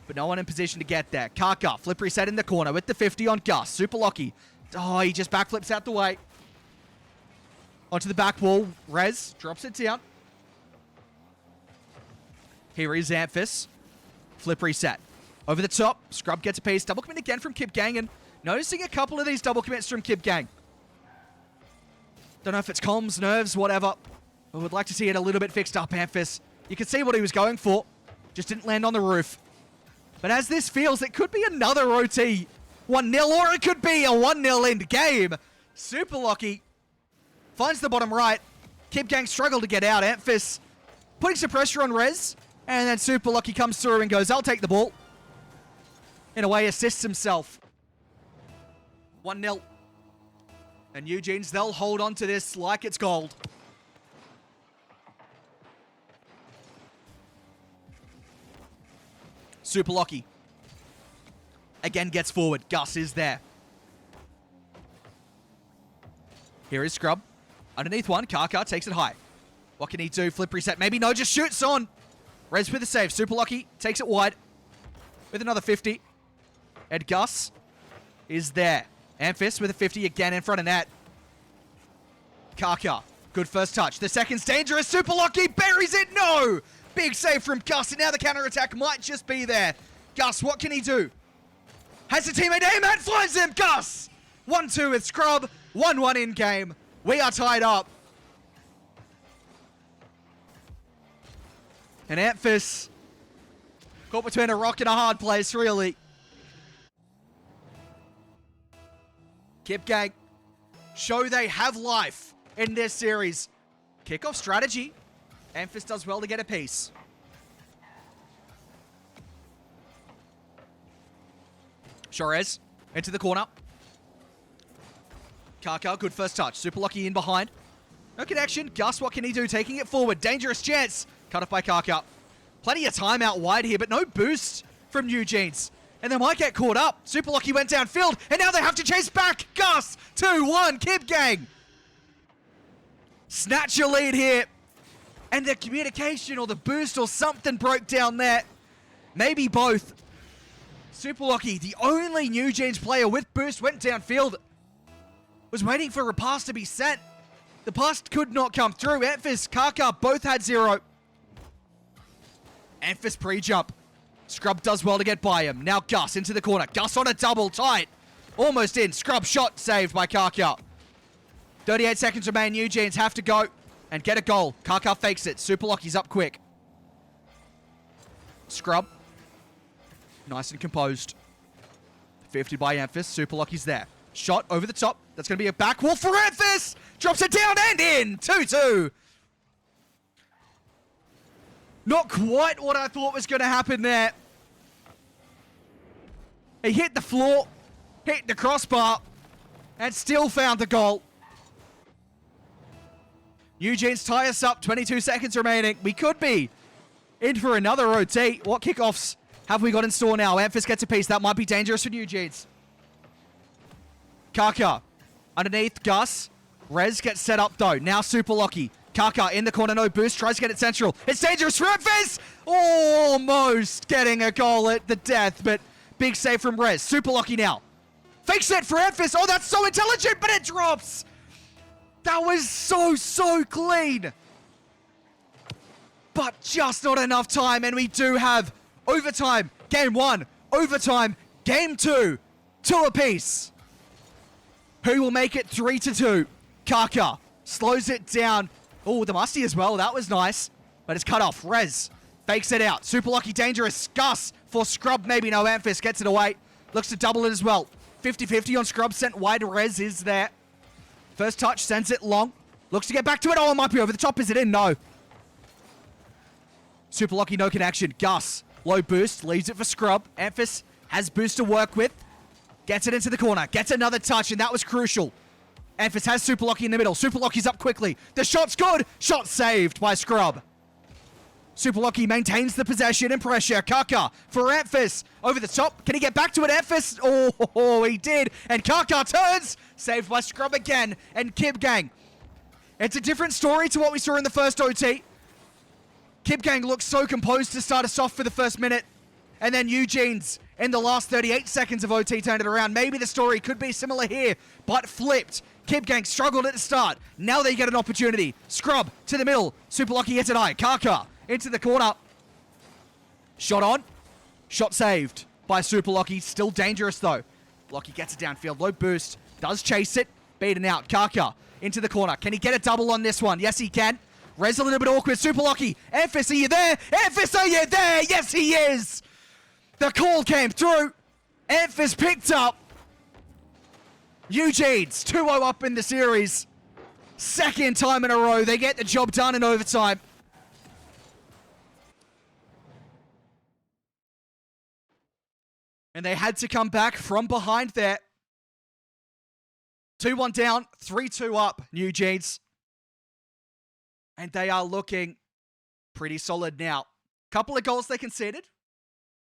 But no one in position to get there. Kaka, flip reset in the corner with the 50 on Gus. Super Lucky. Oh, he just backflips out the way. Onto the back wall. Rez drops it down. Here is Amphiss. Flip reset. Over the top. Scrub gets a piece. Double commit again from Kib Gang. And noticing a couple of these double commits from Kib Gang. Don't know if it's comms, nerves, whatever. I would like to see it a little bit fixed up, Amphiss. You can see what he was going for. Just didn't land on the roof. But as this feels, it could be another OT. 1-0, or it could be a 1-0 end game. Super Lucky finds the bottom right. Kib Gang struggle to get out. Amphiss putting some pressure on Rez. And then Super Lucky comes through and goes, I'll take the ball. In a way, assists himself. 1-0. And NewJeans, they'll hold on to this like it's gold. Super Lucky. Again gets forward. Gus is there. Here is Scrub. Underneath one. Kaka takes it high. What can he do? Flip reset. Maybe no, just shoots on. Rez with the save. Super Lucky takes it wide. With another 50. And Gus is there. Amphiss with a 50 again in front of net. Kaka. Good first touch. The second's dangerous. Super Lucky buries it. No! Big save from Gus, and now the counter-attack might just be there. Gus, what can he do? Has a teammate aim and finds him. Gus! 1-2 with Scrub. 1-1 in game. We are tied up. And Amphiss caught between a rock and a hard place, really. Kib Gang show they have life in this series. Kickoff strategy. Amphiss does well to get a piece. Shorez into the corner. Kaka, good first touch. Super Lucky in behind. No connection. Gus, what can he do? Taking it forward. Dangerous chance. Cut off by Kaka. Plenty of time out wide here, but no boost from NewJeans. And they might get caught up. Super Lucky went downfield, and now they have to chase back. Gus, 2-1. Kib Gang. Snatch your lead here. And the communication or the boost or something broke down there. Maybe both. Super Lucky, the only NewJeans player with boost, went downfield. Was waiting for a pass to be sent. The pass could not come through. Amphiss, Kaka both had 0. Amphiss pre-jump. Scrub does well to get by him. Now Gus into the corner. Gus on a double tight. Almost in. Scrub shot saved by Kaka. 38 seconds remain. NewJeans have to go and get a goal. Kaka fakes it. Super Lucky's up quick. Scrub. Nice and composed. 50 by Amphiss. Super Lucky's there. Shot over the top. That's going to be a back wall for Amphiss. Drops it down and in. 2-2. Not quite what I thought was going to happen there. He hit the floor, hit the crossbar, and still found the goal. NewJeans tie us up, 22 seconds remaining. We could be in for another OT. What kickoffs have we got in store now? Amphiss gets a piece. That might be dangerous for NewJeans. Kaka underneath Gus. Rez gets set up though. Now Super Lucky. Kaka in the corner, no boost. Tries to get it central. It's dangerous for Amphiss. Almost getting a goal at the death, but big save from Rez. Super Lucky now. Fake set for Amphiss. Oh, that's so intelligent, but it drops. That was so clean. But just not enough time, and we do have Overtime, game 1. Overtime, game 2. 2 apiece. Who will make it 3-2? Kaka slows it down. Oh, the musty as well. That was nice. But it's cut off. Rez fakes it out. Super lucky, dangerous. Gus for Scrub. Maybe no. Amphis gets it away. Looks to double it as well. 50-50 on Scrub. Sent wide. Rez is there. First touch. Sends it long. Looks to get back to it. Oh, it might be over the top. Is it in? No. Super lucky, no connection. Gus, low boost. Leaves it for Scrub. Amphis has boost to work with. Gets it into the corner. Gets another touch, and that was crucial. Amphis has Super Lucky in the middle. Super Lucky's up quickly. The shot's good. Shot saved by Scrub. Super Lucky maintains the possession and pressure. Kaka for Amphis. Over the top. Can he get back to it? Amphis. Oh, he did. And Kaka turns. Saved by Scrub again. And Kib Gang. It's a different story to what we saw in the first OT. Kib Gang looks so composed to start us off for the first minute. And then NewJeans in the last 38 seconds of OT turned it around. Maybe the story could be similar here, but flipped. Kib Gang struggled at the start. Now they get an opportunity. Scrub to the middle. Super Lucky hits it high. Kaka into the corner. Shot on. Shot saved by Super Lucky. Still dangerous though. Lucky gets it downfield. Low boost. Does chase it. Beaten out. Kaka into the corner. Can he get a double on this one? Yes, he can. Rez a little bit awkward. Super Lucky. Amphis, are you there? Amphis, are you there? Yes, he is. The call came through. Amphis picked up. NewJeans 2-0 up in the series. Second time in a row. They get the job done in overtime. And they had to come back from behind there. 2-1 down, 3-2 up, NewJeans. And they are looking pretty solid now. Couple of goals they conceded.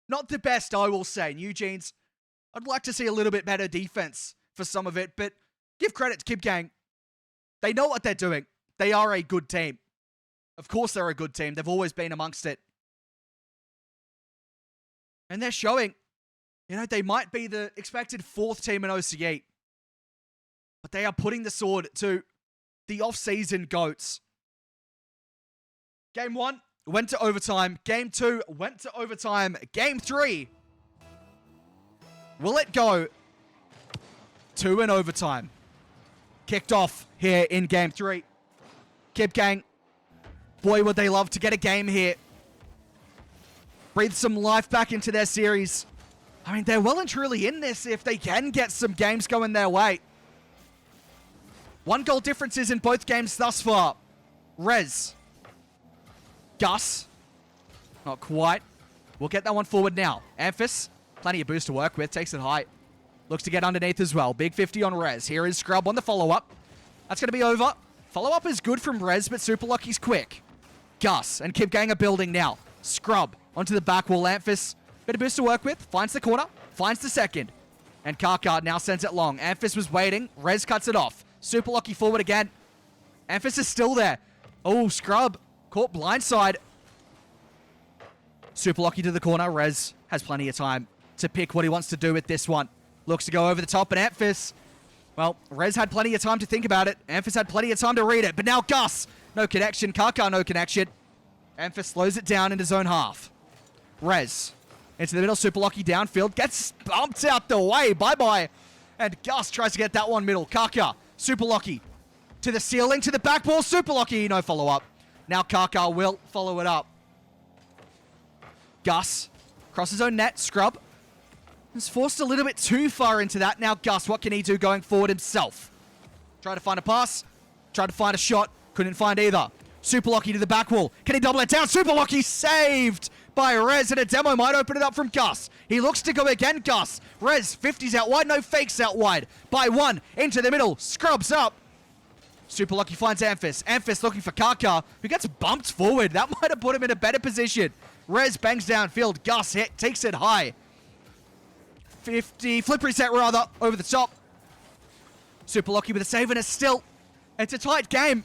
Not the best, I will say. NewJeans, I'd like to see a little bit better defense for some of it, but give credit to Kib Gang. They know what they're doing. They are a good team. Of course they're a good team. They've always been amongst it. And they're showing, you know, they might be the expected 4th team in OCE, but they are putting the sword to the off-season GOATs. Game 1 went to overtime. Game 2 went to overtime. Game 3. Will it go to an overtime? Kicked off here in Game 3. Kib Gang, boy, would they love to get a game here. Breathe some life back into their series. I mean, they're well and truly in this if they can get some games going their way. 1 goal differences in both games thus far. Rez. Gus. Not quite. We'll get that one forward now. Amphis. Plenty of boost to work with. Takes it high. Looks to get underneath as well. Big 50 on Rez. Here is Scrub on the follow-up. That's going to be over. Follow-up is good from Rez, but Super Lucky's quick. Gus and Kib Gang are building now. Scrub onto the back wall. Amphis. Bit of boost to work with. Finds the corner. Finds the second. And Kaka now sends it long. Amphis was waiting. Rez cuts it off. Super Lucky forward again. Amphis is still there. Oh, Scrub. Caught blindside. Super Lucky to the corner. Rez has plenty of time to pick what he wants to do with this one. Looks to go over the top, and Amphis, well, Rez had plenty of time to think about it. Amphis had plenty of time to read it, but now Gus. No connection. Kaka, no connection. Amphis slows it down in his own half. Rez into the middle. Super Lucky downfield. Gets bumped out the way. Bye-bye. And Gus tries to get that one middle. Kaka, Super Lucky to the ceiling, to the back ball. Super Lucky, no follow-up. Now Kaka will follow it up. Gus crosses his own net. Scrub is forced a little bit too far into that. Now Gus, what can he do going forward himself? Try to find a pass. Try to find a shot. Couldn't find either. Super Lucky to the back wall. Can he double it down? Super Lucky saved by Rez, and a demo might open it up from Gus. He looks to go again, Gus. Rez, 50's out wide. No fakes out wide. By 1 into the middle. Scrubs up. Super Lucky finds Amphis. Amphis looking for Kaka, who gets bumped forward. That might have put him in a better position. Rez bangs downfield. Gus takes it high. 50, flip reset rather, over the top. Super Lucky with a save and a still. It's a tight game.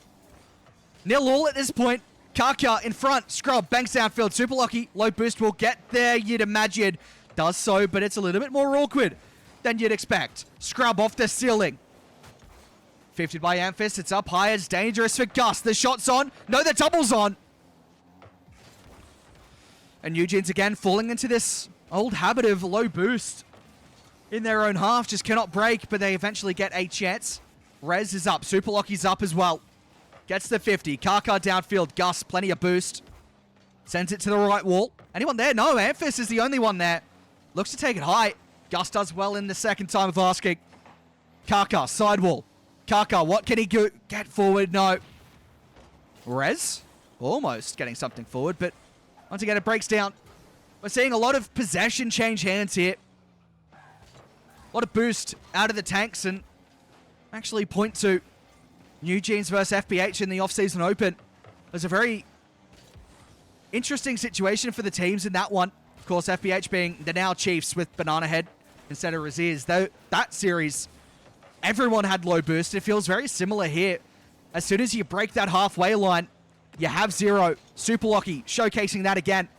0-0 at this point. Kaka in front. Scrub bangs downfield. Super Lucky, low boost will get there, you'd imagine. Does so, but it's a little bit more awkward than you'd expect. Scrub off the ceiling. 50 by Amphis. It's up high. It's dangerous for Gus. The shot's on. No, the double's on. And NewJeans again falling into this old habit of low boost in their own half. Just cannot break, but they eventually get a chance. Rez is up. Super Lucky's up as well. Gets the 50. Kaka downfield. Gus, plenty of boost. Sends it to the right wall. Anyone there? No, Amphis is the only one there. Looks to take it high. Gus does well in the second time of asking. Kaka, sidewall. Kaka, what can he do? Get forward? No. Rez, almost getting something forward, but once again, it breaks down. We're seeing a lot of possession change hands here. A lot of boost out of the tanks, and actually point to NewJeans versus FPH in the off-season open. There's a very interesting situation for the teams in that one. Of course, FPH being the now Chiefs with Banana Head instead of Raziz. Though that series, everyone had low boost. It feels very similar here. As soon as you break that halfway line, you have zero. Super Lucky showcasing that again.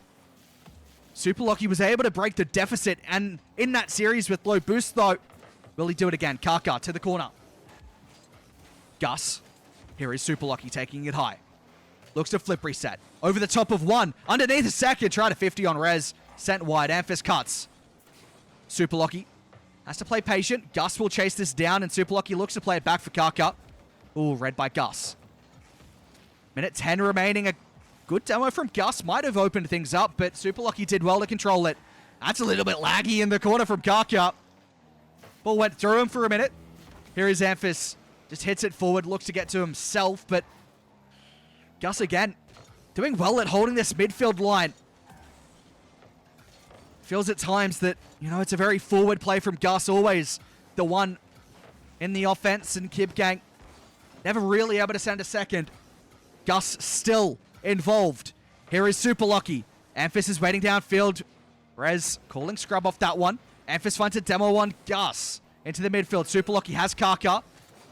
Super Lucky was able to break the deficit, and in that series with low boost though, will he do it again? Kaka to the corner. Gus. Here is Super Lucky taking it high. Looks to flip reset. Over the top of one. Underneath a second. Try to 50 on Rez. Sent wide. Amphis cuts. Super Lucky has to play patient. Gus will chase this down, and Super Lucky looks to play it back for Kaka. Ooh, read by Gus. Minute 10 remaining. A good demo from Gus. Might have opened things up, but Super Lucky did well to control it. That's a little bit laggy in the corner from Kaka. Ball went through him for a minute. Here is Amphis. Just hits it forward. Looks to get to himself, but Gus again doing well at holding this midfield line. Feels at times that, you know, it's a very forward play from Gus. Always the one in the offense, and Kib Gang never really able to send a second. Gus still involved. Here is Super Lucky. Amphis is waiting downfield. Rez calling scrub off that one. Amphis finds a demo on Gus. Into the midfield. Super Lucky has Kaka.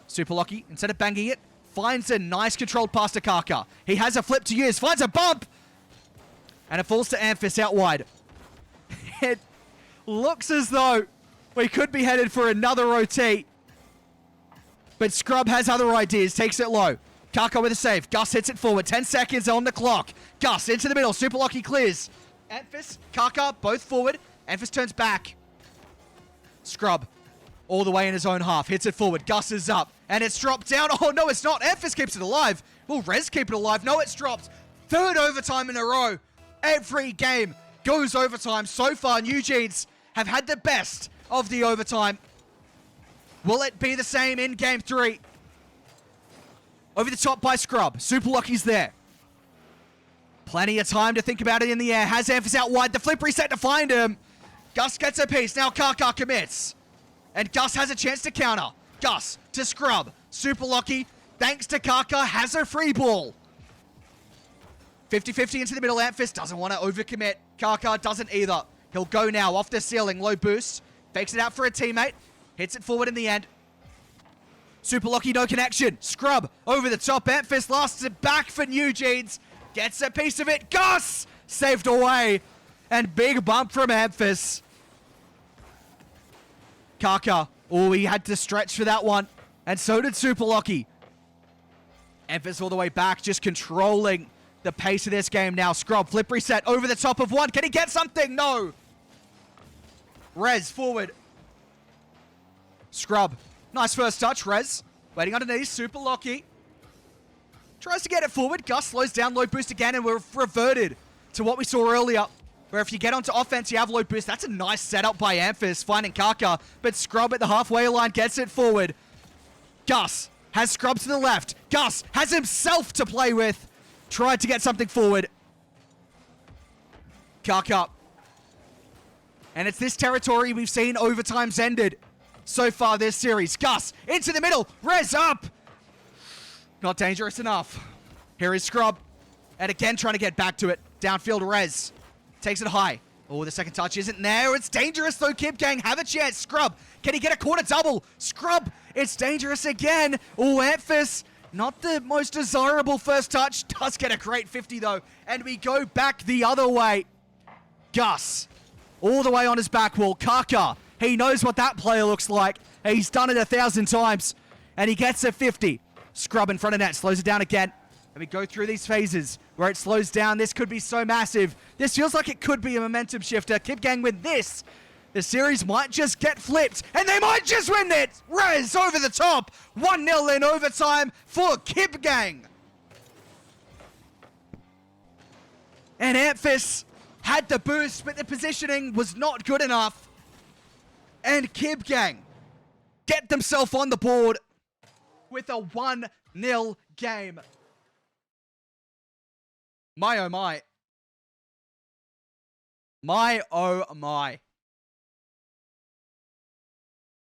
Super Lucky, instead of banging it, finds a nice controlled pass to Kaka. He has a flip to use. Finds a bump. And it falls to Amphis out wide. It looks as though we could be headed for another OT. But Scrub has other ideas. Takes it low. Kaka with a save. Gus hits it forward. 10 seconds on the clock. Gus into the middle. Super Lucky clears. Amphis, Kaka, both forward. Amphis turns back. Scrub all the way in his own half. Hits it forward. Gus is up. And it's dropped down. Oh, no, it's not. Amphis keeps it alive. Will Rez keep it alive? No, it's dropped. Third overtime in a row. Every game goes overtime. So far, NewJeans have had the best of the overtime. Will it be the same in game 3? Over the top by Scrub. Super Lucky's there. Plenty of time to think about it in the air. Has Amphis out wide. The flip reset to find him. Gus gets a piece. Now Kaka commits. And Gus has a chance to counter. Gus to Scrub. Super Lucky, thanks to Kaka, has a free ball. 50-50 into the middle. Amphis doesn't want to overcommit. Kaka doesn't either. He'll go now off the ceiling. Low boost. Fakes it out for a teammate. Hits it forward in the end. Super Lucky, no connection. Scrub over the top. Amphis lasts it back for NewJeans. Gets a piece of it. Gus saved away. And big bump from Amphis. Kaka. Oh, he had to stretch for that one. And so did Super Lucky. Amphis all the way back, just controlling the pace of this game now. Scrub, flip reset over the top of one. Can he get something? No. Rez forward. Scrub. Nice first touch, Rez. Waiting underneath. Super Lucky. Tries to get it forward. Gus slows down. Low boost again, and we're reverted to what we saw earlier, where if you get onto offense, you have low boost. That's a nice setup by Amphis, finding Kaka. But Scrub at the halfway line gets it forward. Gus has Scrub to the left. Gus has himself to play with. Tried to get something forward. Kaka. And it's this territory we've seen overtimes ended so far this series. Gus into the middle. Rez up. Not dangerous enough. Here is Scrub. And again, trying to get back to it. Downfield, Rez. Takes it high. Oh, the second touch isn't there. It's dangerous, though. Kib Gang have a chance. Scrub. Can he get a corner double? Scrub. It's dangerous again. Oh, Amphis. Not the most desirable first touch. Does get a great 50, though. And we go back the other way. Gus. All the way on his back wall. Kaka. He knows what that player looks like. He's done it 1,000 times. And he gets a 50. Scrub in front of net. Slows it down again. And we go through these phases where it slows down. This could be so massive. This feels like it could be a momentum shifter. Kip Gang with this. The series might just get flipped, and they might just win it. Rez over the top. 1-0 in overtime for Kip Gang. And Amphis had the boost, but the positioning was not good enough. And Kip Gang get themselves on the board with a 1-0 game. My oh my. My oh my.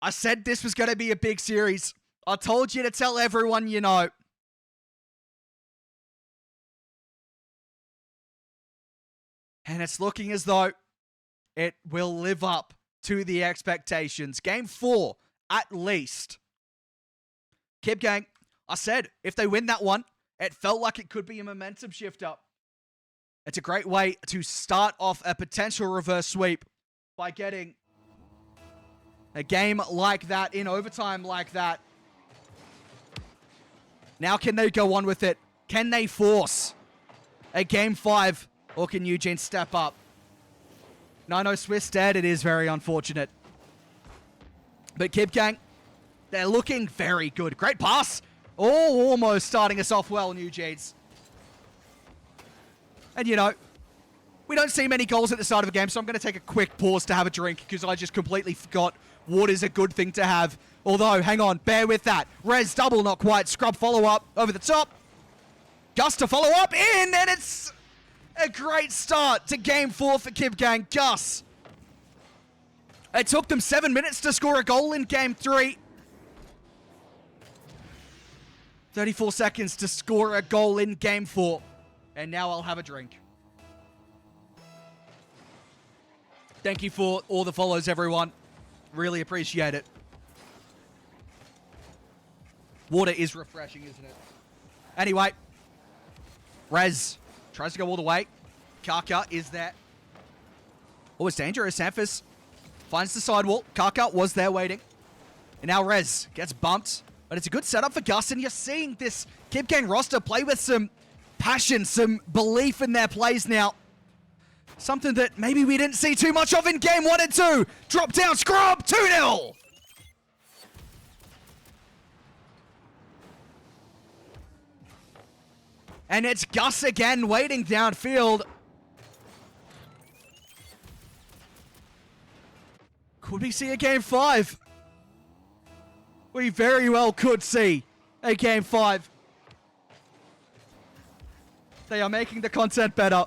I said this was going to be a big series. I told you to tell everyone you know. And it's looking as though it will live up to the expectations. Game 4, at least. Kip Gang, I said, if they win that one, it felt like it could be a momentum shifter. It's a great way to start off a potential reverse sweep by getting a game like that in overtime like that. Now can they go on with it? Can they force a game 5? Or can NewJeans step up? No, Swiss dead. It is very unfortunate. But Kip Gang, they're looking very good. Great pass. Oh, almost starting us off well, NewJeans. And, you know, we don't see many goals at the start of a game, so I'm going to take a quick pause to have a drink because I just completely forgot water's a good thing to have. Although, hang on, bear with that. Rez double, not quite. Scrub follow-up over the top. Gus to follow up in, and it's a great start to game 4 for Kip Gang. Gus. It took them 7 minutes to score a goal in game 3. 34 seconds to score a goal in game 4. And now I'll have a drink. Thank you for all the follows, everyone. Really appreciate it. Water is refreshing, isn't it? Anyway. Rez tries to go all the way. Kaka is there. Oh, it's dangerous. Amphis finds the sidewall. Kaka was there waiting. And now Rez gets bumped. But it's a good setup for Gus. And you're seeing this Kip Gang roster play with some passion, some belief in their plays now. Something that maybe we didn't see too much of in game 1 and 2. Drop down, scrub, 2-0. And it's Gus again waiting downfield. Could we see a game 5? We very well could see a game 5. They are making the content better.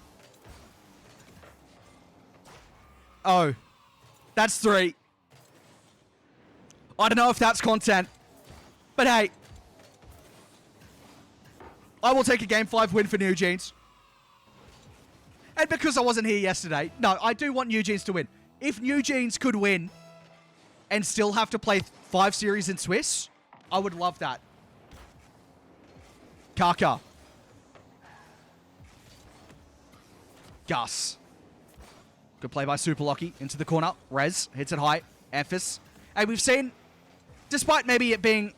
Oh, that's 3. I don't know if that's content, but hey, I will take a game 5 win for NewJeans. And because I wasn't here yesterday, no, I do want NewJeans to win. If NewJeans could win and still have to play 5 series in Swiss, I would love that. Kaka. Gus. Good play by Super Lucky into the corner. Rez hits it high. Amphis. And we've seen, despite maybe it being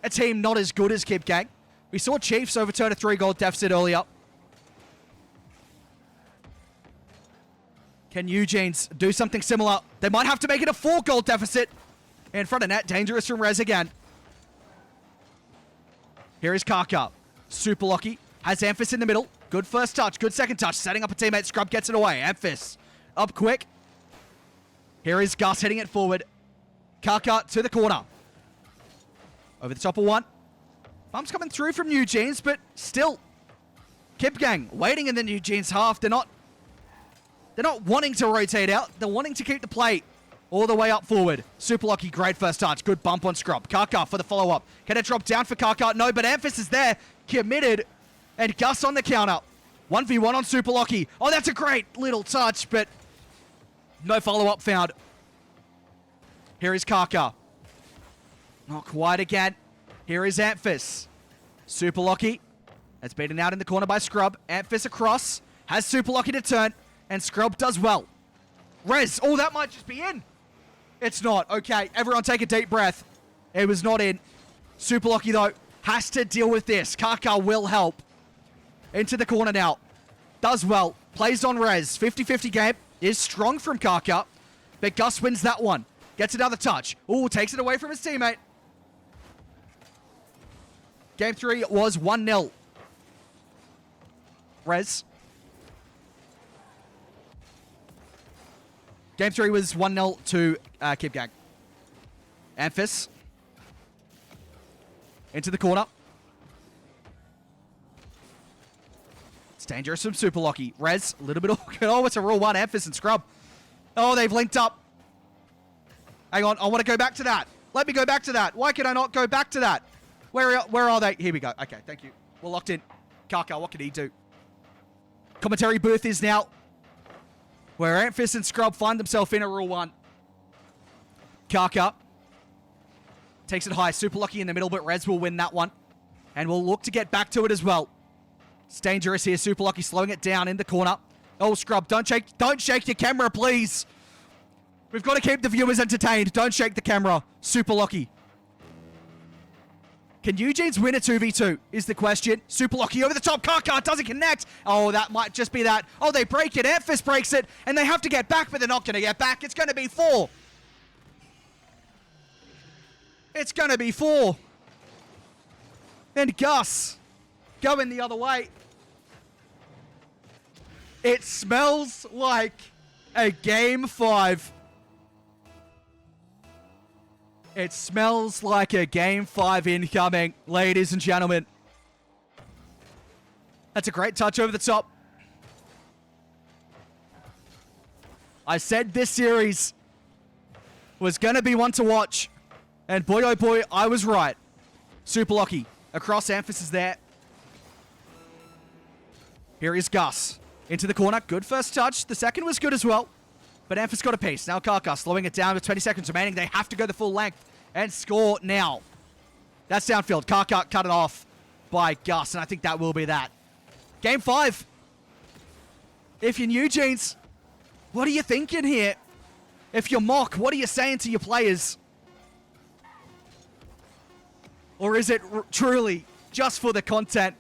a team not as good as Kip Gang, we saw Chiefs overturn a 3-goal deficit earlier. Can NewJeans do something similar? They might have to make it a 4-goal deficit. In front of net, dangerous from Rez again. Here is Kaka. Super Lucky has Amphis in the middle. Good first touch, good second touch. Setting up a teammate. Scrub gets it away. Amphis up quick. Here is Gus hitting it forward. Kaka to the corner. Over the top of one. Bumps coming through from NewJeans, but still. Kip Gang waiting in the NewJeans half. They're not wanting to rotate out. They're wanting to keep the play all the way up forward. Super Lucky, great first touch. Good bump on Scrub. Kaka for the follow-up. Can it drop down for Kaka? No, but Amphis is there. Committed. And Gus on the counter. 1v1 on Super Lucky. Oh, that's a great little touch, but no follow-up found. Here is Kaka. Not quite again. Here is Amphis. Super Lucky. That's beaten out in the corner by Scrub. Amphis across. Has Super Lucky to turn. And Scrub does well. Rez. Oh, that might just be in. It's not. Okay, everyone take a deep breath. It was not in. Super Lucky, though, has to deal with this. Kaka will help. Into the corner now. Does well. Plays on res. 50-50 game. Is strong from Kaka. But Gus wins that one. Gets another touch. Ooh, takes it away from his teammate. Game 3 was 1-0. Res. Game 3 was 1-0 to Kib Gang. Amphis. Into the corner. It's dangerous from Super Lucky. Res, a little bit awkward. Oh, it's a Rule 1. Amphis and Scrub. Oh, they've linked up. Hang on, I want to go back to that. Let me go back to that. Why can I not go back to that? Where are they? Here we go. Okay, thank you. We're locked in. Kaka, what can he do? Commentary booth is now where Amphis and Scrub find themselves in a Rule 1. Kaka takes it high. Super Lucky in the middle, but Res will win that one. And we'll look to get back to it as well. It's dangerous here. Super Lucky slowing it down in the corner. Oh, Scrub, don't shake your camera, please. We've got to keep the viewers entertained. Don't shake the camera. Super Lucky. Can NewJeans win a 2v2 is the question. Super Lucky over the top. Kaka doesn't connect. Oh, that might just be that. Oh, they break it. Amphis breaks it. And they have to get back, but they're not going to get back. It's going to be 4. It's going to be 4. And Gus going the other way. It smells like a Game 5. It smells like a Game 5 incoming, ladies and gentlemen. That's a great touch over the top. I said this series was going to be one to watch. And boy, oh boy, I was right. Super Lucky across Amphis is there. Here is Gus. Into the corner. Good first touch. The second was good as well. But Amphis got a piece. Now Kaka slowing it down with 20 seconds remaining. They have to go the full length and score now. That's downfield. Kaka cut it off by Gus. And I think that will be that. Game 5. If you're NewJeans, what are you thinking here? If you're Mock, what are you saying to your players? Or is it truly just for the content?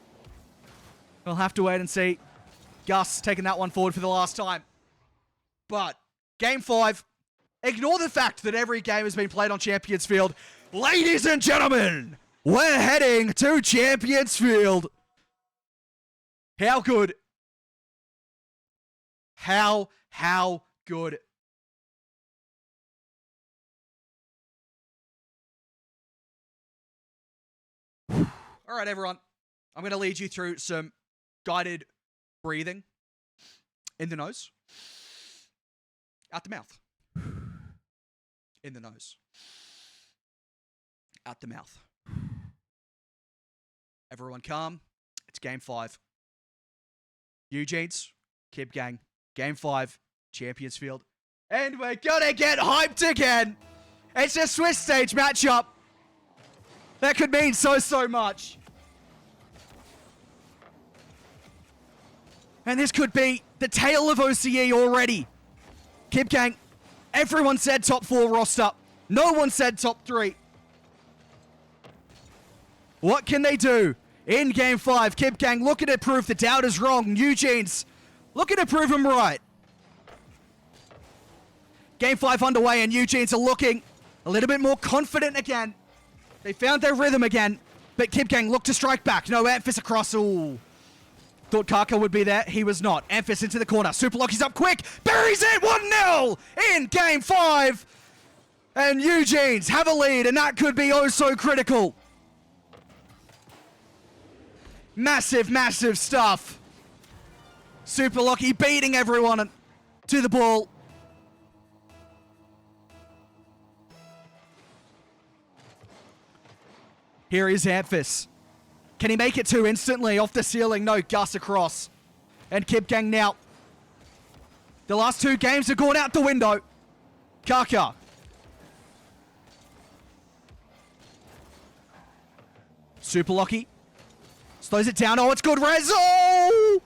We'll have to wait and see. Gus taking that one forward for the last time. But Game 5, ignore the fact that every game has been played on Champions Field. Ladies and gentlemen, we're heading to Champions Field. How good? How good? All right, everyone. I'm going to lead you through some guided breathing in the nose, out the mouth, in the nose, out the mouth. Everyone calm. It's Game 5. NewJeans, Kib Gang, Game 5, Champions Field. And we're gonna get hyped again. It's a Swiss stage matchup. That could mean so much. And this could be the tale of OCE already. Kib Gang, everyone said top 4 roster. No one said top 3. What can they do in Game 5? Kib Gang looking to prove the doubt is wrong. NewJeans looking to prove them right. Game 5 underway and NewJeans are looking a little bit more confident again. They found their rhythm again. But Kib Gang look to strike back. No, Amphis across. Ooh. Thought Kaka would be there. He was not. Amphis into the corner. Super Lucky's up quick. Buries it. 1-0 in Game 5. And NewJeans have a lead, and that could be oh so critical. Massive stuff. Super Lucky beating everyone to the ball. Here is Amphis. Can he make it 2 instantly off the ceiling? No, Gus across. And Kib Gang now. The last 2 games have gone out the window. Kaka. Super Lucky. Slows it down. Oh, it's good. Res. Oh!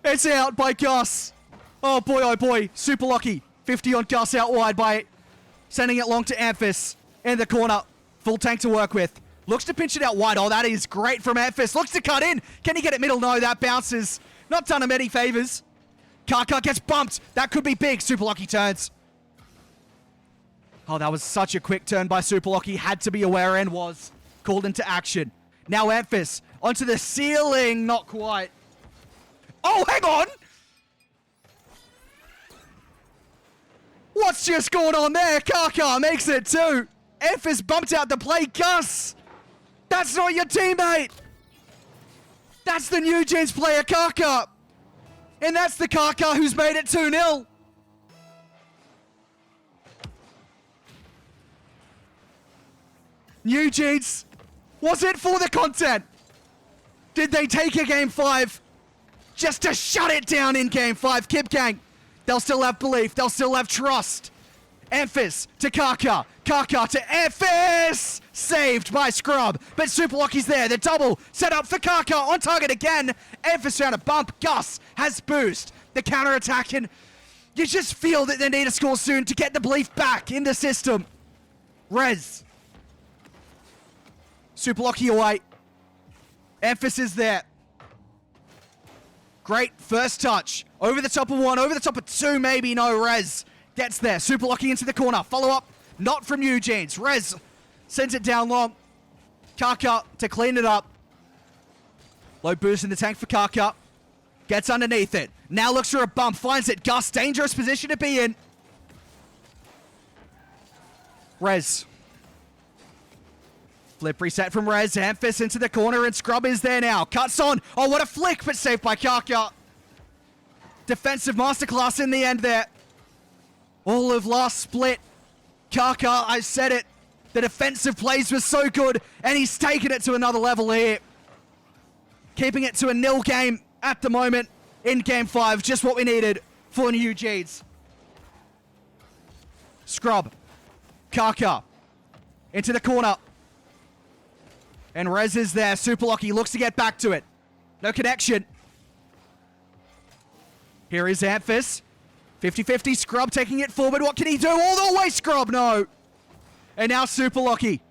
It's out by Gus. Oh boy. Super Lucky. 50 on Gus out wide by sending it long to Amphis. In the corner. Full tank to work with. Looks to pinch it out wide. Oh, that is great from Memphis. Looks to cut in. Can he get it middle? No, that bounces. Not done him any favors. Kaka gets bumped. That could be big. Super Lucky turns. Oh, that was such a quick turn by Super Lucky. Had to be aware and was called into action. Now Memphis onto the ceiling. Not quite. Oh, hang on. What's just going on there? Kaka makes it too. Memphis bumped out the play. Gus. That's not your teammate. That's the NewJeans player, Kaka. And that's the Kaka who's made it 2-0. NewJeans, was it for the content? Did they take a Game 5 just to shut it down in Game 5? Kip Gang, they'll still have belief. They'll still have trust. Emphis to Kaka. Kaka to Emphis! Saved by Scrub. But Super Lucky's there. The double set up for Kaka. On target again. Emphis found a bump. Gus has boost. The counter-attack, and you just feel that they need to score soon to get the belief back in the system. Rez. Super Lucky away. Emphis is there. Great first touch. Over the top of one. Over the top of two, maybe. No, Rez gets there. Super Lucky into the corner. Follow up. Not from NewJeans. Rez sends it down long. Kaka to clean it up. Low boost in the tank for Kaka. Gets underneath it. Now looks for a bump. Finds it. Gus, dangerous position to be in. Rez. Flip reset from Rez. Memphis into the corner, and Scrub is there now. Cuts on. Oh, what a flick, but saved by Kaka. Defensive masterclass in the end there. All of last split. Kaka, I said it. The defensive plays were so good, and he's taken it to another level here. Keeping it to a 0 game at the moment in Game 5. Just what we needed for NewJeans. Scrub. Kaka. Into the corner. And Rez is there. Super Lucky looks to get back to it. No connection. Here is Memphis. 50-50. Scrub taking it forward. What can he do? All the way, Scrub. No. And now Super Lucky.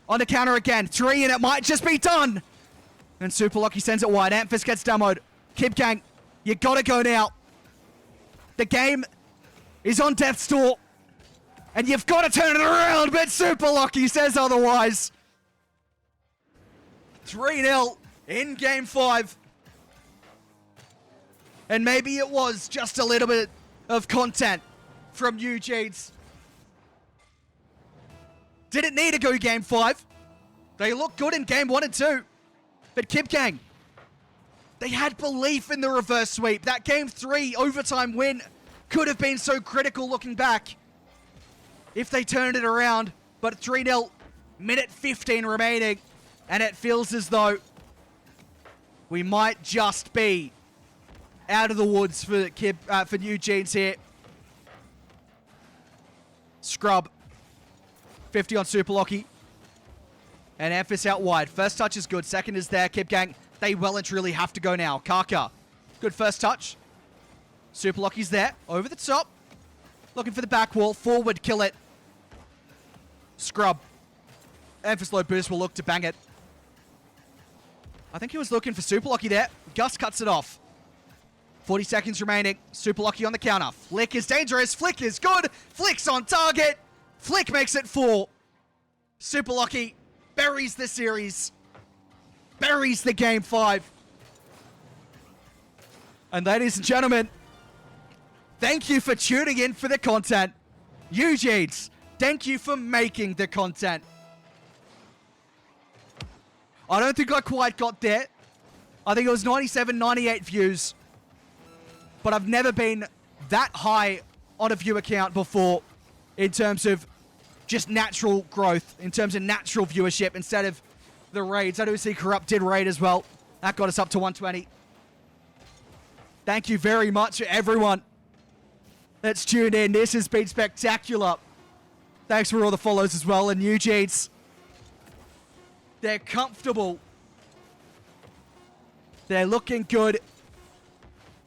On the counter again. 3, and it might just be done. And Super Lucky sends it wide. Memphis gets demoed. Kip Gang, you gotta go now. The game is on death's door. And you've got to turn it around, but Super Lucky says otherwise. 3-0 in Game 5. And maybe it was just a little bit of content from NewJeans. Didn't need to go Game 5. They looked good in Game 1 and 2. But Kip Gang, they had belief in the reverse sweep. That Game 3 overtime win could have been so critical looking back if they turned it around. But 3-0, minute 15 remaining. And it feels as though we might just be out of the woods for NewJeans here. Scrub. 50 on Super Lucky. And Memphis out wide. First touch is good. Second is there. Kip Gang, they well and truly have to go now. Kaka. Good first touch. Super Lucky's there. Over the top. Looking for the back wall. Forward, kill it. Scrub. Memphis low boost will look to bang it. I think he was looking for Super Lucky there. Gus cuts it off. 40 seconds remaining. Super Lucky on the counter. Flick is dangerous. Flick is good. Flick's on target. Flick makes it 4. Super Lucky buries the series. Buries the Game 5. And ladies and gentlemen, thank you for tuning in for the content. NewJeans, thank you for making the content. I don't think I quite got there. I think it was 97, 98 views. But I've never been that high on a view account before in terms of just natural growth, in terms of natural viewership instead of the raids. I do see Corrupt did raid as well. That got us up to 120. Thank you very much, everyone that's tuned in. This has been spectacular. Thanks for all the follows as well. And NewJeans, they're comfortable. They're looking good.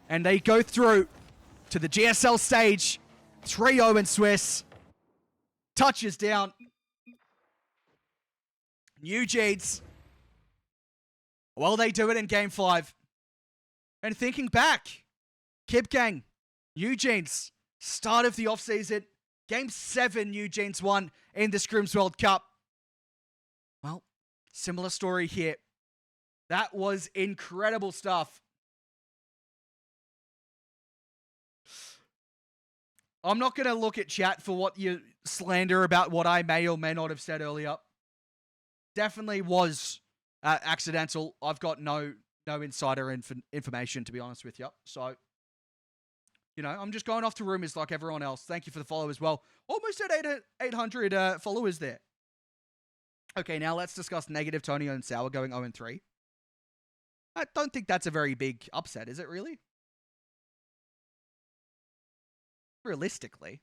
And they go through to the GSL stage. 3-0 in Swiss. Touches down. NewJeans. Well, they do it in Game 5. And thinking back, Kip Gang, NewJeans, start of the offseason, Game 7, NewJeans won in the Scrims World Cup. Well, similar story here. That was incredible stuff. I'm not going to look at chat for what you slander about what I may or may not have said earlier. Definitely was accidental. I've got no insider information, to be honest with you. So, you know, I'm just going off to rumors like everyone else. Thank you for the follow as well. Almost at 800 followers there. Okay, now let's discuss negative Tonio and Sauer going 0-3. I don't think that's a very big upset, is it really? Realistically.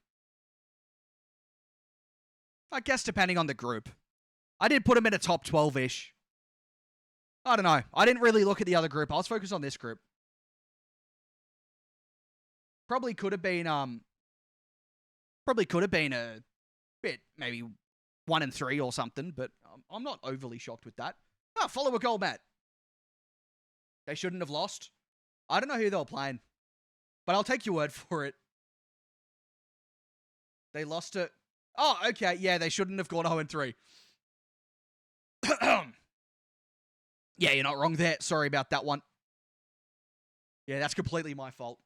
I guess depending on the group. I did put him in a top 12-ish. I don't know. I didn't really look at the other group. I was focused on this group. Probably could have been a bit, maybe 1-3 or something, but I'm not overly shocked with that. Oh, follow a goal, Matt. They shouldn't have lost. I don't know who they were playing, but I'll take your word for it. They lost it. Oh, okay. Yeah, they shouldn't have gone 0-3. Yeah, you're not wrong there. Sorry about that one. Yeah, that's completely my fault.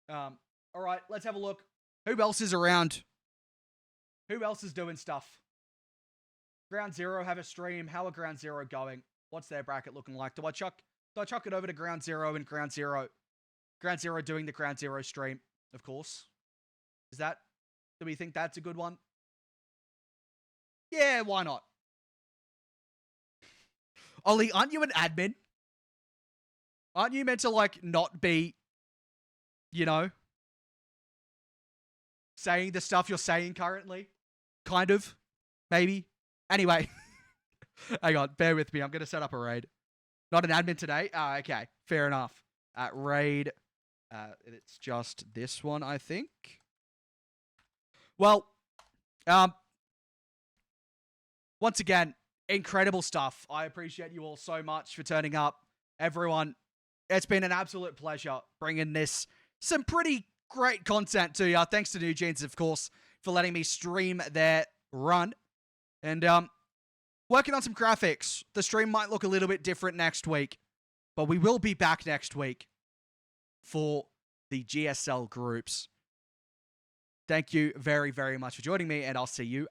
All right, let's have a look. Who else is around? Who else is doing stuff? Ground Zero have a stream. How are Ground Zero going? What's their bracket looking like? Do I chuck it over to Ground Zero and Ground Zero doing the Ground Zero stream? Of course. Do we think that's a good one? Yeah, why not? Ollie, aren't you an admin? Aren't you meant to, like, not be, you know, saying the stuff you're saying currently? Kind of. Maybe. Anyway. Hang on. Bear with me. I'm going to set up a raid. Not an admin today? Oh, okay. Fair enough. Raid. It's just this one, I think. Well, once again, incredible stuff. I appreciate you all so much for turning up. Everyone, it's been an absolute pleasure bringing some pretty great content to you. Thanks to NewJeans, of course, for letting me stream their run. And working on some graphics. The stream might look a little bit different next week, but we will be back next week for the GSL groups. Thank you very, very much for joining me, and I'll see you